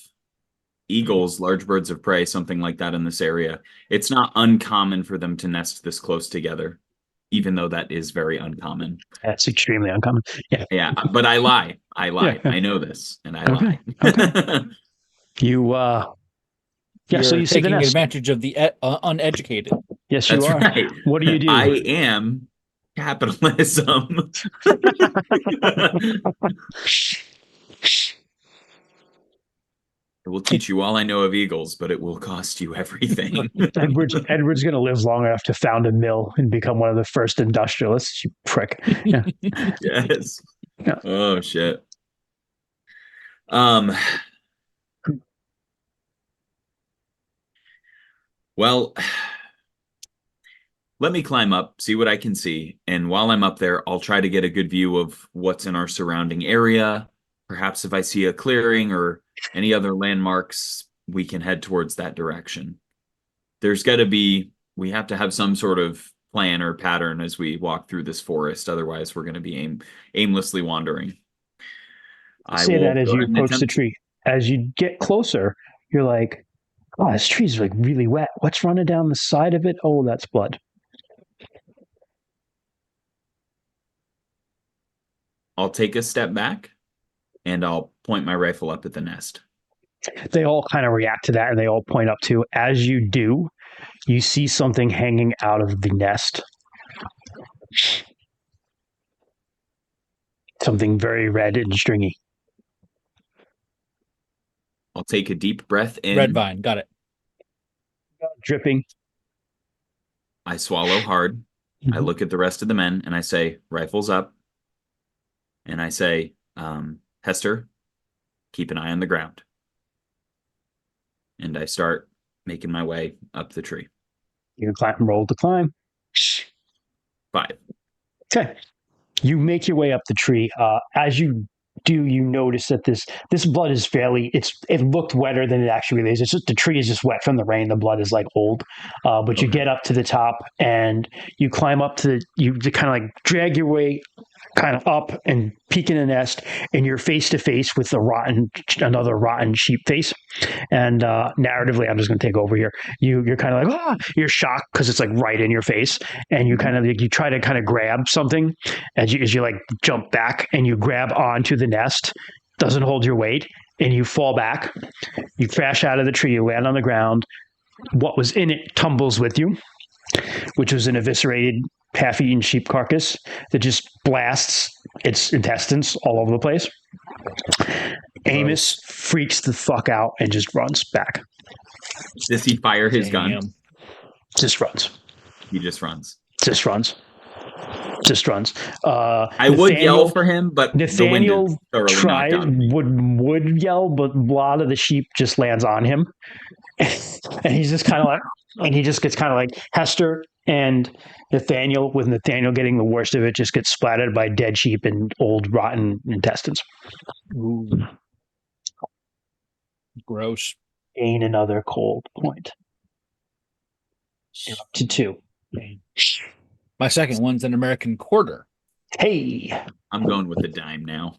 S1: eagles, large birds of prey, something like that in this area. It's not uncommon for them to nest this close together, even though that is very uncommon.
S2: that's extremely uncommon. Yeah.
S1: Yeah, but I lie.
S2: Yeah.
S1: I know this, and I
S2: Okay,
S1: lie.
S2: You,
S3: You're
S2: so you see the
S3: taking
S2: nest.
S3: advantage of the uneducated.
S2: Yes, you
S1: That's
S2: are.
S1: right.
S2: What do you do?
S1: I am capitalism. It will teach you all I know of eagles, but it will cost you everything.
S2: Edward's going to live long enough to found a mill and become one of the first industrialists. You prick. Yeah.
S1: Yes.
S2: Yeah.
S1: Oh shit. Well, let me climb up, see what I can see, and while I'm up there, I'll try to get a good view of what's in our surrounding area. Perhaps if I see a clearing or any other landmarks, we can head towards that direction. We have to have some sort of plan or pattern as we walk through this forest. Otherwise, we're going to be aimlessly wandering. I
S2: Say
S1: will
S2: that as
S1: go
S2: you
S1: ahead and
S2: approach the
S1: attempt.
S2: tree. As you get closer, you're like, oh, this tree's like really wet. What's running down the side of it? Oh, that's blood.
S1: I'll take a step back and I'll point my rifle up at the nest.
S2: They all kind of react to that and they all point up too. As you do, you see something hanging out of the nest. Something very red and stringy.
S1: I'll take a deep breath in.
S3: Red vine, got it.
S2: Dripping.
S1: I swallow hard. I look at the rest of the men and I say, rifles up. And I say, Hester, keep an eye on the ground. And I start making my way up the tree.
S2: You roll to climb.
S1: 5.
S2: Okay. You make your way up the tree. As you do, you notice that this blood is it looked wetter than it actually really is. It's just the tree is just wet from the rain. The blood is like old. But you
S1: Okay.
S2: get up to the top and you climb up you kind of like drag your way kind of up and peek in the nest, and you're face to face with another rotten sheep face. And narratively, I'm just going to take over here. You're kind of like, you're shocked because it's like right in your face, and you kind of like, you try to kind of grab something as you like jump back and you grab onto the nest. Doesn't hold your weight, and you fall back. You crash out of the tree. You land on the ground. What was in it tumbles with you, which was an eviscerated, half-eaten sheep carcass that just blasts its intestines all over the place. Amos freaks the fuck out and just runs back.
S1: Does he fire his gun?
S3: Damn.
S2: Just runs.
S1: He just runs.
S2: Just runs. Just runs.
S1: I would yell for him, but the wind
S2: Nathaniel
S1: is thoroughly knocked
S2: tried
S1: out of me.
S2: would yell, but a lot of the sheep just lands on him, and he's just kind of like, and he just gets kind of like Hester and Nathaniel, with Nathaniel getting the worst of it, just gets splattered by dead sheep and old rotten intestines.
S3: Ooh. Gross.
S2: Gain another cold point. You're up to 2.
S3: My second one's an American quarter.
S2: Hey,
S1: I'm going with the dime now.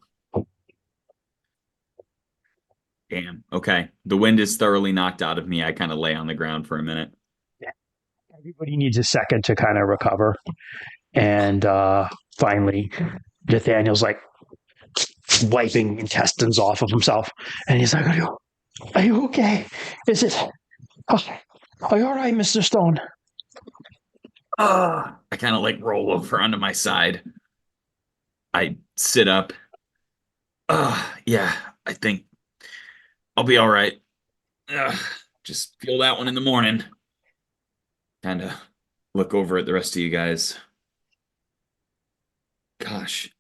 S1: Damn. Okay. The wind is thoroughly knocked out of me. I kind of lay on the ground for a minute.
S2: everybody needs a second to kind of recover. And finally, Nathaniel's like wiping intestines off of himself. And he's like, are you okay? Is it? Are you all right, Mr. Stone?
S1: I kind of like roll over onto my side. I sit up. Yeah, I think I'll be all right. Just feel that one in the morning. Kind of look over at the rest of you guys. Gosh.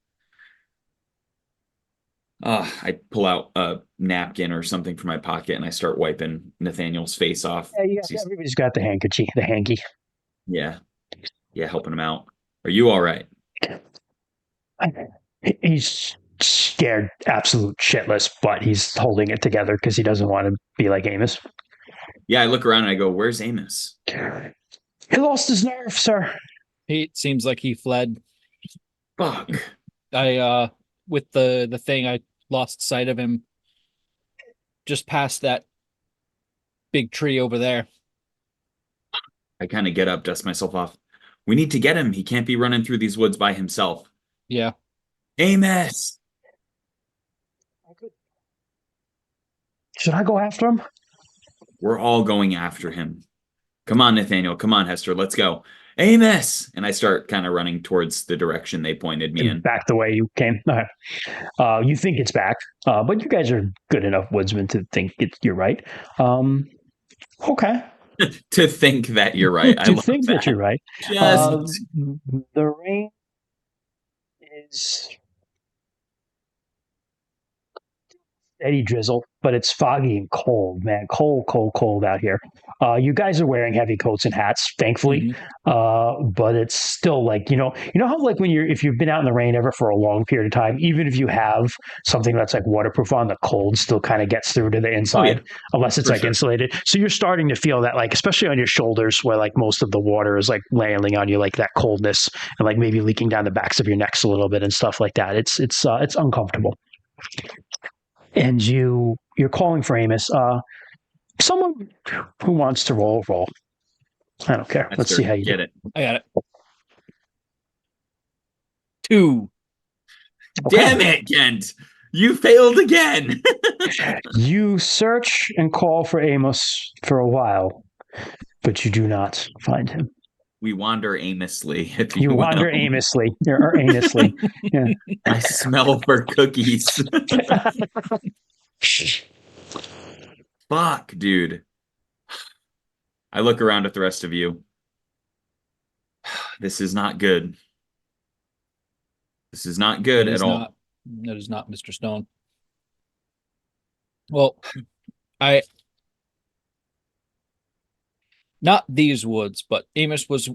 S1: I pull out a napkin or something from my pocket and I start wiping Nathaniel's face off.
S2: Yeah, everybody's got the hanky.
S1: Yeah. Yeah, helping him out. Are you all right?
S2: He's scared absolute shitless, but he's holding it together because he doesn't want to be like Amos.
S1: Yeah, I look around and I go, where's Amos?
S2: He lost his nerve, sir.
S3: It seems like he fled.
S1: Fuck.
S3: I with the thing, I lost sight of him just past that big tree over there.
S1: I kind of get up, dust myself off. We need to get him. He can't be running through these woods by himself.
S3: Yeah.
S1: Amos!
S2: Should I go after him?
S1: We're all going after him. Come on, Nathaniel. Come on, Hester. Let's go. Amos! And I start kind of running towards the direction they pointed me in.
S2: Back the way you came. Okay. You think it's back, but you guys are good enough woodsmen to think you're right. Okay.
S1: To think that you're right. I
S2: To
S1: love
S2: think that you're right.
S1: Just
S2: The rain is steady drizzle, but it's foggy and cold, man. Cold out here. You guys are wearing heavy coats and hats, thankfully. But it's still like, you know how like if you've been out in the rain ever for a long period of time, even if you have something that's like waterproof on, the cold still kind of gets through to the inside, unless it's
S1: For
S2: like
S1: sure.
S2: insulated. So you're starting to feel that, like, especially on your shoulders where like most of the water is like layering on you, like that coldness and like maybe leaking down the backs of your necks a little bit and stuff like that. It's uncomfortable. And you're calling for Amos. Someone who wants to roll. I don't care. Let's see how you
S1: get
S2: do.
S1: it.
S3: I got it. 2.
S2: Okay.
S1: Damn it, Kent! You failed again.
S2: You search and call for Amos for a while, but you do not find him.
S1: We wander aimlessly, if
S2: You
S1: will.
S2: wander aimlessly or aimlessly. Yeah.
S1: I smell for cookies. Fuck, dude. I look around at the rest of you. This is not good. This is not good at all.
S3: That is not Mr. Stone. Well, not these woods, but Amos was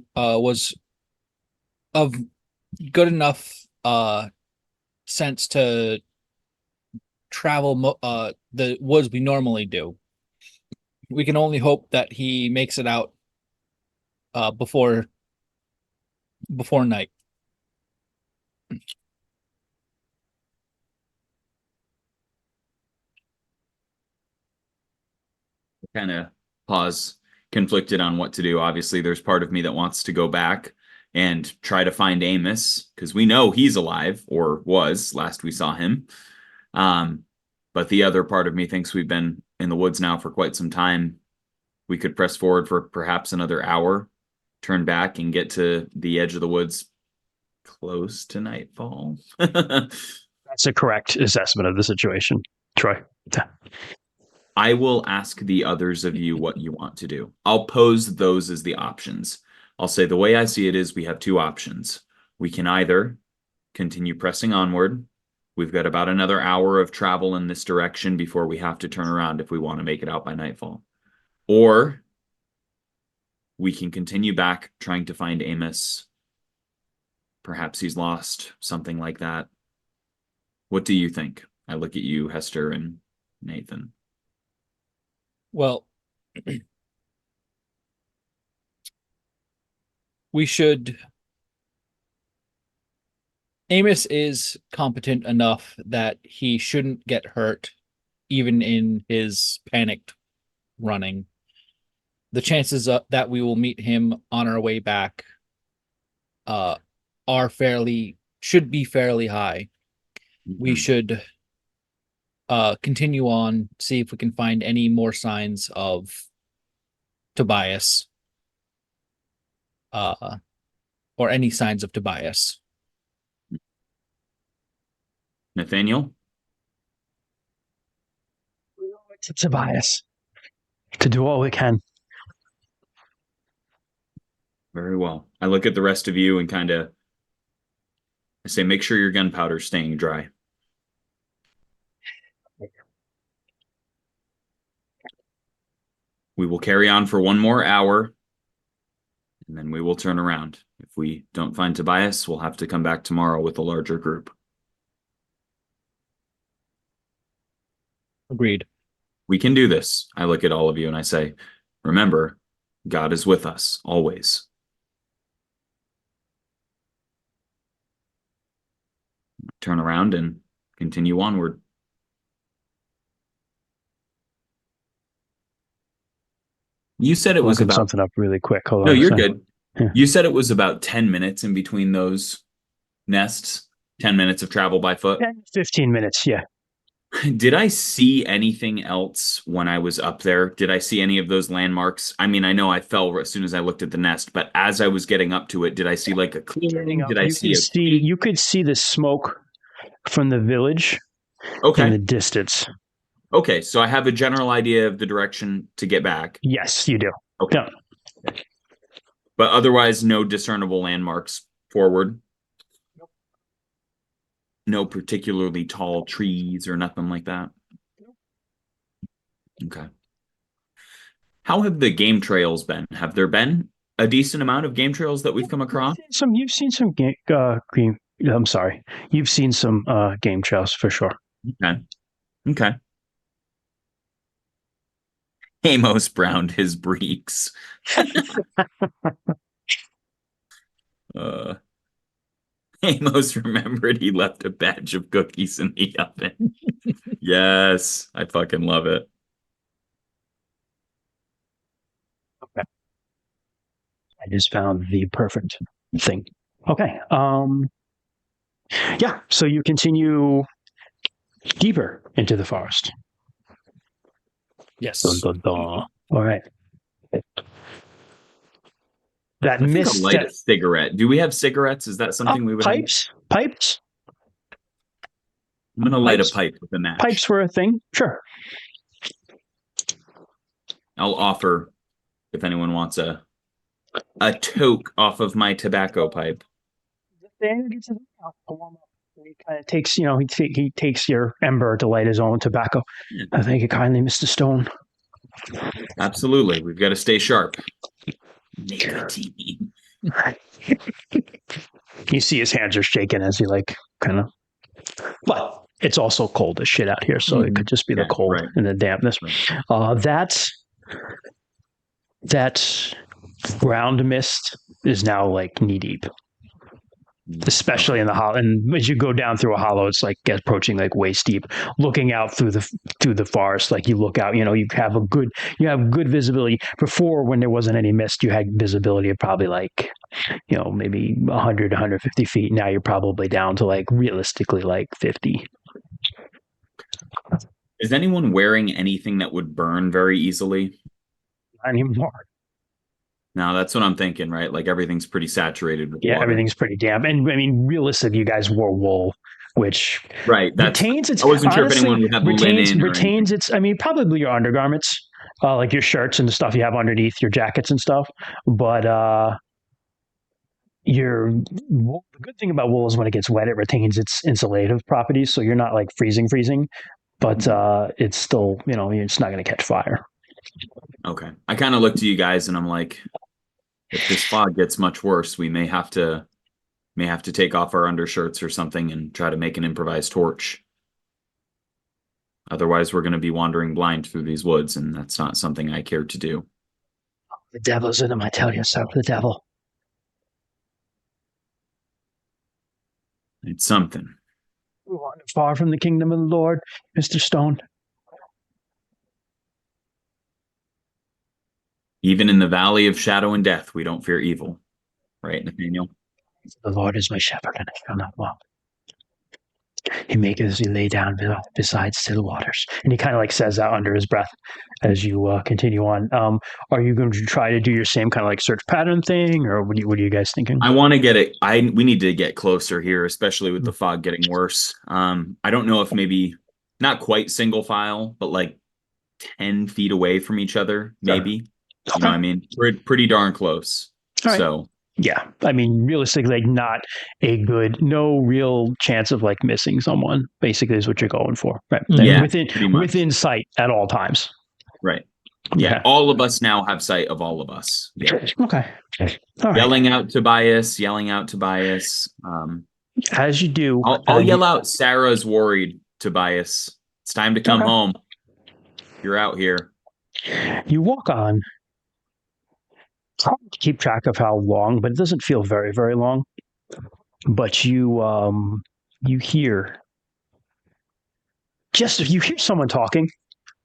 S3: of good enough sense to travel the woods we normally do. We can only hope that he makes it out before night.
S1: Kind of pause, conflicted on what to do. Obviously, there's part of me that wants to go back and try to find Amos, because we know he's alive, or was last we saw him. But the other part of me thinks we've been in the woods now for quite some time. We could press forward for perhaps another hour, turn back and get to the edge of the woods close to nightfall.
S2: That's a correct assessment of the situation, Troy.
S1: I will ask the others of you what you want to do. I'll pose those as the options. I'll say the way I see it is we have 2 options. We can either continue pressing onward. We've got about another hour of travel in this direction before we have to turn around if we want to make it out by nightfall. Or we can continue back trying to find Amos. Perhaps he's lost, something like that. What do you think? I look at you, Hester and Nathan.
S3: Well, we should. Amos is competent enough that he shouldn't get hurt, even in his panicked running. The chances that we will meet him on our way back should be fairly high. We should continue on, see if we can find any more signs of Tobias, or any signs of Tobias.
S1: Nathaniel?
S2: To Tobias. To do all we can.
S1: Very well. I look at the rest of you and I say, make sure your gunpowder's staying dry. We will carry on for 1 more hour, and then we will turn around. If we don't find Tobias, we'll have to come back tomorrow with a larger group.
S3: Agreed.
S1: We can do this. I look at all of you and I say, remember, God is with us always. Turn around and continue onward. You said it was
S2: Looking
S1: about
S2: something up really quick. Hold on.
S1: No, you're good.
S2: Yeah.
S1: You said it was about 10 minutes in between those nests. 10 minutes of travel by foot.
S2: 10, 15 minutes, yeah.
S1: Did I see anything else when I was up there? Did I see any of those landmarks? I mean, I know I fell as soon as I looked at the nest, but as I was getting up to it, did I see like a clearing? Did I see
S2: you could see the smoke from the village in the distance.
S1: Okay, so I have a general idea of the direction to get back.
S2: Yes, you do.
S1: Okay.
S2: Yeah.
S1: But otherwise, no discernible landmarks forward. No particularly tall trees or nothing like that. Okay. How have the game trails been? Have there been a decent amount of game trails that we've come across?
S2: You've seen some game. I'm sorry. You've seen some game trails for sure.
S1: Okay. Okay. Amos browned his breeks. uh, Amos remembered he left a batch of cookies in the oven. Yes, I fucking love it.
S2: Okay. I just found the perfect thing. Okay. Yeah. So you continue deeper into the forest.
S3: Yes.
S2: Dun, dun, dun. All right. That
S1: I think
S2: mist.
S1: I'll light a cigarette. Do we have cigarettes? Is that something we would have?
S2: Pipes.
S1: I'm gonna light a pipe with a match.
S2: Pipes were a thing. Sure.
S1: I'll offer if anyone wants a toke off of my tobacco pipe.
S2: He kind of takes, he takes your ember to light his own tobacco.
S1: Yeah.
S2: I thank you kindly, Mr. Stone.
S1: Absolutely. We've got to stay sharp. Nicotine.
S2: You see his hands are shaking as he kind of. Well, it's also cold as shit out here, so it could just be the cold and the dampness.
S1: Right.
S2: That ground mist is now knee deep, especially in the hollow. And as you go down through a hollow, it's approaching waist deep. Looking out through the forest, you look out, you have good visibility. Before, when there wasn't any mist, you had visibility of probably maybe 100, 150 feet. Now you're probably down to realistically 50.
S1: Is anyone wearing anything that would burn very easily?
S2: Not anymore.
S1: No, that's what I'm thinking, right? Everything's pretty saturated with water.
S2: Everything's pretty damp. And I mean, realistic, you guys wore wool, which retains its.
S1: I wasn't sure if anyone would have linen.
S2: Retains its. I mean, probably your undergarments, like your shirts and the stuff you have underneath your jackets and stuff. But the good thing about wool is when it gets wet, it retains its insulative properties, so you're not freezing. But it's still, it's not going to catch fire.
S1: Okay. I kind of look to you guys and I'm like, if this fog gets much worse, we may have to take off our undershirts or something and try to make an improvised torch. Otherwise, we're going to be wandering blind through these woods, and that's not something I care to do.
S2: The devil's in him, I tell you so. The devil.
S1: It's something.
S2: We wander far from the kingdom of the Lord, Mr. Stone.
S1: Even in the valley of shadow and death, we don't fear evil. Right, Nathaniel?
S2: The Lord is my shepherd, and I shall not want. He maketh me lay down beside still waters. And he kind of says that under his breath as you continue on. Are you going to try to do your same kind of search pattern thing, or what are you guys thinking?
S1: I want to get it. We need to get closer here, especially with the fog getting worse. I don't know if maybe not quite single file, but 10 feet away from each other, maybe.
S2: Okay.
S1: You know what I mean? We're pretty darn close.
S2: Right.
S1: So
S2: yeah, I mean, realistically, no real chance of missing someone. Basically, is what you're going for, right?
S1: Yeah,
S2: within sight at all times.
S1: Right. Yeah, okay. All of us now have sight of all of us. Yeah.
S2: Okay. All right.
S1: Yelling out Tobias.
S2: As you do,
S1: I'll yell out, Sarah's worried, Tobias. It's time to come home. You're out here.
S2: You walk on. It's hard to keep track of how long, but it doesn't feel very, very long. But you hear someone talking,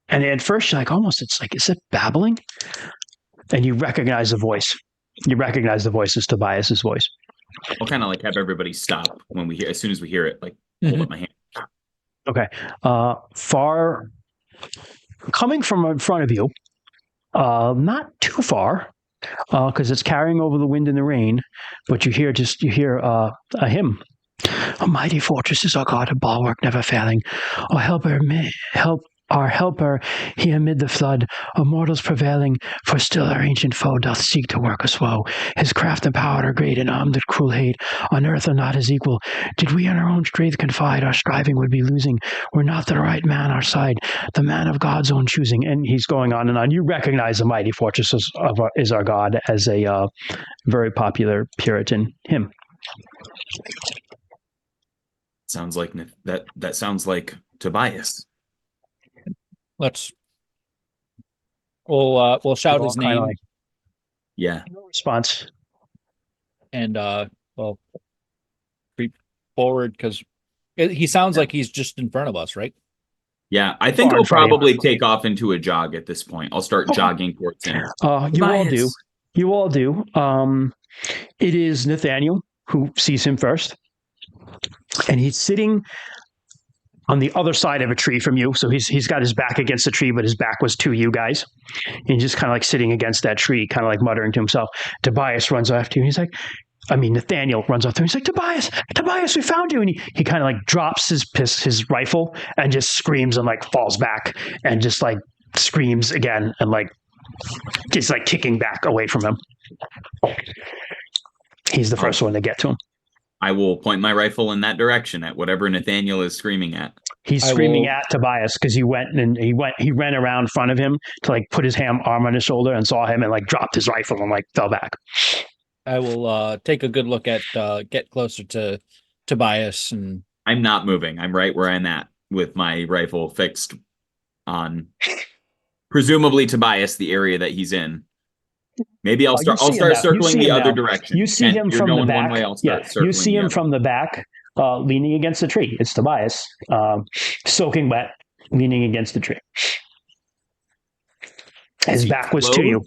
S2: and at first you're almost, it's is it babbling? And you recognize the voice. You recognize the voice as Tobias's voice.
S1: I'll kind of have everybody stop when we hear, as soon as we hear it, hold up my hand.
S2: Okay. Far, coming from in front of you, not too far, because it's carrying over the wind and the rain, but you hear a hymn. A mighty fortress is our God, a bulwark never failing. Oh, help our helper, he amid the flood, of mortals prevailing, for still our ancient foe doth seek to work us woe. His craft and power are great, and armed with cruel hate, on earth are not his equal. Did we in our own strength confide, our striving would be losing, were not the right man our side, the man of God's own choosing. And he's going on and on. You recognize the mighty fortress is our God as a very popular Puritan hymn.
S1: Sounds like that sounds like Tobias.
S3: We'll shout his
S2: Kinda
S3: name
S2: like,
S1: Yeah.
S2: no response.
S3: and well, creep forward because he sounds like he's just in front of us, right?
S1: Yeah, I think
S2: Far
S1: I'll
S2: in front of you.
S1: probably take off into a jog at this point. I'll start
S2: Okay.
S1: jogging towards him.
S2: You all do.
S1: Tobias.
S2: You all do. It is Nathaniel who sees him first. And he's sitting on the other side of a tree from you. So he's got his back against the tree, but his back was to you guys. And just kind of like sitting against that tree, kind of like muttering to himself. Tobias runs after you. He's like, Nathaniel runs up to him. He's like, Tobias, we found you. And he kind of like drops his rifle and just screams and like falls back and just like screams again and like just like kicking back away from him. He's the first one to get to him.
S1: I will point my rifle in that direction at whatever Nathaniel is screaming at.
S2: He's screaming at Tobias because he ran around in front of him to like put his arm on his shoulder and saw him and like dropped his rifle and like fell back.
S3: I will take a good look at get closer to Tobias, and
S1: I'm not moving. I'm right where I'm at with my rifle fixed on presumably Tobias, the area that he's in. Maybe I'll start circling the other direction.
S2: You see him from the back.
S1: One way, I'll start circling
S2: you see him from the back, leaning against the tree. It's Tobias, soaking wet, leaning against the tree. His back was to you.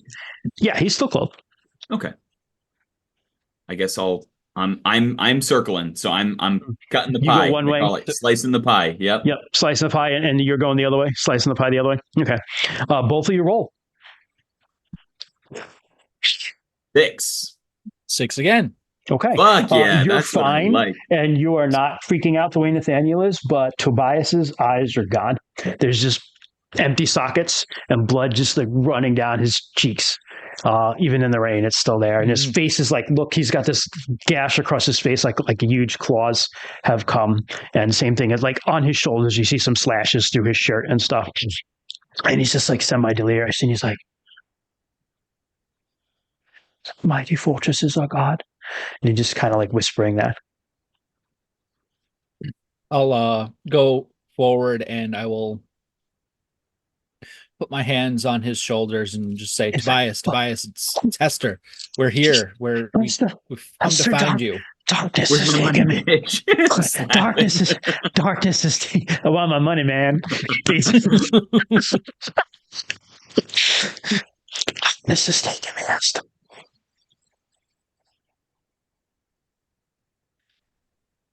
S2: Yeah, he's still clothed.
S1: Okay. I guess I'm circling, so I'm cutting the
S2: You
S1: pie.
S2: go one way.
S1: Slicing the pie. Yep.
S2: Yep, slicing the pie, and you're going the other way, slicing the pie the other way. Okay. Both of you roll.
S1: 6
S3: again.
S2: Okay.
S1: Fuck yeah,
S2: you're
S1: that's
S2: fine,
S1: what I like.
S2: and you are not freaking out the way Nathaniel is, but Tobias's eyes are gone. There's just empty sockets and blood just like running down his cheeks. Even in the rain, it's still there. And his face is like, look, he's got this gash across his face, like huge claws have come. And same thing as like on his shoulders, you see some slashes through his shirt and stuff. And he's just like semi-delirious. And he's like, mighty fortress is our God. And he just kind of like whispering that.
S3: I'll go forward and I will put my hands on his shoulders and just say, Tobias, it's Hester. We're here. We've come to find you.
S2: Darkness is taking me. Darkness is taking. I want my money, man. Darkness is taking me, Hester.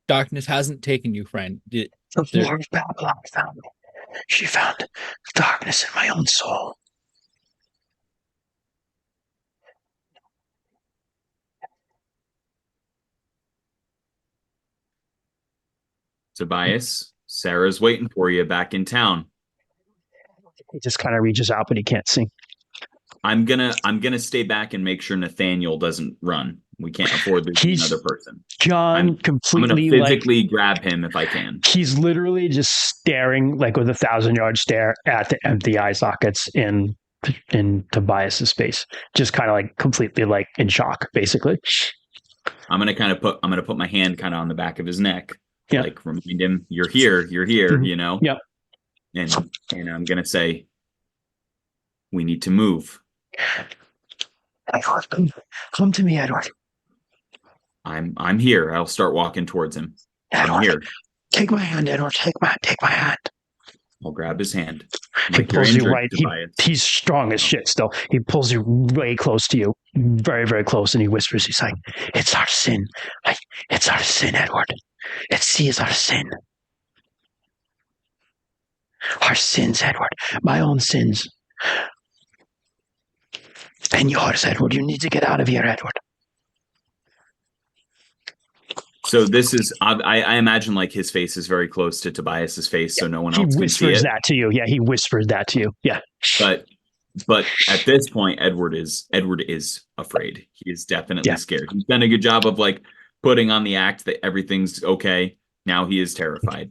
S3: Darkness hasn't taken you, friend.
S2: The Lord of Babylon found me. She found darkness in my own soul.
S1: Tobias, Sarah's waiting for you back in town.
S2: He just kind of reaches out, but he can't see.
S1: I'm gonna stay back and make sure Nathaniel doesn't run. We can't afford to lose another person.
S2: John
S1: I'm
S2: completely
S1: gonna physically grab him if I can.
S2: He's literally just staring like with a 1,000-yard stare at the empty eye sockets in Tobias's face, just kind of like completely like in shock, basically.
S1: I'm gonna put my hand kind of on the back of his neck,
S2: yeah.
S1: Like remind him, you're here,
S2: Mm-hmm.
S1: you know.
S2: Yep.
S1: And I'm gonna say, we need to move.
S2: Edward, come to me, Edward.
S1: I'm here. I'll start walking towards him.
S2: Edward,
S1: I'm here.
S2: Take my hand, Edward. Take my hand.
S1: I'll grab his hand.
S2: He pulls you right. He's strong as shit still. He pulls you way close to you, very, very close, and he whispers, he's like, it's our sin. It's our sin, Edward. It is our sin. Our sins, Edward. My own sins. And yours, Edward. You need to get out of here, Edward.
S1: So this is, I imagine like his face is very close to Tobias's face, so no one
S2: He
S1: else can see
S2: whispers
S1: it.
S2: that to you. Yeah, he whispers that to you. Yeah.
S1: But at this point, Edward is afraid. He is definitely
S2: Yeah.
S1: scared. He's done a good job of like putting on the act that everything's okay. Now he is terrified.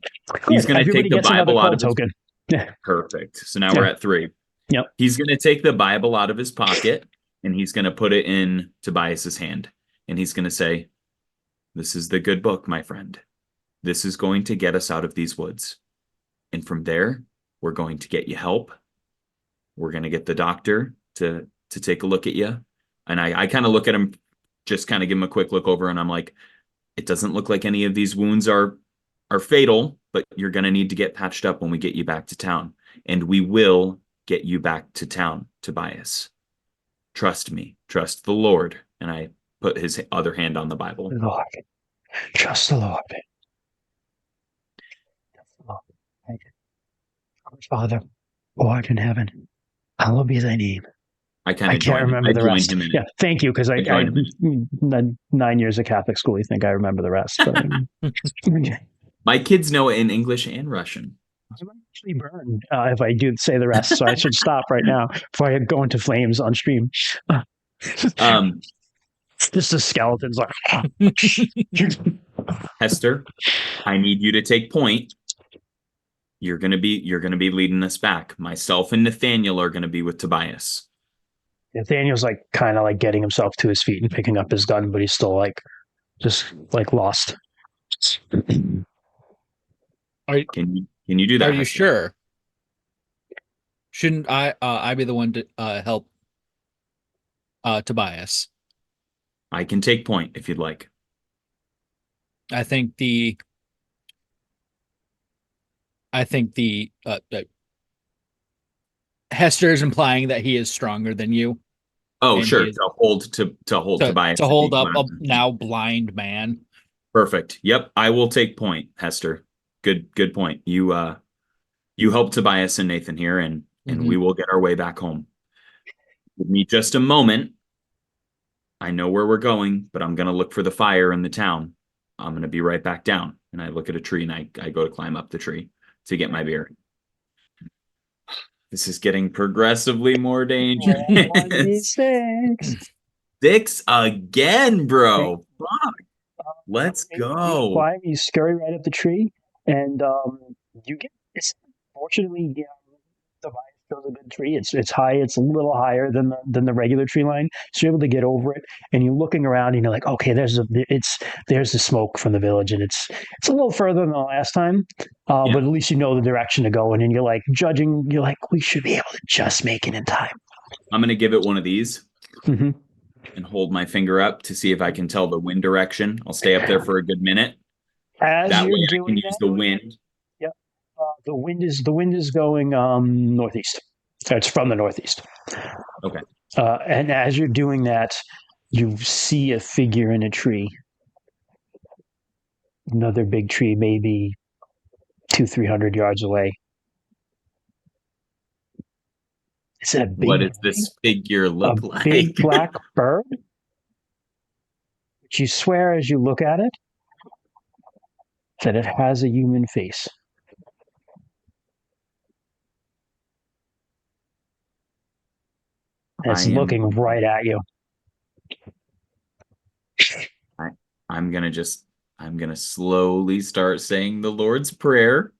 S1: He's going to
S2: Everybody
S1: take the
S2: gets another
S1: Bible out
S2: cold
S1: of his
S2: token. Yeah.
S1: Perfect. So now we're at 3.
S2: Yep.
S1: He's going to take the Bible out of his pocket and he's going to put it in Tobias's hand. And he's going to say, "This is the good book, my friend. This is going to get us out of these woods. And from there, we're going to get you help. We're going to get the doctor to take a look at you." And I kind of look at him, just kind of give him a quick look over, and I'm like, "It doesn't look like any of these wounds are fatal, but you're going to need to get patched up when we get you back to town. And we will get you back to town, Tobias. Trust me. Trust the Lord." And I put his other hand on the Bible.
S2: Lord, trust the Lord. Our Father, who art in heaven, hallowed be thy name.
S1: I kind
S2: I
S1: of
S2: can't remember the rest.
S1: him in
S2: Yeah, thank you, because I
S1: joined him
S2: 9 years of Catholic school. You think I remember the rest? But,
S1: My kids know it in English and Russian.
S2: I might actually burn if I do say the rest, so I should stop right now before I go into flames on stream. Just the skeletons like.
S1: Hester, I need you to take point. You're gonna be leading us back. Myself and Nathaniel are gonna be with Tobias.
S2: Nathaniel's like kind of like getting himself to his feet and picking up his gun, but he's still like just like lost.
S1: Can you do that?
S3: Are you sure? Shouldn't I be the one to help Tobias?
S1: I can take point if you'd like.
S3: I think the Hester is implying that he is stronger than you.
S1: Oh,
S3: And
S1: sure.
S3: he is-
S1: To hold Tobias.
S3: to hold
S1: feet
S3: up a
S1: flat.
S3: now blind man.
S1: Perfect. Yep. I will take point, Hester. Good point. You help Tobias and Nathan here, and
S3: Mhm.
S1: we will get our way back home. Give me just a moment. I know where we're going, but I'm gonna look for the fire in the town. I'm gonna be right back down. And I look at a tree and I go to climb up the tree to get my beer. This is getting progressively more dangerous. 6 again, bro. Fuck. Let's go.
S2: You climb, you scurry right up the tree, and you get. Fortunately, Tobias chose a good tree. It's high. It's a little higher than the regular tree line, so you're able to get over it. And you're looking around, and you're like, okay, there's the smoke from the village, and it's a little further than the last time, but at least you know the direction to go. And you're like judging. You're like, we should be able to just make it in time.
S1: I'm gonna give it one of these.
S2: Mm-hmm.
S1: And hold my finger up to see if I can tell the wind direction. I'll stay up there for a good minute.
S2: As
S1: That
S2: you're
S1: way I
S2: doing
S1: can use
S2: that,
S1: the wind.
S2: the wind is going northeast. It's from the northeast.
S1: Okay.
S2: And as you're doing that, you see a figure in a tree. Another big tree, maybe 200-300 yards away. Is it a big?
S1: What does this figure look like?
S2: Big black bird. But you swear as you look at it that it has a human face. And it's looking right at you.
S1: I'm gonna slowly start saying the Lord's Prayer,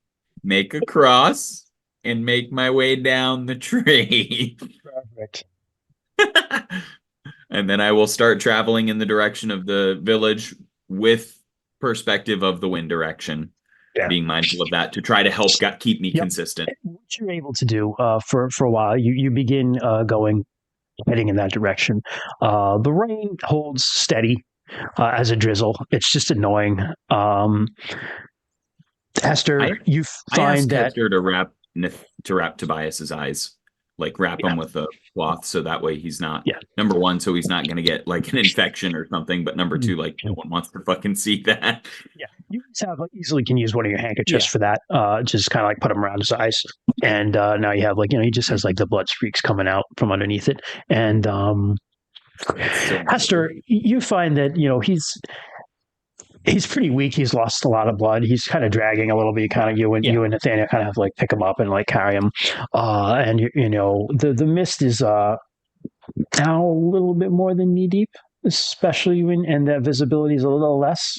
S1: make a cross, and make my way down the tree.
S2: Perfect.
S1: And then I will start traveling in the direction of the village with perspective of the wind direction.
S2: Yeah.
S1: Being mindful of that to try to help keep me consistent.
S2: What you're able to do for a while, you begin heading in that direction. The rain holds steady as a drizzle. It's just annoying. Hester, you find that
S1: Hester to wrap Tobias's eyes, like wrap him with a cloth, so that way he's not.
S2: Yeah.
S1: Number one, so he's not going to get like an infection or something. But number two, like no one wants to fucking see that.
S2: Yeah, you easily can use one of your handkerchiefs for that. Just kind of like put them around his eyes, and now you have he just has like the blood streaks coming out from underneath it. And Hester, you find that he's pretty weak. He's lost a lot of blood. He's kind of dragging a little bit. Kind of you and Nathaniel kind of have to like pick him up and like carry him. And you know the mist is now a little bit more than knee deep, especially and that visibility is a little less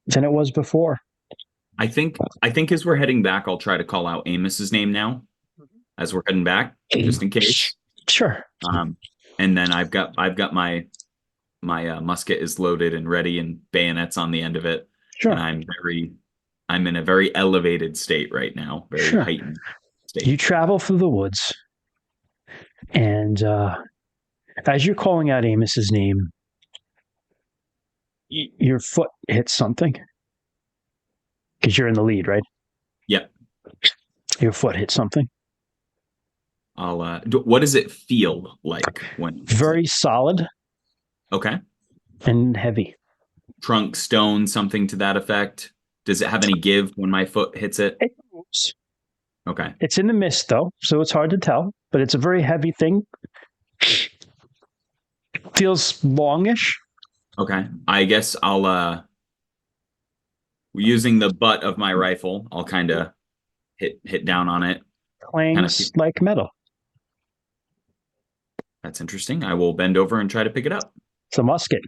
S2: than it was before.
S1: I think as we're heading back, I'll try to call out Amos's name now as we're heading back, just in case.
S2: Sure.
S1: And then I've got my musket is loaded and ready, and bayonets on the end of it.
S2: Sure.
S1: And I'm in a very elevated state right now, very heightened state.
S2: You travel through the woods, and as you're calling out Amos's name, your foot hits something. Because you're in the lead, right?
S1: Yep.
S2: Your foot hit something.
S1: What does it feel like when?
S2: Very solid.
S1: Okay.
S2: And heavy.
S1: Trunk, stone, something to that effect. Does it have any give when my foot hits it?
S2: It moves.
S1: Okay.
S2: It's in the mist though, so it's hard to tell. But it's a very heavy thing. Feels longish.
S1: Okay. I guess I'll using the butt of my rifle, I'll kind of hit down on it.
S2: Clangs like metal.
S1: That's interesting. I will bend over and try to pick it up.
S2: It's a musket.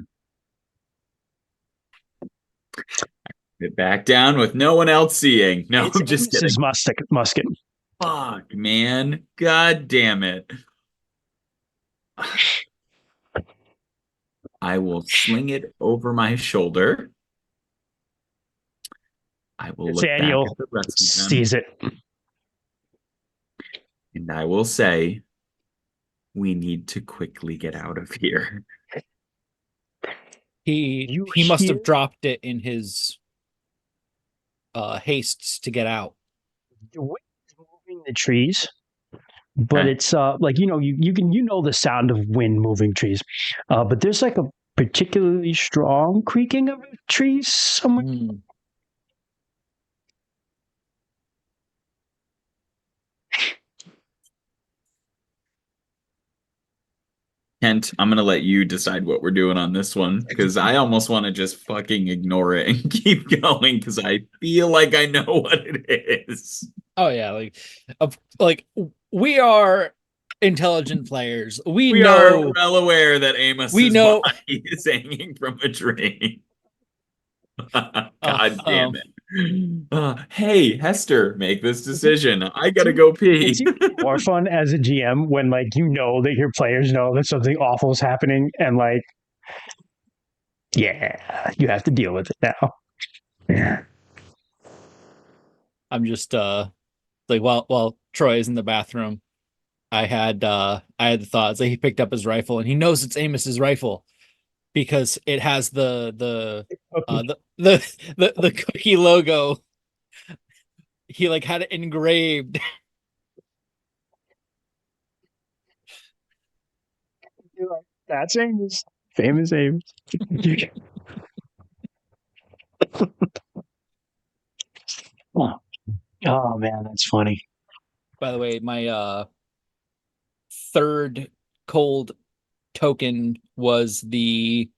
S1: Get back down with no one else seeing. No,
S2: It's
S1: I'm just kidding.
S2: This is musket.
S1: Fuck, man. God damn it. I will sling it over my shoulder. I will look
S2: Daniel
S1: back at the rest of them,
S2: sees it.
S1: and I will say, we need to quickly get out of here.
S3: He must have dropped it in his hastes to get out.
S2: The wind is moving the trees, but it's like you know the sound of wind moving trees, but there's like a particularly strong creaking of trees somewhere.
S1: Kent, I'm going to let you decide what we're doing on this one, because I almost want to just fucking ignore it and keep going, because I feel like I know what it is.
S3: Oh yeah, like we are intelligent players. We
S1: are well aware that Amos body is hanging from a tree. God damn it. Hey, Hester, make this decision. I gotta go pee.
S2: It's more fun as a GM when like you know that your players know that something awful is happening, and like, yeah, you have to deal with it now. Yeah.
S3: I'm just like while Troy is in the bathroom, I had the thoughts that he picked up his rifle and he knows it's Amos's rifle because it has the cookie logo. He like had it engraved.
S2: That's Amos. Famous Amos. Oh man, that's funny.
S3: By the way, my third cold token was the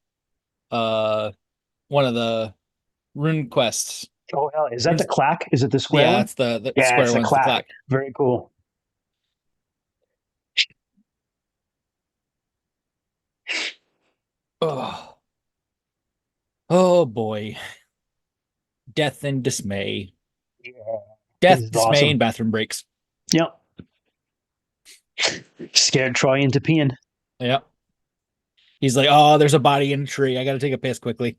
S3: one of the rune quests.
S2: Oh hell, is that the clack? Is it the square?
S3: Yeah, it's the square one.
S2: The clack. Very cool.
S3: Oh boy. Death and dismay.
S2: Yeah.
S3: Death, dismay, and bathroom breaks.
S2: Yep. Scared Troy into peeing.
S3: Yep. He's like, oh, there's a body in a tree. I got to take a piss quickly.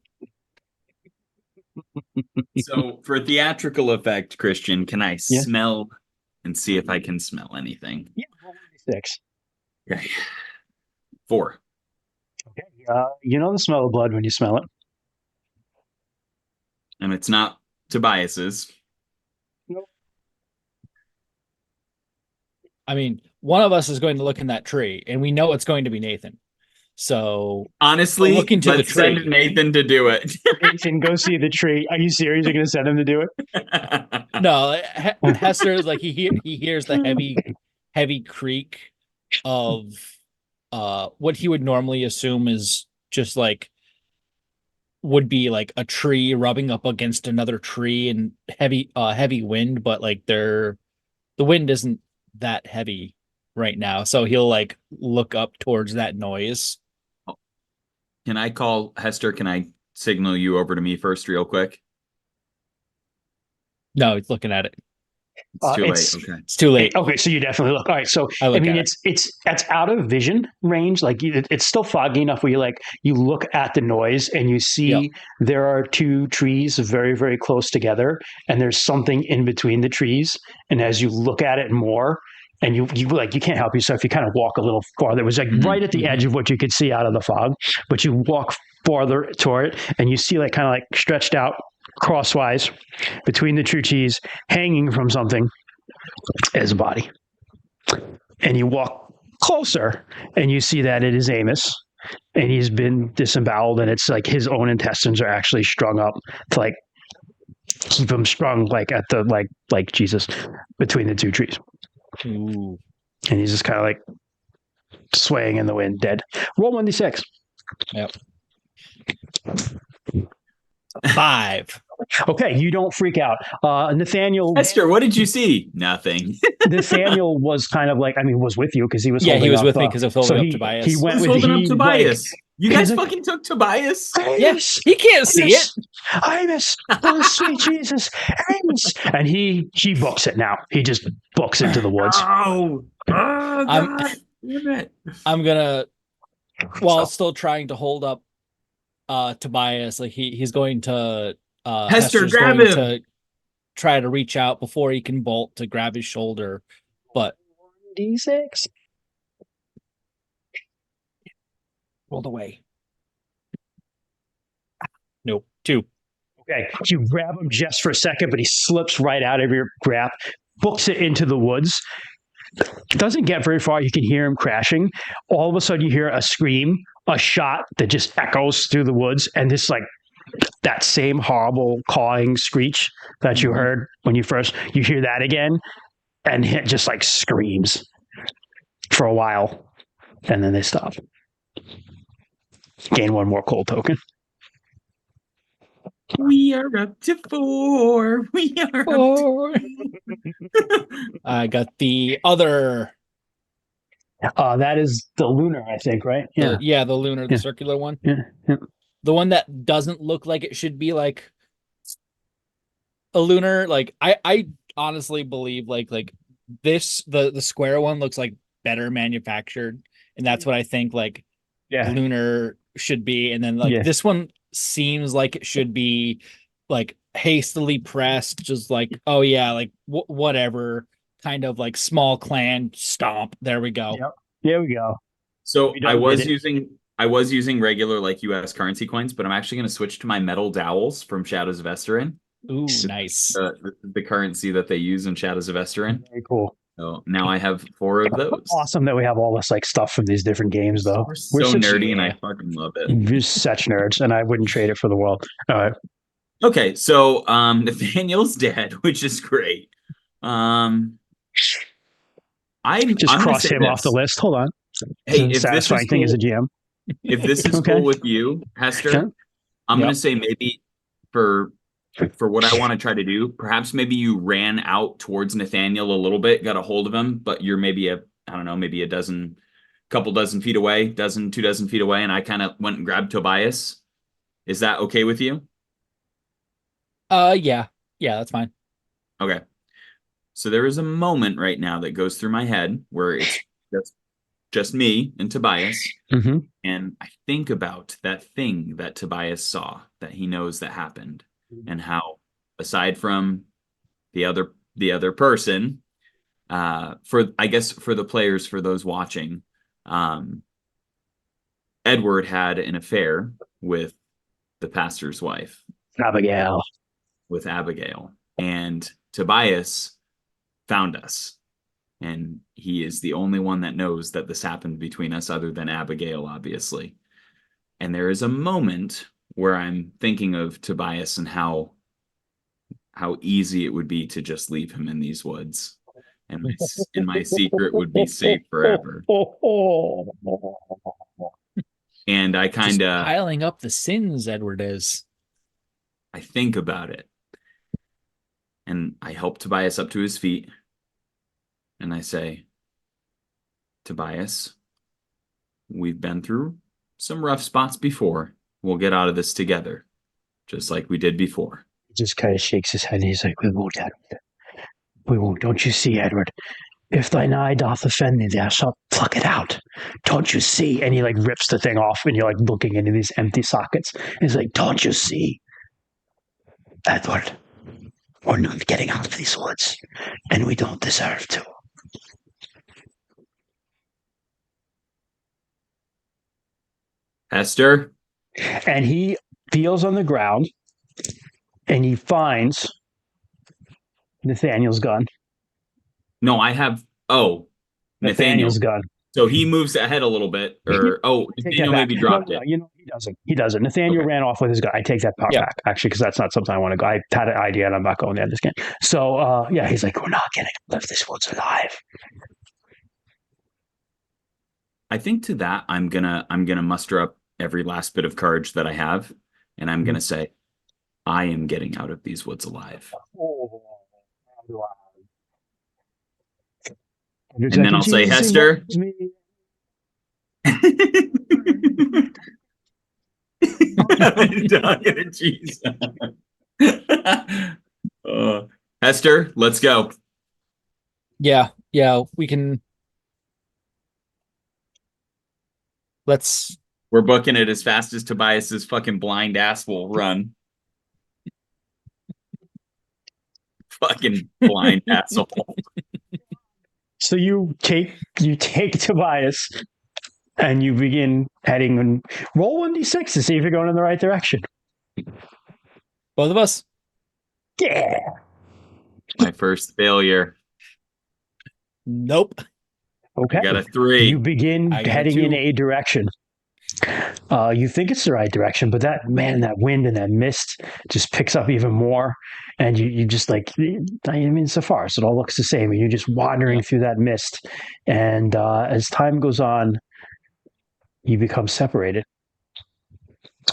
S1: So for theatrical effect, Christian, can I smell and see if I can smell anything?
S2: Yeah, 6.
S1: Okay. 4.
S2: Okay. You know the smell of blood when you smell it.
S1: And it's not Tobias's.
S2: Nope.
S3: I mean, one of us is going to look in that tree, and we know it's going to be Nathan. So
S1: honestly,
S3: look into the tree.
S1: Send Nathan to do it.
S2: Nathan, go see the tree. Are you serious? You're going to send him to do it?
S3: No, Hester is like he hears the heavy creak of what he would normally assume is just like would be like a tree rubbing up against another tree and heavy wind, but like the wind isn't that heavy right now. So he'll like look up towards that noise.
S1: Can I call Hester? Can I signal you over to me first, real quick?
S3: No, he's looking at it.
S1: It's too
S2: it's-
S1: late. Okay.
S3: It's too late.
S2: Okay, so you definitely look. All right, so
S3: I look
S2: I mean,
S3: at
S2: it's that's out of vision range. Like it's still foggy enough where you look at the noise and you see
S3: Yep.
S2: there are two trees very very close together, and there's something in between the trees. And as you look at it more, and you can't help yourself. You kind of walk a little farther. It was like
S1: Mhm,
S2: right at the edge of what you could see out of the fog, but you walk farther toward it, and you see like kind of like stretched out crosswise between the two trees, hanging from something as a body. And you walk closer and you see that it is Amos, and he's been disemboweled, and it's like his own intestines are actually strung up to like keep him strung like at the like Jesus between the two trees.
S3: Ooh.
S2: And he's just kind of like swaying in the wind, dead. Roll 1d6.
S3: Yep. 5.
S2: Okay, you don't freak out. Nathaniel
S1: Hester, what did you see? Nothing.
S2: Nathaniel was kind of like, I mean, was with you because he was
S3: Yeah, he
S2: holding
S3: was
S2: up,
S3: with me because I was holding
S2: so
S3: up Tobias.
S2: he went
S1: Who's
S2: with
S1: holding up
S2: he,
S1: Tobias? You
S2: he's
S1: guys
S2: like-
S1: fucking took Tobias?
S2: Amos,
S3: He can't see it.
S2: Amos, oh sweet Jesus, Amos, and he books it now. He just books into the woods.
S1: Oh,
S3: I'm-
S1: God. Damn it.
S3: I'm gonna, while still trying to hold up Tobias, like he's going to
S1: Hester,
S3: Hester's
S1: grab
S3: going
S1: him.
S3: to try to reach out before he can bolt to grab his shoulder, but
S2: D6.
S3: rolled away. Nope. 2.
S2: Okay, you grab him just for a second, but he slips right out of your grasp, books it into the woods. Doesn't get very far. You can hear him crashing. All of a sudden, you hear a scream, a shot that just echoes through the woods, and this like that same horrible cawing screech that you heard when you hear that again, and it just like screams for a while, and then they stop. Gain one more cold token.
S1: We are up to 4. We are up to...
S3: I got the other.
S2: That is the lunar, I think, right? Yeah.
S3: The lunar, the
S2: Yeah.
S3: circular one.
S2: Yeah.
S3: The one that doesn't look like it should be like a lunar. Like I honestly believe like this the square one looks like better manufactured, and that's what I think like
S2: Yeah.
S3: lunar should be. And then like
S2: Yeah.
S3: this one seems like it should be like hastily pressed, just like, oh yeah, like whatever, kind of like small clan stomp. There we go.
S2: Yep. There we go.
S1: So
S2: We done
S1: I was
S2: did it.
S1: using regular like US currency coins, but I'm actually going to switch to my metal dowels from Shadows of Esterin,
S3: Ooh, nice.
S1: the currency that they use in Shadows of Esterin.
S2: Very cool.
S1: So now I have 4 of those.
S2: Awesome that we have all this like stuff from these different games, though.
S1: We're so
S2: such-
S1: nerdy, and I fucking love it.
S2: We're such nerds, and I wouldn't trade it for the world. All right.
S1: Okay, so Nathaniel's dead, which is great. I'm
S2: Just
S1: I'm gonna
S2: cross
S1: say
S2: him off the
S1: this.
S2: list. Hold on.
S1: Hey,
S2: It's a
S1: if this is
S2: satisfying thing as a
S1: cool,
S2: GM.
S1: if this is
S2: Okay.
S1: cool with you, Hester,
S2: Okay.
S1: I'm
S3: Yep.
S1: gonna say maybe for what I want to try to do, perhaps maybe you ran out towards Nathaniel a little bit, got a hold of him, but you're maybe I don't know, maybe couple dozen feet away, 2 dozen feet away, and I kind of went and grabbed Tobias. Is that okay with you?
S3: Yeah, that's fine.
S1: Okay. So there is a moment right now that goes through my head where it's just me and Tobias.
S2: Mm-hmm.
S1: And I think about that thing that Tobias saw that he knows that happened, and how, aside from the other person, for the players, for those watching, Edward had an affair with the pastor's wife,
S2: Abigail.
S1: with Abigail, and Tobias found us, and he is the only one that knows that this happened between us, other than Abigail, obviously. And there is a moment where I'm thinking of Tobias and how easy it would be to just leave him in these woods, and my secret would be safe forever. And I
S3: Just
S1: kind of
S3: piling up the sins, Edward is.
S1: I think about it. And I help Tobias up to his feet. And I say, Tobias, we've been through some rough spots before. We'll get out of this together, just like we did before.
S2: He just kind of shakes his head and he's like, we won't, Edward. We won't. Don't you see, Edward? If thine eye doth offend thee, thou shalt pluck it out. Don't you see? And he like rips the thing off, and you're like looking into these empty sockets. And he's like, don't you see, Edward? We're not getting out of these woods, and we don't deserve to.
S1: Hester?
S2: And he feels on the ground, and he finds Nathaniel's gun.
S1: No, I have. Oh, Nathaniel.
S2: Nathaniel's gun.
S1: So he moves ahead a little bit, or Nathaniel maybe dropped it.
S2: You know, he doesn't. He doesn't. Nathaniel ran off with his gun. I take that part back, actually, because that's not something I want to go. I had an idea, and I'm not going there this game. So, yeah, he's like, we're not getting out of this woods alive.
S1: I think to that, I'm gonna muster up every last bit of courage that I have, and I'm gonna say, I am getting out of these woods alive.
S2: And
S1: then I'll say, Hester. Hester, let's go.
S3: Yeah, we can.
S1: We're booking it as fast as Tobias's fucking blind ass will run. Fucking blind asshole.
S2: So you take Tobias and you begin heading and roll 1d6 to see if you're going in the right direction.
S3: Both of us?
S2: Yeah.
S1: My first failure.
S3: Nope.
S2: Okay.
S1: I got a 3.
S2: You begin heading in a direction. You think it's the right direction, but that wind and that mist just picks up even more. And you just like, I mean, it's a forest. It all looks the same. And you're just wandering through that mist. And as time goes on, you become separated.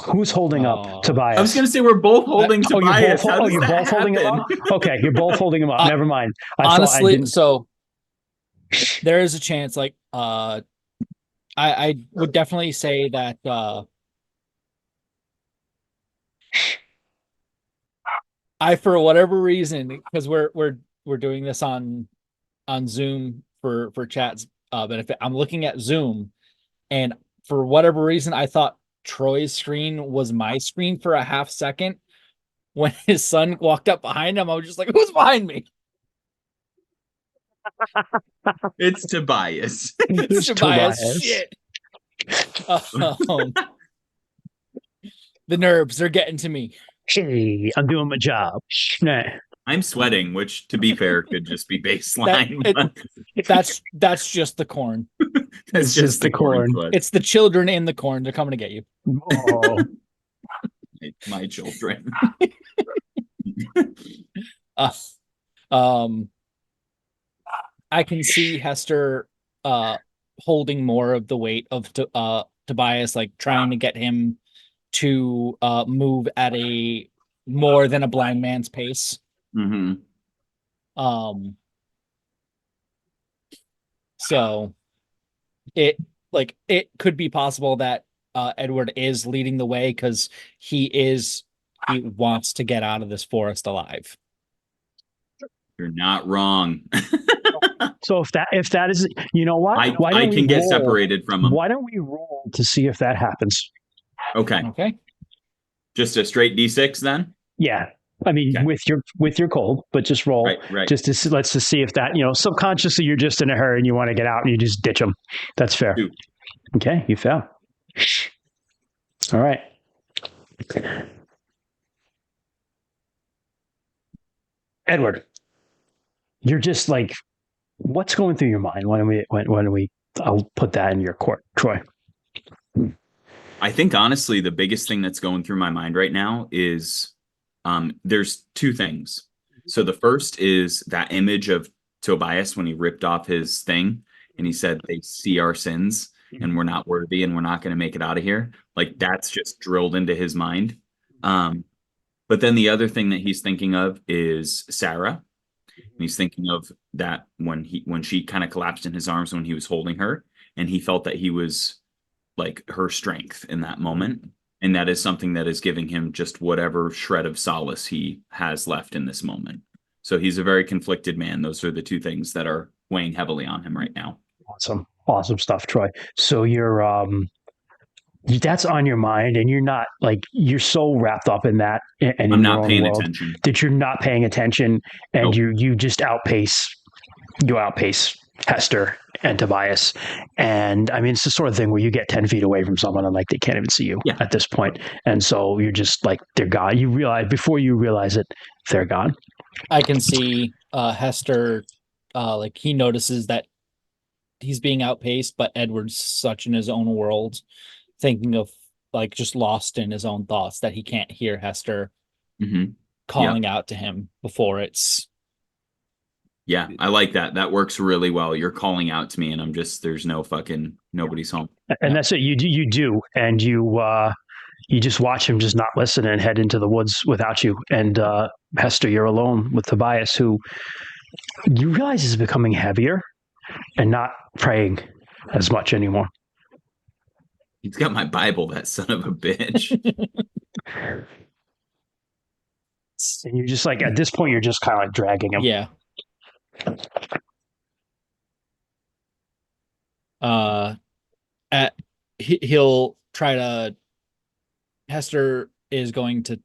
S2: Who's holding up Tobias?
S1: I was going to say we're both holding Tobias.
S2: You're both holding him up? Okay, you're both holding him up. Never mind.
S3: Honestly, so there is a chance, like, I would definitely say that I, for whatever reason, because we're doing this on Zoom for chats benefit, I'm looking at Zoom, and for whatever reason, I thought Troy's screen was my screen for a half second. When his son walked up behind him, I was just like, "Who's behind me?"
S1: It's Tobias.
S3: It's Tobias. Shit. The nerves are getting to me.
S2: Hey, I'm doing my job. Nah.
S1: I'm sweating, which, to be fair, could just be baseline.
S3: That's just the corn.
S1: That's just the corn.
S3: It's the children in the corn. They're coming to get you.
S2: Oh.
S1: My children.
S3: I can see Hester holding more of the weight of Tobias, like trying to get him to move at a more than a blind man's pace.
S1: Mm-hmm.
S3: So it could be possible that Edward is leading the way because he wants to get out of this forest alive.
S1: You're not wrong.
S2: So if that is, you know what?
S1: I can get separated from him.
S2: Why don't we roll to see if that happens?
S3: Okay.
S1: Just a straight D6 then?
S2: Yeah. I mean, with your cold, but just roll.
S1: Right.
S2: Let's just see if that, subconsciously you're just in a hurry and you want to get out and you just ditch them. That's fair.
S1: 2.
S2: Okay, you fell. All right. Edward, you're just like, what's going through your mind? I'll put that in your court, Troy.
S1: I think honestly, the biggest thing that's going through my mind right now is there's 2 things. So the first is that image of Tobias when he ripped off his thing and he said, they see our sins. and we're not worthy and we're not going to make it out of here. Like that's just drilled into his mind. But then the other thing that he's thinking of is Sarah. And he's thinking of that when she kind of collapsed in his arms when he was holding her, and he felt that he was like her strength in that moment. And that is something that is giving him just whatever shred of solace he has left in this moment. So he's a very conflicted man. Those are the two things that are weighing heavily on him right now.
S2: Awesome stuff, Troy. So that's on your mind, and you're so wrapped up in that and
S1: I'm
S2: in your
S1: not
S2: own
S1: paying
S2: world
S1: attention.
S2: that you're not paying attention, and
S1: Nope.
S2: you just outpace Hester and Tobias. And I mean, it's the sort of thing where you get 10 feet away from someone and like they can't even see you
S1: Yeah.
S2: at this point. And so you're just like, they're gone. You realize before you realize it, they're gone.
S3: I can see Hester, like he notices that he's being outpaced, but Edward's such in his own world, thinking of like just lost in his own thoughts that he can't hear Hester
S1: Mm-hmm.
S3: calling out to him before it's.
S1: Yeah, I like that. That works really well. You're calling out to me, and there's nobody's home.
S2: And that's it. You do, and you just watch him just not listen and head into the woods without you. And Hester, you're alone with Tobias, who you realize is becoming heavier and not praying as much anymore.
S1: He's got my Bible, that son of a bitch.
S2: And you're just like, at this point, you're just kind of like dragging him.
S3: Yeah. He'll try to. Hester is going to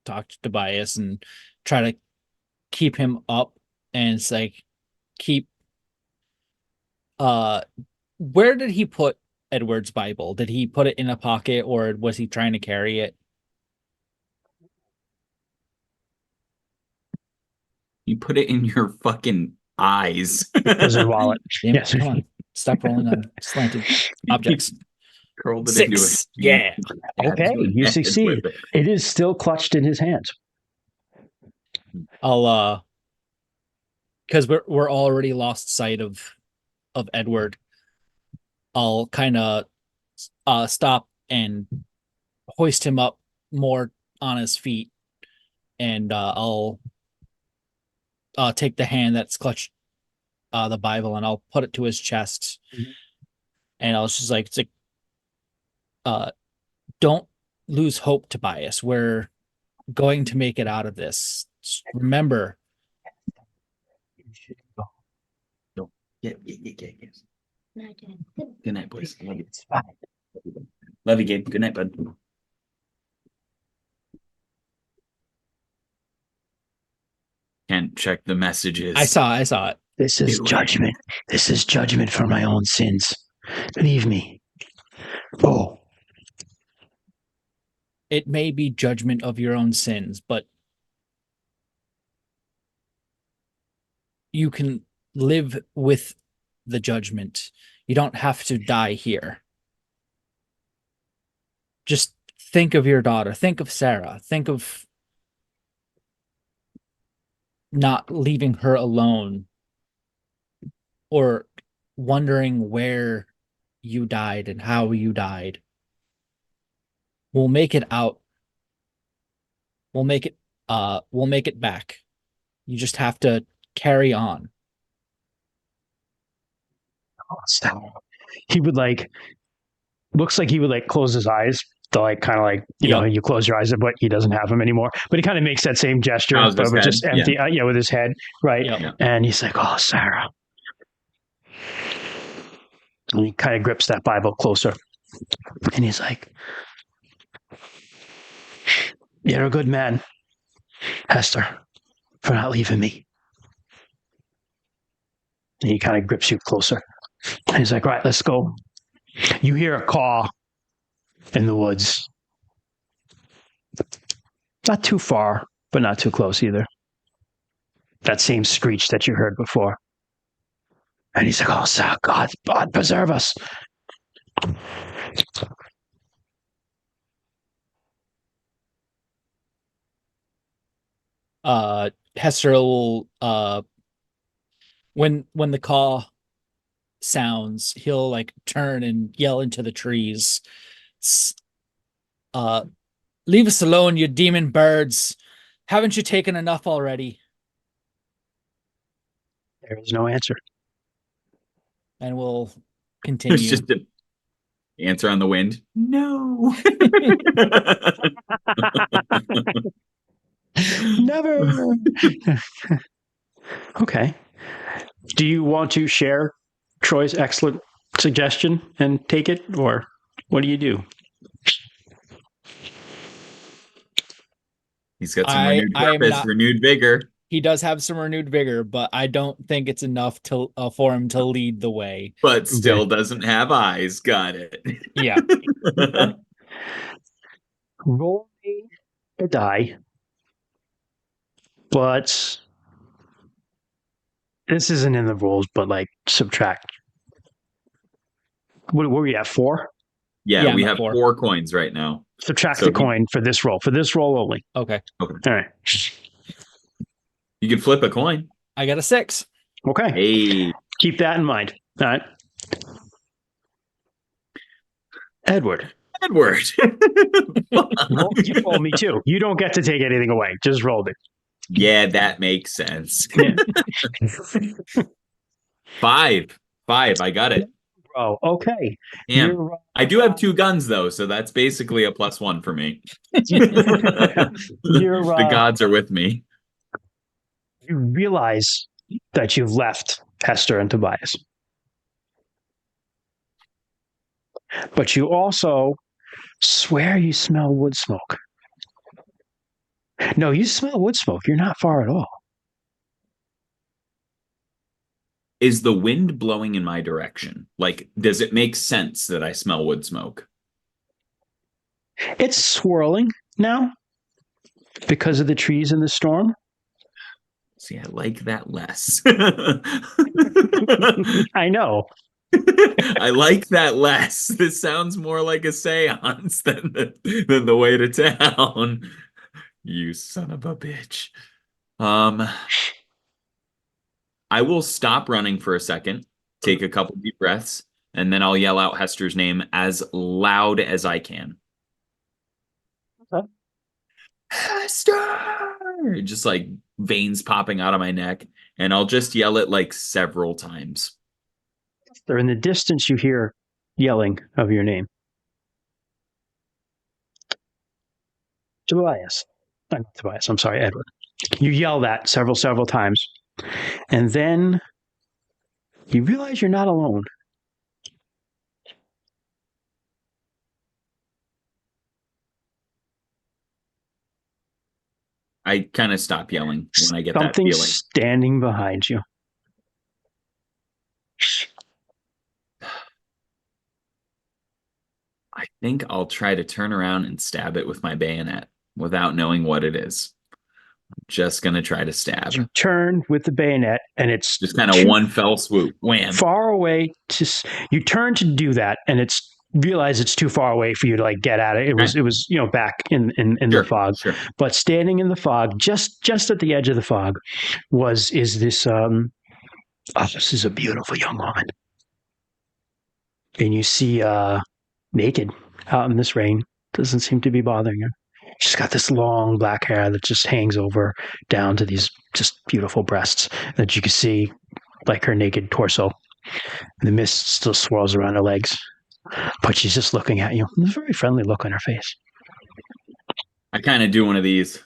S3: talk to Tobias and try to keep him up, and it's like keep. Where did he put Edward's Bible? Did he put it in a pocket, or was he trying to carry it?
S1: You put it in your fucking eyes.
S2: Prison wallet.
S3: Damn it,
S2: Yes.
S3: come on. Stop rolling on slanted objects.
S1: Curled it
S3: 6.
S1: into a
S3: Yeah.
S2: Okay, you succeed. It is still clutched in his hands.
S3: I'll because we're already lost sight of Edward. I'll kind of stop and hoist him up more on his feet, and I'll take the hand that's clutched the Bible, and I'll put it to his chest.
S2: Mhm.
S3: And I was just like, don't lose hope, Tobias. We're going to make it out of this. Just remember.
S1: Yeah. Good night, boys. Love you. Love you, Gabe. Good night, bud. Can't check the messages.
S3: I saw it.
S2: This is judgment. This is judgment for my own sins. Leave me. Oh.
S3: It may be judgment of your own sins, but you can live with the judgment. You don't have to die here. Just think of your daughter. Think of Sarah. Think of not leaving her alone or wondering where you died and how you died. We'll make it out. We'll make it back. You just have to carry on.
S2: Oh, stop. He would looks like he would close his eyes to kind of you know, you close your eyes, but he doesn't have them anymore. But he kind of makes that same gesture, but with just empty, with his head, right?
S3: Yep.
S2: And he's like, "Oh, Sarah." And he kind of grips that Bible closer, and he's like, "You're a good man, Hester, for not leaving me." And he kind of grips you closer. And he's like, "Right, let's go." You hear a call in the woods. Not too far, but not too close either. That same screech that you heard before. And he's like, "Oh, sir, God preserve us."
S3: Hester will when the call sounds, he'll like turn and yell into the trees. S- Uh, leave us alone, you demon birds. Haven't you taken enough already?
S2: There is no answer.
S3: And we'll
S1: It's
S3: continue.
S1: just an answer on the wind. No.
S2: Never. Okay. Do you want to share Troy's excellent suggestion and take it, or what do you do?
S1: He's got some
S3: I
S1: renewed
S3: I am
S1: purpose,
S3: not.
S1: renewed vigor,
S3: He does have some renewed vigor, but I don't think it's enough to for him to lead the way.
S1: but still doesn't have eyes. Got it.
S3: Yeah.
S2: Okay. Roll me a die, but this isn't in the rules. But like subtract. What were we at? 4?
S1: Yeah,
S3: Yeah,
S1: we
S3: I'm at
S1: have
S3: 4.
S1: 4 coins right now.
S2: Subtract
S1: So
S2: the coin for this roll. For this roll only.
S3: Okay.
S2: All right.
S1: You could flip a coin.
S3: I got a 6.
S2: Okay.
S1: Hey,
S2: Keep that in mind. All right. Edward.
S1: Edward.
S2: You roll me too. You don't get to take anything away. Just roll it.
S1: Yeah, that makes sense.
S2: Yeah.
S1: 5. I got it.
S2: Oh, okay.
S1: Damn.
S2: You're,
S1: I do have 2 guns though, so that's basically a +1 for me.
S2: you're,
S1: The gods are with me.
S2: you realize that you've left Hester and Tobias. But you also swear you smell wood smoke. No, you smell wood smoke. You're not far at all.
S1: Is the wind blowing in my direction? Like, does it make sense that I smell wood smoke?
S2: It's swirling now because of the trees in the storm.
S1: See, I like that less.
S2: I know.
S1: I like that less. This sounds more like a seance than the way to town. You son of a bitch. I will stop running for a second, take a couple deep breaths, and then I'll yell out Hester's name as loud as I can.
S2: Okay.
S1: Hester! Just like veins popping out of my neck, and I'll just yell it like several times.
S2: They're in the distance. You hear yelling of your name. Tobias. Not Tobias. I'm sorry, Edward. You yell that several times. And then you realize you're not alone.
S1: I kind of stop yelling when I get that
S2: Something's
S1: feeling.
S2: standing behind you.
S1: I think I'll try to turn around and stab it with my bayonet without knowing what it is. I'm just going to try to stab.
S2: You turn with the bayonet, and it's
S1: Just kind of one fell swoop. Wham.
S2: far away. You turn to do that, and realize it's too far away for you to like get at it. It was back in the fog.
S1: Sure.
S2: But standing in the fog, just at the edge of the fog, is this this is a beautiful young woman. And you see naked out in this rain. Doesn't seem to be bothering her. She's got this long black hair that just hangs over down to these just beautiful breasts that you can see like her naked torso. The mist still swirls around her legs, but she's just looking at you. There's a very friendly look on her face.
S1: I kind of do one of these,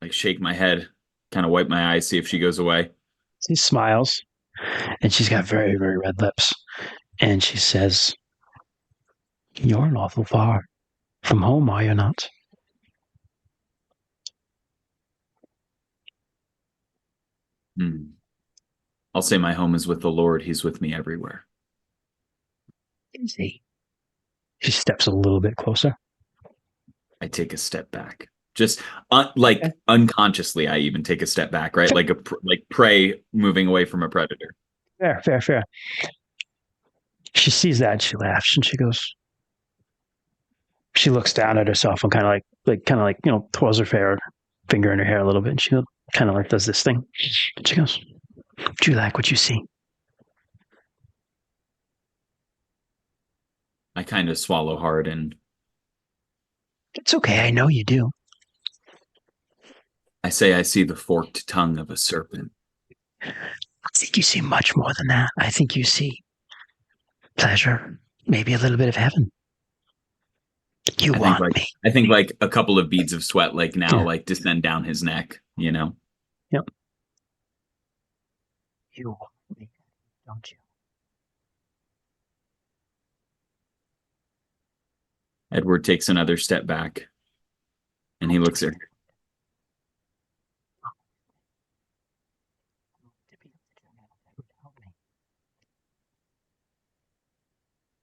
S1: like shake my head, kind of wipe my eyes, see if she goes away.
S2: She smiles, and she's got very, very red lips. And she says, "You're an awful far from home, are you not?"
S1: I'll say my home is with the Lord. He's with me everywhere.
S2: Is he? She steps a little bit closer.
S1: I take a step back. Just unconsciously, I even take a step back, right? Like prey moving away from a predator.
S2: Fair. She sees that and she laughs and she looks down at herself and kind of like twirls her finger in her hair a little bit, and she kind of like does this thing. And she goes, "Do you like what you see?"
S1: I kind of swallow hard and
S2: It's okay. I know you do.
S1: I say I see the forked tongue of a serpent.
S2: I think you see much more than that. I think you see pleasure, maybe a little bit of heaven. You
S1: I think
S2: want
S1: like
S2: me.
S1: I think like a couple of beads of sweat like now
S2: Yeah.
S1: like descend down his neck, you know.
S2: Yep. You want me, don't you?
S1: Edward takes another step back and he looks at her.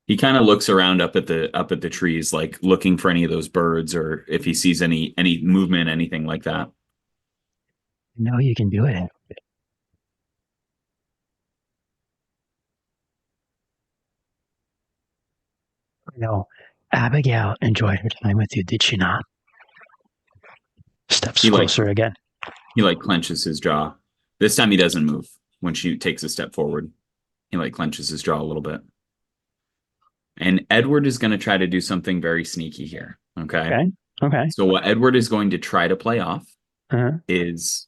S1: He kind of looks around up at the trees, like looking for any of those birds or if he sees any movement, anything like that.
S2: No, you can do it. No, Abigail enjoyed her time with you, did she not? Steps
S1: He, like-
S2: closer again.
S1: He like clenches his jaw. This time he doesn't move when she takes a step forward. He like clenches his jaw a little bit. And Edward is going to try to do something very sneaky here. Okay.
S2: Okay.
S1: So what Edward is going to try to play off
S2: Uh-huh.
S1: is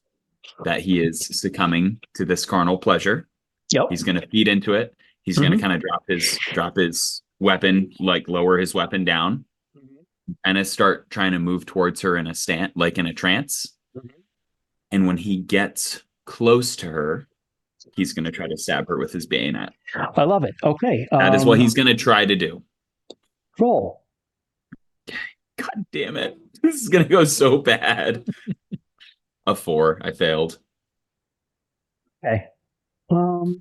S1: that he is succumbing to this carnal pleasure.
S2: Yep.
S1: He's going to feed into it. He's going to kind of drop his weapon, like lower his weapon down, and start trying to move towards her in a like in a trance. And when he gets close to her, he's going to try to stab her with his bayonet.
S2: I love it. Okay.
S1: That is what he's going to try to do.
S2: Roll.
S1: God damn it. This is going to go so bad. A 4. I failed.
S2: Okay.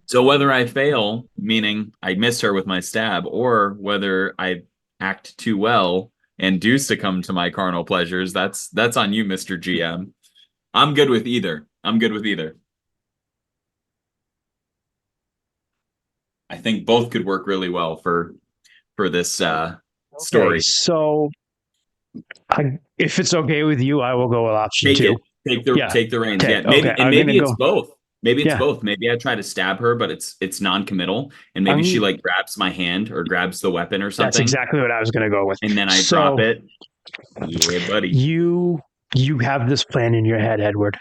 S1: So whether I fail, meaning I miss her with my stab, or whether I act too well and do succumb to my carnal pleasures, that's on you, Mr. GM. I'm good with either. I think both could work really well for this story.
S2: Okay, so if it's okay with you, I will go with option
S1: Take
S2: 2.
S1: it. Take the reins.
S2: Okay,
S1: Yeah. Maybe
S2: okay, I'm
S1: maybe
S2: gonna
S1: it's
S2: go-
S1: both. Maybe it's
S2: Yeah.
S1: both. Maybe I try to stab her, but it's non-committal, and maybe she like grabs my hand or grabs the weapon or something.
S2: That's exactly what I was going to go with.
S1: And then I
S2: So,
S1: drop it. Yeah, buddy.
S2: You have this plan in your head, Edward,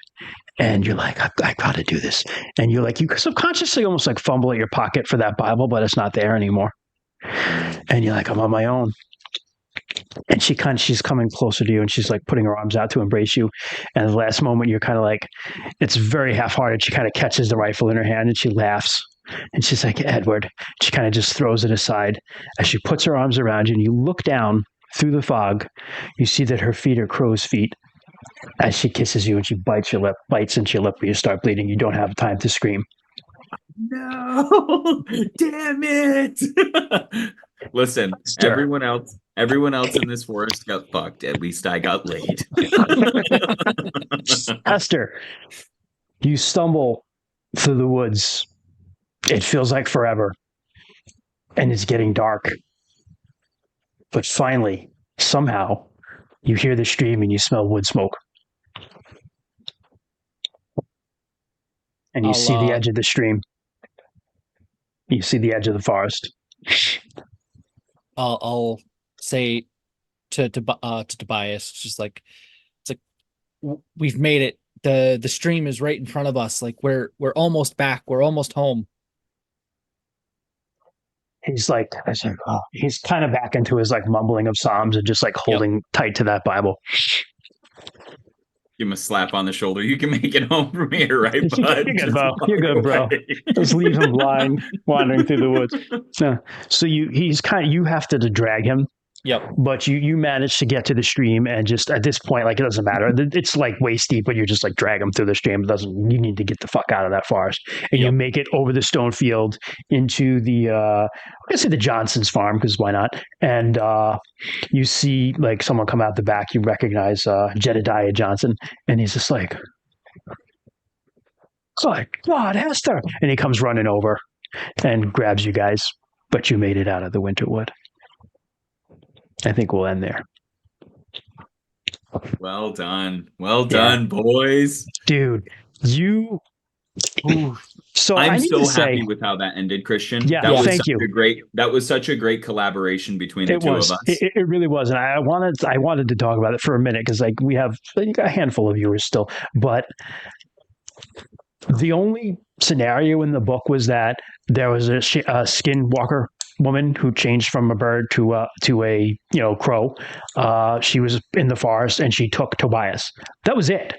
S2: and you're like, I got to do this. And you're like, you subconsciously almost like fumble at your pocket for that Bible, but it's not there anymore. And you're like, I'm on my own. And she's coming closer to you and she's like putting her arms out to embrace you. And at the last moment, you're kind of like, it's very half-hearted. She kind of catches the rifle in her hand and she laughs. And she's like, Edward. She kind of just throws it aside as she puts her arms around you and you look down through the fog. You see that her feet are crow's feet as she kisses you and she bites into your lip where you start bleeding. You don't have time to scream.
S1: No, damn it. Listen,
S2: Sure.
S1: everyone else in this forest got fucked. At least I got laid.
S2: Esther, you stumble through the woods. It feels like forever. And it's getting dark. But finally, somehow, you hear the stream and you smell wood smoke. And you see the edge of the stream. You see the edge of the forest.
S3: I'll say to Tobias, it's like we've made it. The stream is right in front of us. Like we're almost back. We're almost home.
S2: He's like, he's kind of back into his like mumbling of Psalms and just like holding tight to that Bible.
S1: Give him a slap on the shoulder. You can make it home from here, right, bud?
S2: You're good, bro. You're good, bro. Just leave him blind, wandering through the woods. So you have to drag him.
S3: Yep.
S2: But you manage to get to the stream and just at this point, like it doesn't matter. It's like waist deep, but you just like drag him through the stream. You need to get the fuck out of that forest. And you make it over the stone field into the I'm gonna say the Johnson's farm, because why not? And you see like someone come out the back, you recognize Jedediah Johnson, and he's just like, God, Esther. And he comes running over and grabs you guys, but you made it out of the Winterwood. I think we'll end there.
S1: Well done, boys.
S2: Dude, So I
S1: I'm
S2: need
S1: so
S2: to say,
S1: happy with how that ended, Christian.
S2: yeah,
S1: That was
S2: thank
S1: such
S2: you.
S1: that was such a great collaboration between the
S2: It
S1: two
S2: was.
S1: of us.
S2: It really was, and I wanted to talk about it for a minute because like we have like, a handful of viewers still, but the only scenario in the book was that there was a skinwalker woman who changed from a bird to a crow. She was in the forest and she took Tobias. That was it.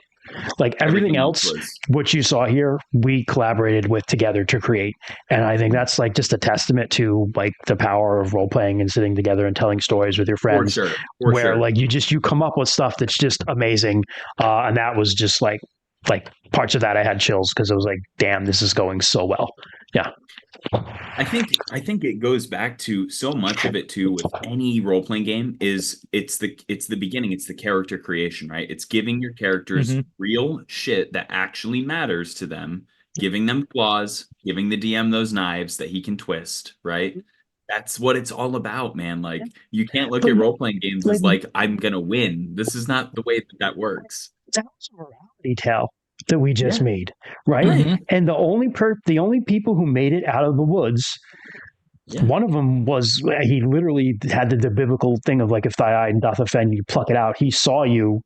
S2: Like everything else,
S1: was
S2: what you saw here, we collaborated with together to create. And I think that's like just a testament to like the power of role playing and sitting together and telling stories with your
S1: for
S2: friends.
S1: sure.
S2: Where like you come up with stuff that's just amazing. And that was just like parts of that I had chills because it was like, damn, this is going so well. Yeah.
S1: I think it goes back to so much of it too with any role playing game is it's the beginning, it's the character creation, right? It's giving your characters real shit that actually matters to them, giving them flaws, giving the DM those knives that he can twist, right? That's what it's all about, man. Like you can't look at role playing games as like I'm gonna win. This is not the way that works.
S2: That was a morality tale that we just made, right?
S3: Mhm.
S2: And the only people who made it out of the woods, one of them was he literally had the biblical thing of like if thy eye doth offend you, pluck it out. He saw you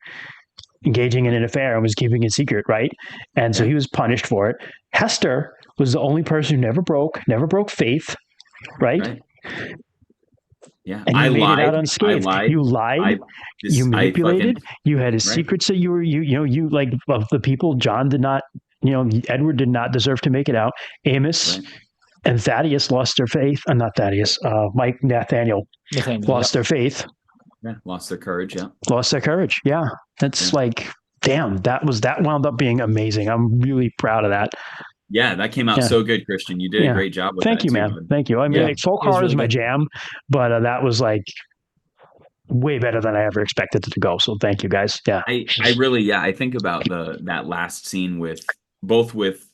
S2: engaging in an affair and was keeping it secret, right? And so he was punished for it. Hester was the only person who never broke faith, right?
S1: Yeah,
S2: And you made it out
S1: I
S2: unscathed.
S1: lied.
S2: You lied. You manipulated. You had a secrets that you like of the people. John did not. Edward did not deserve to make it out. Amos and Thaddeus lost their faith. Not Thaddeus. Nathaniel lost their faith.
S1: Yeah, lost their courage. Yeah,
S2: lost their courage. Yeah, that's like, damn. That wound up being amazing. I'm really proud of that.
S1: Yeah, that came out so good, Christian. You did a great job with
S2: Thank
S1: that.
S2: you, man. Thank you. I mean, like, folk horror is my jam, but that was like way better than I ever expected it to go. So thank you, guys. Yeah,
S1: I think about that last scene with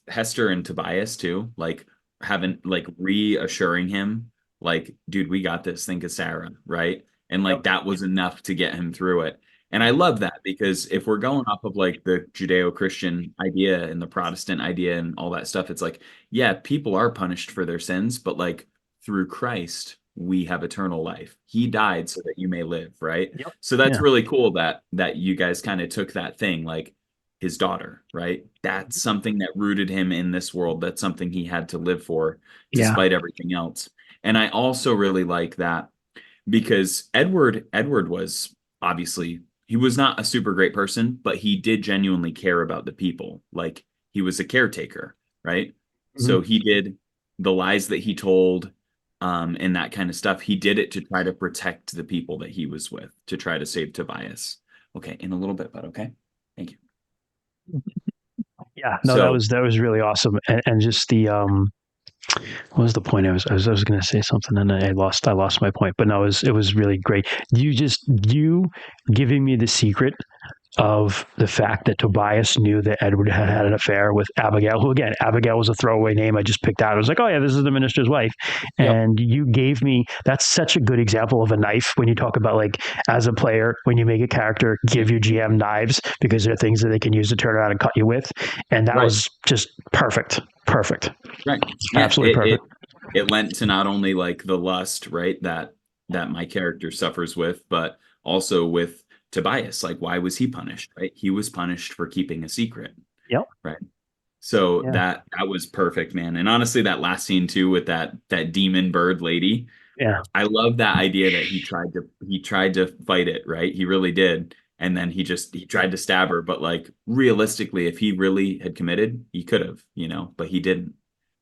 S1: Hester and Tobias too, like having like reassuring him, like, dude, we got this. Think of Sarah, right? And like that was enough to get him through it. And I love that because if we're going off of like the Judeo-Christian idea and the Protestant idea and all that stuff, it's like, yeah, people are punished for their sins, but like through Christ, we have eternal life. He died so that you may live, right? So that's really cool that you guys kind of took that thing, like his daughter, right? That's something that rooted him in this world. That's something he had to live for despite everything else. And I also really like that because Edward was obviously he was not a super great person, but he did genuinely care about the people. Like he was a caretaker, right? So he did the lies that he told and that kind of stuff. He did it to try to protect the people that he was with, to try to save Tobias. Okay, in a little bit, but okay. Thank you.
S2: Yeah, no, that was really awesome. And just the what was the point? I was going to say something and I lost my point, but no, it was really great. You giving me the secret of the fact that Tobias knew that Edward had an affair with Abigail, who again, Abigail was a throwaway name I just picked out. I was like, oh yeah, this is the minister's wife. And you gave me, that's such a good example of a knife when you talk about like, as a player, when you make a character, give your GM knives because they're things that they can use to turn around and cut you with. And that was just perfect.
S1: Right.
S2: Absolutely perfect.
S1: It lent to not only like the lust, right, that my character suffers with, but also with Tobias. Like, why was he punished? Right, he was punished for keeping a secret. Right. So that was perfect, man. And honestly, that last scene too with that demon bird lady. Yeah, I love that idea that he tried to fight it. Right, he really did. And then he tried to stab her, but like realistically, if he really had committed, he could have, but he didn't.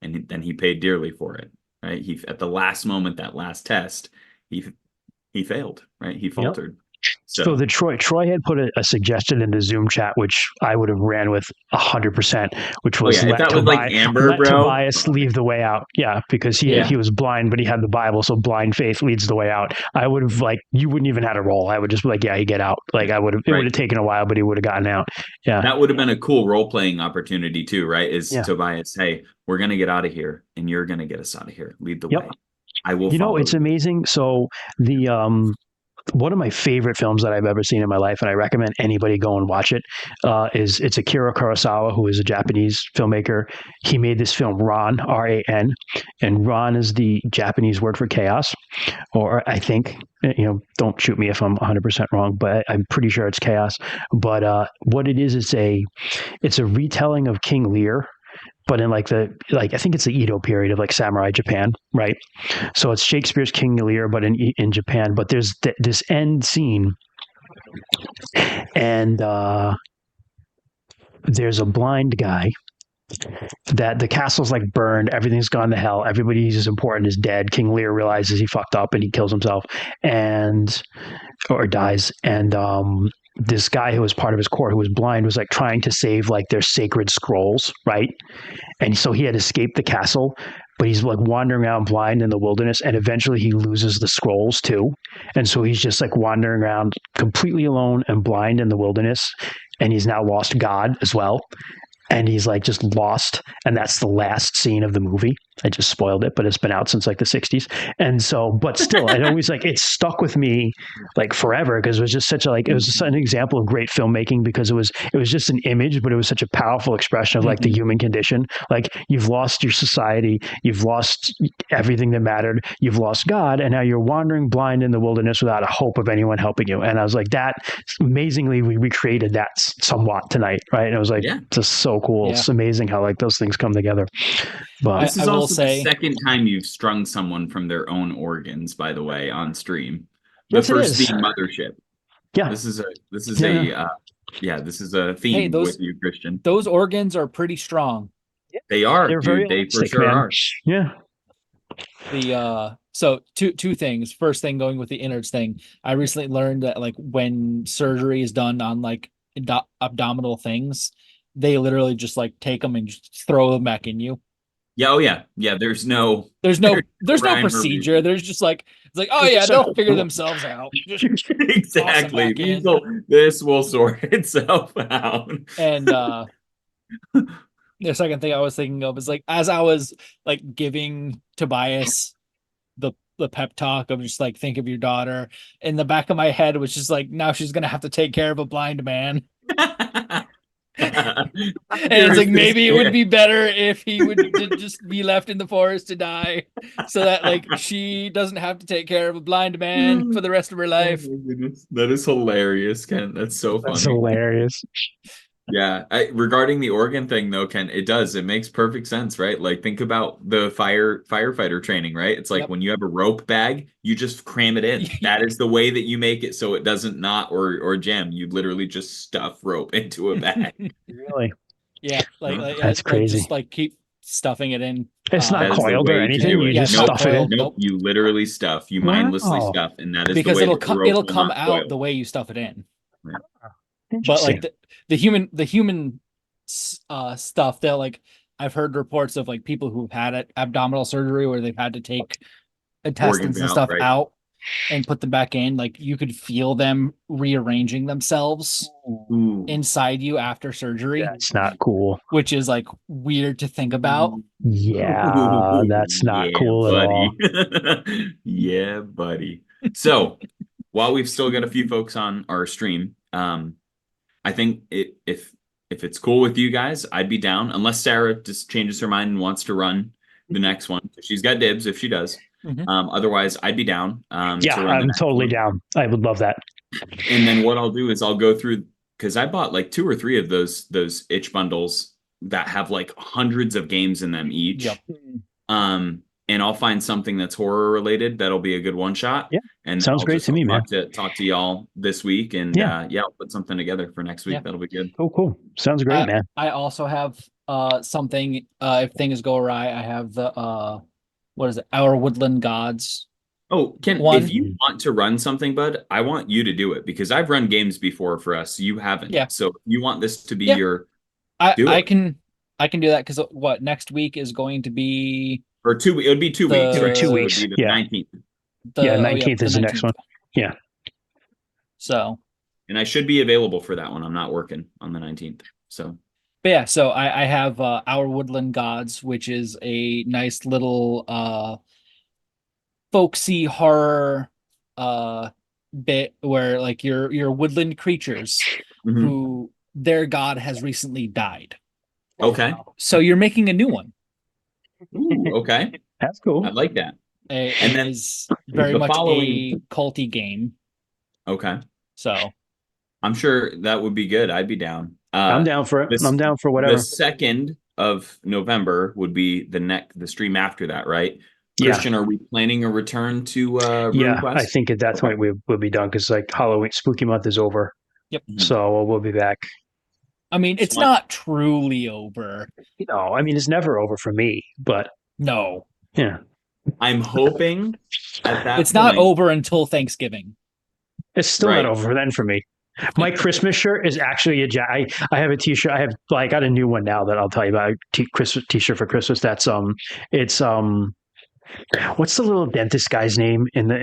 S1: And then he paid dearly for it, right? He at the last moment, that last test, he failed, right? He faltered.
S2: So the Troy had put a suggestion in the Zoom chat, which I would have ran with 100%, which was let Tobias leave the way out. Yeah, because he was blind, but he had the Bible, so blind faith leads the way out. I would have you wouldn't even had a roll. I would just be like, yeah, he get out. Like it would have taken a while, but he would have gotten out. Yeah,
S1: that would have been a cool role playing opportunity too, right? Is Tobias, hey, we're gonna get out of here, and you're gonna get us out of here. Lead the way. I will.
S2: It's amazing. So the one of my favorite films that I've ever seen in my life, and I recommend anybody go and watch it. It's Akira Kurosawa, who is a Japanese filmmaker. He made this film Ran, R-A-N, and Ran is the Japanese word for chaos, or I think, don't shoot me if I'm 100% wrong, but I'm pretty sure it's chaos. But what it is, it's a retelling of King Lear, but in I think it's the Edo period of like samurai Japan, right? So it's Shakespeare's King Lear, but in Japan. But there's this end scene, and there's a blind guy that the castle's like burned, everything's gone to hell, everybody who's important is dead. King Lear realizes he fucked up and he kills himself or dies, and this guy who was part of his court who was blind was like trying to save like their sacred scrolls, right? And so he had escaped the castle, but he's like wandering around blind in the wilderness, and eventually he loses the scrolls too. And so he's just like wandering around completely alone and blind in the wilderness, and he's now lost God as well. And he's like just lost, and that's the last scene of the movie. I just spoiled it, but it's been out since like the 60s. And so, but still, it always it stuck with me like forever, because it was just it was just an example of great filmmaking, because it was just an image, but it was such a powerful expression of like the human condition. Like, you've lost your society, you've lost everything that mattered, you've lost God, and now you're wandering blind in the wilderness without a hope of anyone helping you. And I was like, that amazingly, we recreated that somewhat tonight, right? And it was like, just so cool. Yeah. It's amazing how like those things come together. But
S1: this is also the second time you've strung someone from their own organs, by the way, on stream. The first being Mothership.
S2: Yeah.
S1: This is a theme with you, Christian.
S3: Those organs are pretty strong.
S1: They are. They for sure are.
S2: Yeah.
S3: So two things. First thing, going with the innards thing, I recently learned that like when surgery is done on like abdominal things, they literally just like take them and just throw them back in you.
S1: Yeah. Oh yeah. Yeah. There's no
S3: procedure. There's just like, it's like, oh yeah, they'll figure themselves out. Just
S1: exactly. This will sort itself out.
S3: And the second thing I was thinking of is like, as I was like giving Tobias the pep talk of just like, think of your daughter, in the back of my head was just like, now she's gonna have to take care of a blind man. And it's like, maybe it would be better if he would just be left in the forest to die, so that like she doesn't have to take care of a blind man for the rest of her life.
S1: Oh my goodness. That is hilarious, Ken. That's so funny.
S2: That's hilarious.
S1: Yeah. Regarding the organ thing though, Ken, it makes perfect sense, right? Like, think about the firefighter training, right? It's like when you have a rope bag, you just cram it in. That is the way that you make it so it doesn't knot or jam. You literally just stuff rope into a bag.
S2: Really?
S3: Yeah.
S2: That's crazy.
S3: Just like keep stuffing it in.
S2: It's not coiled or anything. You just stuff it in.
S1: Nope. You literally stuff. You mindlessly stuff, and that is
S3: because
S1: the way
S3: it'll come out the way you stuff it in.
S1: Yeah.
S3: But like the human stuff, that like, I've heard reports of like people who've had abdominal surgery where they've had to take intestines and stuff out and put them back in. Like, you could feel them rearranging themselves inside you after surgery.
S2: That's not cool.
S3: Which is like weird to think about.
S2: Yeah, that's not cool
S1: buddy.
S2: at all.
S1: Yeah, buddy. So while we've still got a few folks on our stream, I think if it's cool with you guys, I'd be down, unless Sarah just changes her mind and wants to run the next one. She's got dibs if she does. Otherwise, I'd be down.
S2: I'm totally down. I would love that.
S1: And then what I'll do is I'll go through, because I bought like 2 or 3 of those itch bundles that have like hundreds of games in them each.
S3: Yep.
S1: And I'll find something that's horror related that'll be a good one shot.
S2: Yeah.
S1: And
S2: sounds great to me, man.
S1: Talk to y'all this week, and I'll put something together for next week. That'll be good.
S2: Oh, cool. Sounds great, man.
S3: I also have something, if things go awry, I have the what is it? Our Woodland Gods.
S1: Oh, Ken, if you want to run something, bud, I want you to do it, because I've run games before for us. You haven't. Yeah. So if you want this to be your
S3: I can do that, because what next week is going to be,
S1: or 2 weeks. It would be 2 weeks.
S2: Or 2 weeks.
S1: It would be the 19th.
S2: 19th is the next one. Yeah.
S3: So.
S1: And I should be available for that one. I'm not working on the 19th. So.
S3: But yeah, so I have Our Woodland Gods, which is a nice little folksy horror bit where like your woodland creatures
S1: Mhm.
S3: who their god has recently died.
S1: Okay.
S3: So you're making a new one.
S1: Ooh, okay.
S2: That's cool.
S1: I like that.
S3: It
S1: And then
S3: is very
S1: the
S3: much
S1: following-
S3: a culty game.
S1: Okay.
S3: So
S1: I'm sure that would be good. I'd be down.
S2: I'm down for it.
S1: this-
S2: I'm down for
S1: The
S2: whatever.
S1: 2nd of November would be the stream after that, right?
S2: Yeah.
S1: Christian, are we planning a return to
S2: Yeah,
S1: RuneQuest?
S2: I think at that point we'll be done because like Halloween, spooky month is over.
S3: Yep.
S2: So we'll be back.
S3: I mean, it's
S1: Smart.
S3: not truly over.
S2: I mean, it's never over for me, but
S3: No,
S2: yeah,
S1: I'm hoping at that
S3: it's not
S1: point-
S3: over until Thanksgiving.
S2: it's still
S1: Right.
S2: not over then for me. My Christmas shirt is actually I have a t-shirt. I got a new one now that I'll tell you about. Christmas t-shirt for Christmas. That's it's what's the little dentist guy's name in the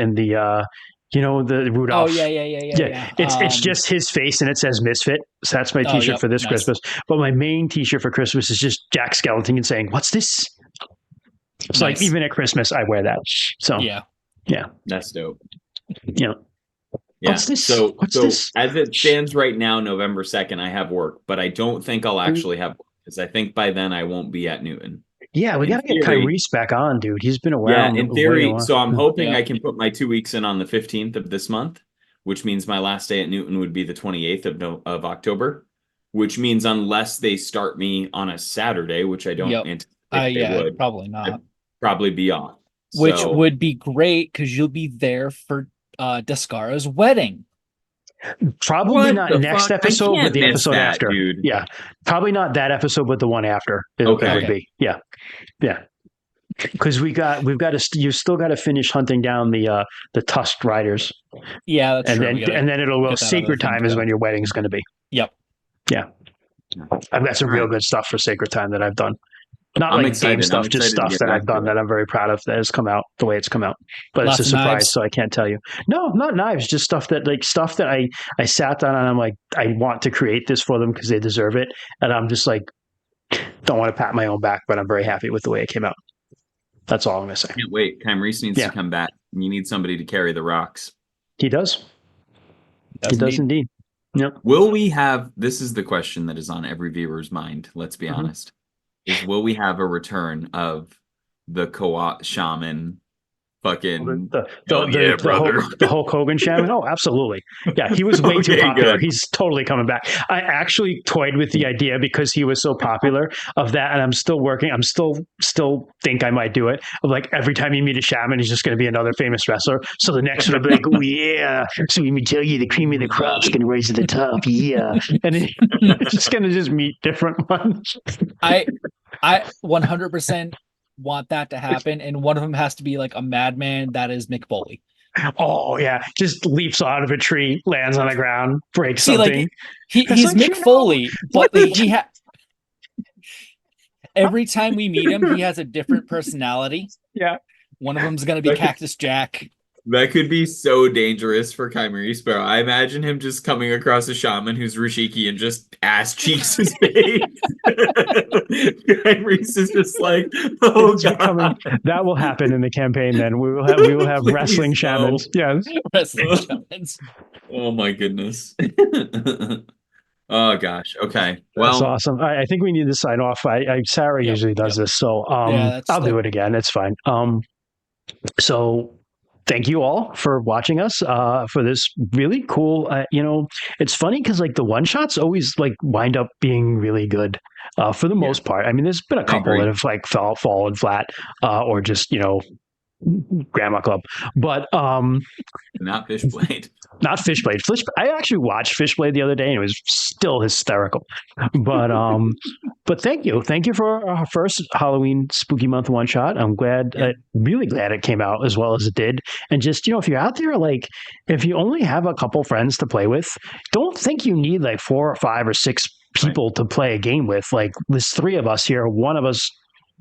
S2: the Rudolph.
S3: Oh yeah.
S2: It's just his face and it says Misfit. So that's my
S3: Oh,
S2: t-shirt
S3: yep,
S2: for this
S3: nice.
S2: Christmas. But my main t-shirt for Christmas is just Jack Skellington saying, "What's this?" It's like
S3: Nice.
S2: even at Christmas I wear that. So
S3: Yeah.
S1: That's dope.
S2: Yeah.
S1: Yeah.
S2: What's this?
S1: So,
S2: What's
S1: so
S2: this?
S1: as it stands right now, November 2nd, I have work, but I don't think I'll actually have work because I think by then I won't be at Newton.
S2: Yeah, we
S1: in
S2: got to get
S1: theory-
S2: Kyrie's back on, dude. He's been
S1: Yeah,
S2: around.
S1: in
S2: way a
S1: theory.
S2: while.
S1: So I'm hoping
S3: Yeah.
S1: I can put my 2 weeks in on the 15th of this month, which means my last day at Newton would be the 28th of October, which means unless they start me on a Saturday, which I don't
S3: Yep.
S1: anticipate they
S3: Yeah,
S1: would,
S3: probably not.
S1: probably be off.
S3: Which
S1: So-
S3: would be great because you'll be there for Descara's wedding.
S2: Probably
S1: What
S2: not
S1: the
S2: next
S1: fuck? I
S2: episode,
S1: can't
S2: but the
S1: miss
S2: episode
S1: that,
S2: after.
S1: dude.
S2: Yeah, probably not that episode, but the one after. It
S1: Okay.
S2: would be. Yeah. Because we've got to. You still got to finish hunting down the Tusk Riders,
S3: Yeah, that's
S2: and
S3: true.
S2: then
S3: We gotta-
S2: it'll go.
S3: get that
S2: Sacred
S3: other thing
S2: Time is
S3: done.
S2: when your wedding's going to be.
S3: Yep.
S2: Yeah. I've got some real
S1: Alright.
S2: good stuff for Sacred Time that I've done. Not
S1: I'm
S2: like
S1: excited.
S2: game
S1: I'm
S2: stuff, just
S1: excited to
S2: stuff
S1: get
S2: that
S1: back
S2: I've done
S1: to it.
S2: that I'm very proud of that has come out the way it's come out. But
S3: Lots
S2: it's a
S3: of
S2: surprise,
S3: knives?
S2: so I can't tell you. No, not knives, just stuff that I sat down and I'm like, I want to create this for them because they deserve it. And I'm just like, don't want to pat my own back, but I'm very happy with the way it came out. That's all I'm gonna say.
S1: Can't wait. Kym Reese needs
S2: Yeah.
S1: to come back. You need somebody to carry the rocks.
S2: He does. He does indeed. Yep.
S1: Will we have, this is the question that is on every viewer's mind, let's be
S2: Mhm.
S1: honest, is will we have a return of the co-op shaman fucking
S2: The Hulk Hogan shaman. Oh, absolutely. Yeah, he was way too
S1: Okay,
S2: popular.
S1: good.
S2: He's totally coming back. I actually toyed with the idea because he was so popular of that, and I'm still working. I'm still think I might do it. Of like every time you meet a shaman, he's just going to be another famous wrestler. So the next one will be like, oh yeah. So let me tell you, the cream of the crop's going to rise to the top. Yeah, and it's just going to just meet different ones.
S3: I 100% want that to happen, and one of them has to be like a madman that is Mick Foley.
S2: Oh yeah, just leaps out of a tree, lands on the ground, breaks
S3: See,
S2: something.
S3: like
S2: It's
S3: he's
S2: like,
S3: Mick
S2: you know,
S3: Foley, but
S2: what?
S3: he every time we meet him, he has a different personality.
S2: Yeah.
S3: One of them's gonna be
S1: That could-
S3: Cactus Jack.
S1: That could be so dangerous for Kym Reese, bro. I imagine him just coming across a shaman who's Rashiki and just ass cheeks his face. Kym Reese is just like, oh
S2: It's becoming-
S1: god.
S2: that will happen in the campaign. Then we will have
S1: Please
S2: wrestling
S1: no.
S2: shamans. Yes.
S3: Wrestling shamans.
S1: Oh my goodness. Oh gosh. Okay.
S2: That's
S1: Well,
S2: awesome. I think we need to sign off. Sarah
S3: Yep,
S2: usually does
S3: yep.
S2: this, so
S3: Yeah, that's
S2: I'll do
S3: the-
S2: it again. It's fine. So thank you all for watching us for this really cool. It's funny because like the one shots always like wind up being really good for the most part. I mean, there's been a couple
S1: agree.
S2: that have like fallen flat or just grandma club, but
S1: not Fishblade.
S2: not Fishblade. I actually watched Fishblade the other day and it was still hysterical. But thank you for our first Halloween Spooky Month one shot. I'm glad,
S1: Yeah.
S2: really glad it came out as well as it did. And just if you're out there, like if you only have a couple friends to play with, don't think you need like 4 or 5 or 6 people to play a game with. Like there's 3 of us here. One of us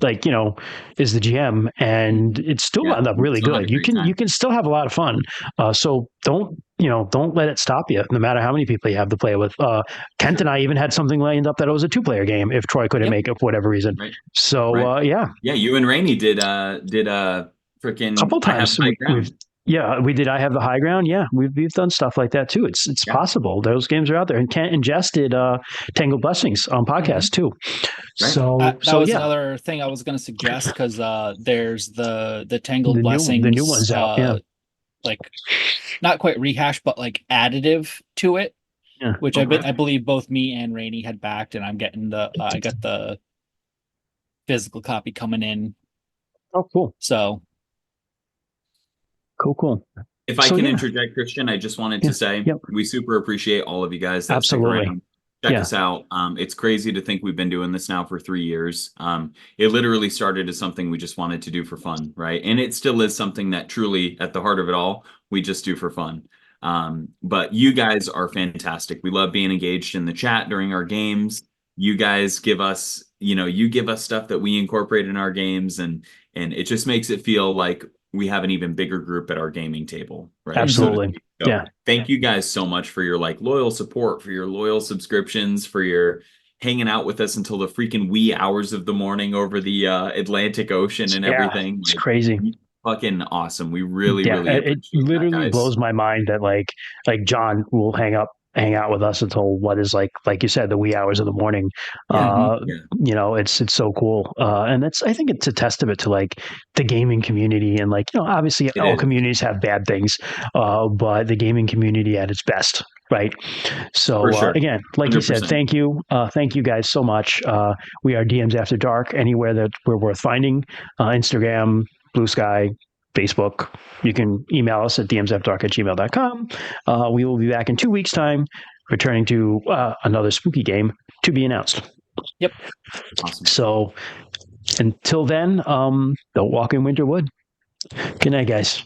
S2: is the GM, and it's still
S1: Yeah,
S2: wound up really
S1: still had
S2: good.
S1: a
S2: You
S1: great time.
S2: can still have a lot of fun. So don't let it stop you, no matter how many people you have to play with. Kent and I even had something lined up that it was a 2-player game if Troy couldn't
S3: Yep.
S2: make it for whatever reason.
S1: Right.
S2: So
S1: Right.
S2: yeah,
S1: Yeah, you and Rainey did freaking
S2: a couple times
S1: I have high ground.
S2: Yeah, we did. I have the high ground. Yeah, we've done stuff like that too. It's
S1: Yeah.
S2: possible. Those games are out there. And Kent and Jess did Tangled Blessings on podcast too.
S1: Right.
S2: So
S3: That was
S2: yeah,
S3: another thing I was going to suggest because there's the Tangled
S2: the
S3: Blessings
S2: new one's out. Yeah,
S3: like not quite rehash, but like additive to it,
S2: yeah.
S3: which
S1: Okay.
S3: I believe both me and Rainey had backed, and I'm getting I got the physical copy coming in.
S2: Oh, cool,
S3: So
S2: cool.
S1: If I
S2: So,
S1: can
S2: yeah.
S1: interject, Christian, I just wanted
S2: Yeah.
S1: to say
S2: Yep.
S1: we super appreciate all of you guys that
S2: Absolutely.
S1: stick around. Check
S2: Yeah.
S1: us out. It's crazy to think we've been doing this now for 3 years. It literally started as something we just wanted to do for fun, right? And it still is something that truly, at the heart of it all, we just do for fun. But you guys are fantastic. We love being engaged in the chat during our games. You guys give us, you give us stuff that we incorporate in our games, and it just makes it feel like we have an even bigger group at our gaming table, right?
S2: Absolutely.
S1: So
S2: Yeah.
S1: thank you guys so much for your loyal support, for your loyal subscriptions, for your hanging out with us until the freaking wee hours of the morning over the Atlantic Ocean and
S2: Yeah,
S1: everything.
S2: it's crazy.
S1: Fucking awesome. We really,
S2: Yeah,
S1: really
S2: it
S1: appreciate
S2: literally
S1: that, guys.
S2: blows my mind that like John will hang out with us until what is like you said, the wee hours of the morning.
S1: Yeah.
S2: It's so cool. And I think it's a testament to like the gaming community, and like, obviously
S1: It
S2: all
S1: is.
S2: communities have bad things, but the gaming community at its best, right? So
S1: For sure.
S2: again, like you said,
S1: 100%.
S2: thank you guys so much. We are DMs After Dark anywhere that we're worth finding. Instagram, Blue Sky, Facebook. You can email us at dmsafterdark@gmail.com. We will be back in 2 weeks' time, returning to another spooky game to be announced.
S3: Yep.
S1: Awesome.
S2: So until then, don't walk in Winterwood. Good night, guys.